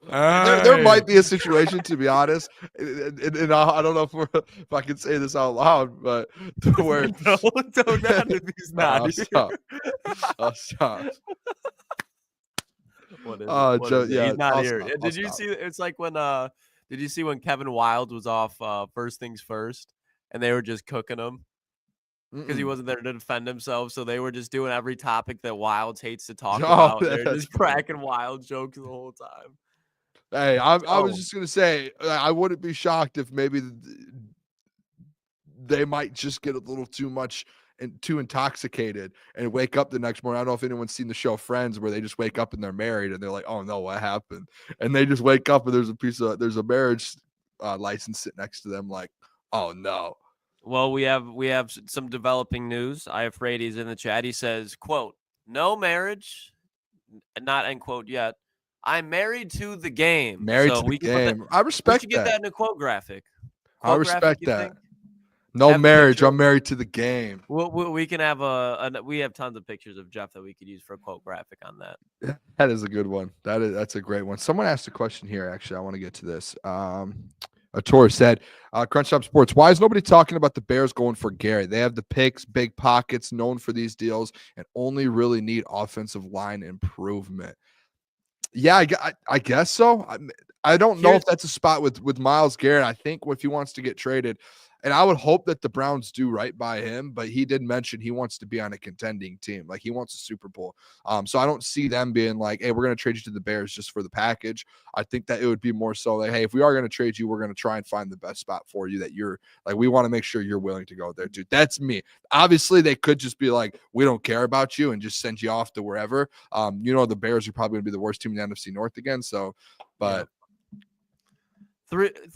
There might be a situation, to be honest, and I don't know if I can say this out loud, but where don't if he's not. I'll stop. What is it? He's not here. Did you see? It's like when did you see when Kevin Wilde was off First Things First, and they were just cooking him because he wasn't there to defend himself, so they were just doing every topic that Wilde hates to talk about. They're just cracking Wilde jokes the whole time. Hey, I was just gonna say I wouldn't be shocked if maybe they might just get a little too much and too intoxicated and wake up the next morning. I don't know if anyone's seen the show Friends, where they just wake up and they're married and they're like, "Oh no, what happened?" And they just wake up and there's a marriage license sitting next to them. Like, oh no. Well, we have some developing news. Iafrate is in the chat. He says, "Quote: No marriage, not end quote yet. I'm married to the game." Married to the game. I respect that. We should get that in a quote graphic. I respect that. No Have a marriage. picture. I'm married to the game. We can have we have tons of pictures of Jeff that we could use for a quote graphic on that. That is a good one. That's a great one. Someone asked a question here. Actually, I want to get to this. A tour said, Crunch Time Sports, why is nobody talking about the Bears going for Garrett? They have the picks, big pockets, known for these deals, and only really need offensive line improvement. Yeah, I guess so. I don't know if that's a spot with Myles Garrett. I think if he wants to get traded, and I would hope that the Browns do right by him, but he did mention he wants to be on a contending team. Like he wants a Super Bowl. So I don't see them being like, hey, we're going to trade you to the Bears just for the package. I think that it would be more so like, hey, if we are going to trade you, we're going to try and find the best spot for you that you're like, we want to make sure you're willing to go there, dude. That's me. Obviously, they could just be like, we don't care about you and just send you off to wherever. The Bears are probably going to be the worst team in the NFC North again. So, but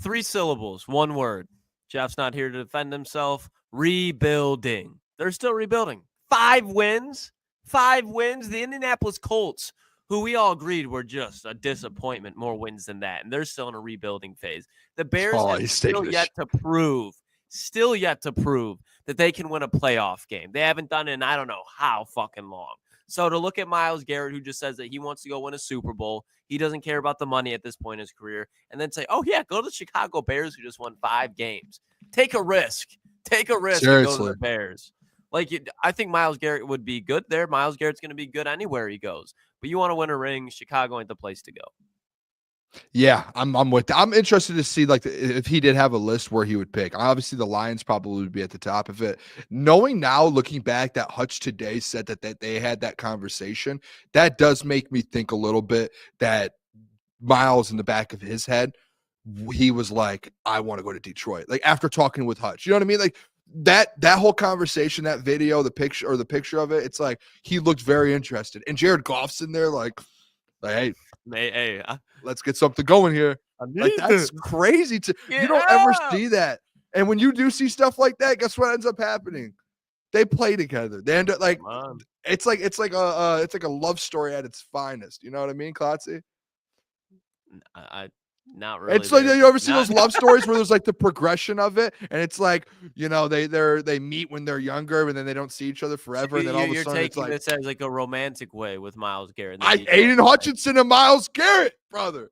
three syllables, one word. Jeff's not here to defend himself. Rebuilding. They're still rebuilding. 5 wins. 5 wins. The Indianapolis Colts, who we all agreed were just a disappointment, more wins than that. And they're still in a rebuilding phase. The Bears have still yet to prove that they can win a playoff game. They haven't done it in I don't know how fucking long. So to look at Myles Garrett, who just says that he wants to go win a Super Bowl, he doesn't care about the money at this point in his career, and then say, oh, yeah, go to the Chicago Bears who just won 5 games. Take a risk. Take a risk and go to the Bears. I think Myles Garrett would be good there. Myles Garrett's going to be good anywhere he goes. But you want to win a ring, Chicago ain't the place to go. Yeah, I'm with that. I'm interested to see if he did have a list where he would pick. Obviously, the Lions probably would be at the top of it. Knowing now, looking back, that Hutch today said that they had that conversation. That does make me think a little bit that Myles in the back of his head, he was like, I want to go to Detroit. Like after talking with Hutch, you know what I mean? Like that whole conversation, that video, the picture of it, it's like he looked very interested. And Jared Goff's in there like hey, let's get something going here. Like that's crazy. You don't ever see that. And when you do see stuff like that, guess what ends up happening? They play together. They end up like it's like a love story at its finest. You know what I mean, Klotzy? Not really. It's like you ever see those love stories where there's like the progression of it, and it's like they meet when they're younger, and then they don't see each other forever, and then all of a sudden it's like this as like a romantic way with Myles Garrett. Aidan Hutchinson and Myles Garrett, brother.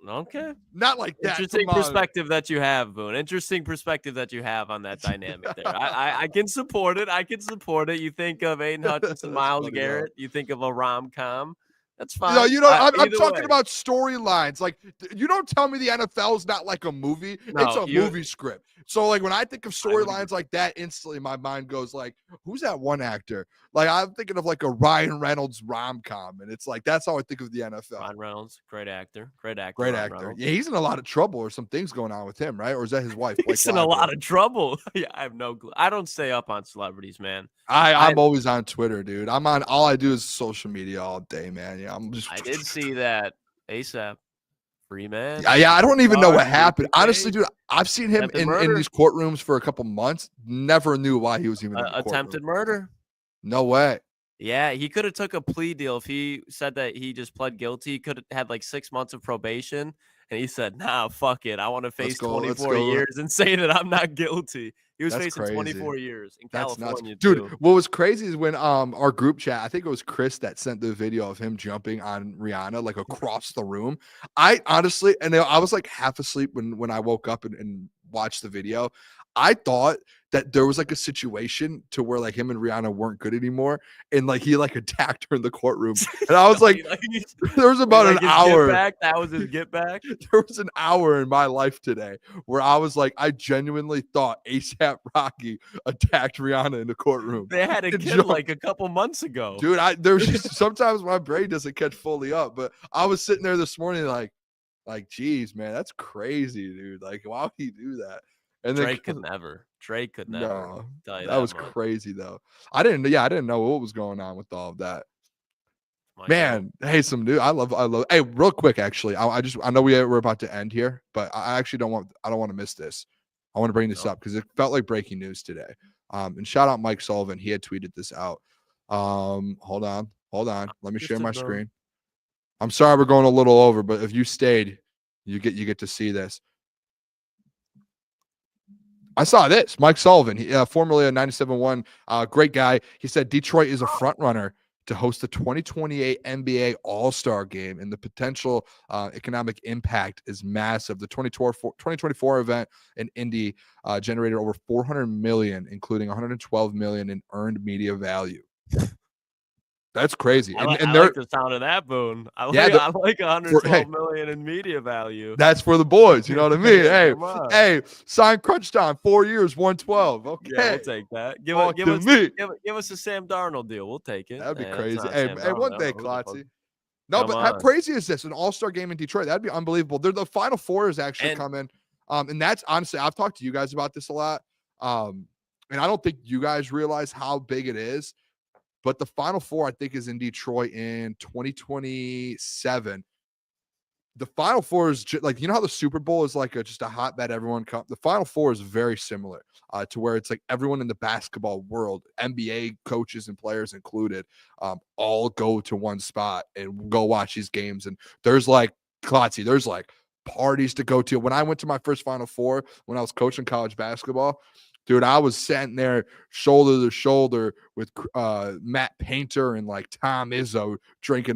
Okay, not like that. Interesting perspective that you have, Boone. Interesting perspective that you have on that dynamic there. I can support it. I can support it. You think of Aidan Hutchinson, Myles Garrett. You think of a rom-com. That's fine. No, I'm talking about storylines. Like, you don't tell me the NFL is not like a movie. It's a movie script. So, like, when I think of storylines like that, instantly my mind goes like, who's that one actor? Like, I'm thinking of like a Ryan Reynolds rom-com, and it's like that's how I think of the NFL. Ryan Reynolds, great actor. Great actor. Yeah, he's in a lot of trouble, or some things going on with him, right? Or is that his wife? He's in a lot of trouble. Yeah, I have no clue. I don't stay up on celebrities, man. I'm always on Twitter, dude. I'm on. All I do is social media all day, man. Yeah, I did see that ASAP. Free man. Yeah, I don't even know what happened. Honestly, dude, I've seen him in these courtrooms for a couple months. Never knew why he was even in the attempted murder. No way. Yeah, he could have took a plea deal if he said that he just pled guilty. He could have had like 6 months of probation, and he said, "Nah, fuck it. I want to face 24 years and say that I'm not guilty." He was facing 24 years in California, dude. What was crazy is when our group chat, I think it was Chris that sent the video of him jumping on Rihanna like across the room. I honestly, and I was like half asleep when I woke up and watched the video. I thought that there was like a situation to where like him and Rihanna weren't good anymore, and like he like attacked her in the courtroom, and I was like, there was about an hour. That was his get back. There was an hour in my life today where I was like, I genuinely thought ASAP Rocky attacked Rihanna in the courtroom. They had a kid like a couple months ago, dude. There's just sometimes my brain doesn't catch fully up, but I was sitting there this morning like, geez, man, that's crazy, dude. Like, why would he do that? And Drake could never. No, that was crazy though. I didn't know what was going on with all of that. Man, hey, some new. I love. Hey, real quick, actually, I know we're about to end here, but I actually don't want to miss this. I want to bring this up because it felt like breaking news today. And shout out Mike Sullivan. He had tweeted this out. Hold on. Let me share my screen. I'm sorry we're going a little over, but if you stayed, you get to see this. I saw this. Mike Sullivan, formerly a 97-1, great guy. He said Detroit is a front runner to host the 2028 NBA All-Star Game, and the potential economic impact is massive. The 2024 event in Indy generated over $400 million, including $112 million in earned media value. That's crazy. I like the sound of that, Boone. I like 112 million in media value. That's for the boys. You know what I mean? Hey, sign crunch time, 4 years, 112. Okay, yeah, we'll take that. Give us a Sam Darnold deal. We'll take it. That'd be crazy. Hey, one day, Klotzy. No, but how crazy is this? An All-Star game in Detroit. That'd be unbelievable. The Final Four is actually coming. And that's honestly, I've talked to you guys about this a lot. And I don't think you guys realize how big it is. But the Final Four, I think, is in Detroit in 2027. The Final Four is like, you know how the Super Bowl is like just a hotbed, everyone come. The Final Four is very similar to where it's like everyone in the basketball world, NBA coaches and players included, all go to one spot and go watch these games. And there's like, Klotzy, there's like parties to go to. When I went to my first Final Four, when I was coaching college basketball, dude, I was sitting there shoulder to shoulder with Matt Painter and like Tom Izzo drinking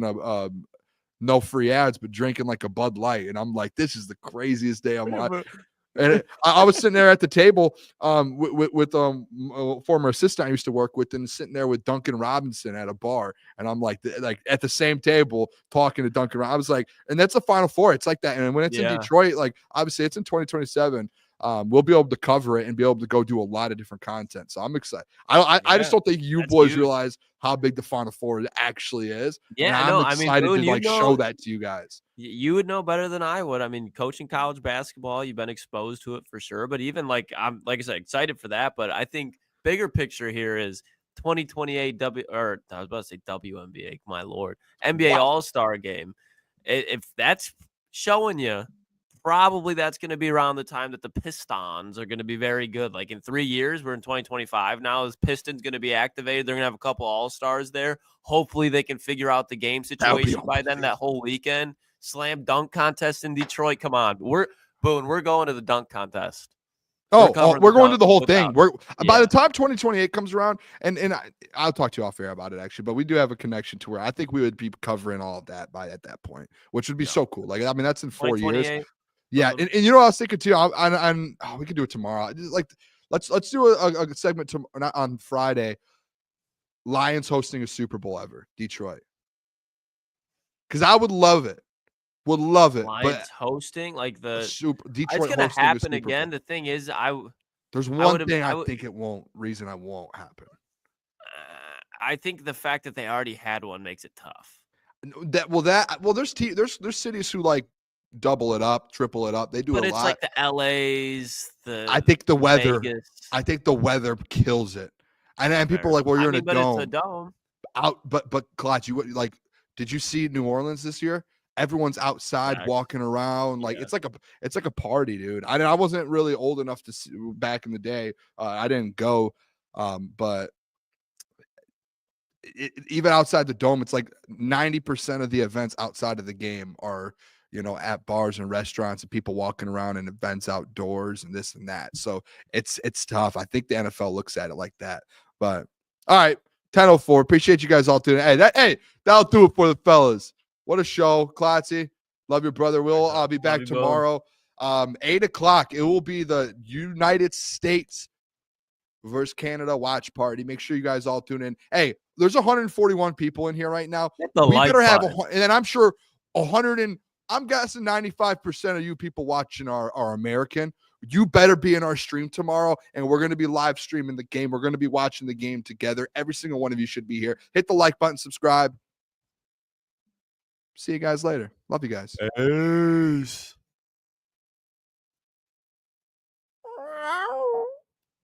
no free ads, but drinking like a Bud Light. And I'm like, this is the craziest day of my life. And I was sitting there at the table with a former assistant I used to work with, and sitting there with Duncan Robinson at a bar. And I'm like at the same table talking to Duncan. I was like, and that's the Final Four. It's like that. And when it's in Detroit, like obviously it's in 2027. We'll be able to cover it and be able to go do a lot of different content. So I'm excited. I just don't think you boys realize how big the Final Four actually is. Yeah, I'm excited to show that to you guys. You would know better than I would. I mean, coaching college basketball, you've been exposed to it for sure. But even I'm like I said, excited for that. But I think bigger picture here is 2028 WNBA, my lord, NBA All-Star Game. If that's showing you, probably that's going to be around the time that the Pistons are going to be very good. Like in 3 years, we're in 2025 now. Is Pistons going to be activated? They're going to have a couple All-Stars there. Hopefully they can figure out the game situation by then. That whole weekend, slam dunk contest in Detroit. Come on, we're going to the dunk contest. We're going to the whole thing. By the time 2028 comes around, and I'll talk to you off air about it actually, but we do have a connection to where I think we would be covering all of that at that point, which would be so cool. Like, I mean, that's in 4 years. Yeah, and you know what I was thinking too. We can do it tomorrow. Like, let's do a segment on Friday. Lions hosting a Super Bowl ever, Detroit. Because I would love it. Would love it. Lions hosting like the Detroit. It's going to happen again. The thing is, there's one thing I think it won't. Reason I won't happen. I think the fact that they already had one makes it tough. There's cities who like double it up, triple it up. They do a lot. But it's like the LA's, I think the weather. Vegas. I think the weather kills it. And people are like, well, you're in a dome. It's a dome. But Klotz, did you see New Orleans this year? Everyone's outside walking around like it's like a party, dude. I wasn't really old enough to see back in the day. I didn't go, but even outside the dome, it's like 90% of the events outside of the game are, at bars and restaurants and people walking around and events outdoors and this and that. So it's tough. I think the NFL looks at it like that. But all right, 10:04. Appreciate you guys all tuning in. That'll do it for the fellas. What a show, Klotzy. Love your brother. We'll be back tomorrow. 8 o'clock. It will be the United States versus Canada watch party. Make sure you guys all tune in. Hey, there's 141 people in here right now. We better have and then I'm sure 100 I'm guessing 95% of you people watching are American. You better be in our stream tomorrow, and we're going to be live streaming the game. We're going to be watching the game together. Every single one of you should be here. Hit the like button, subscribe. See you guys later. Love you guys. Peace.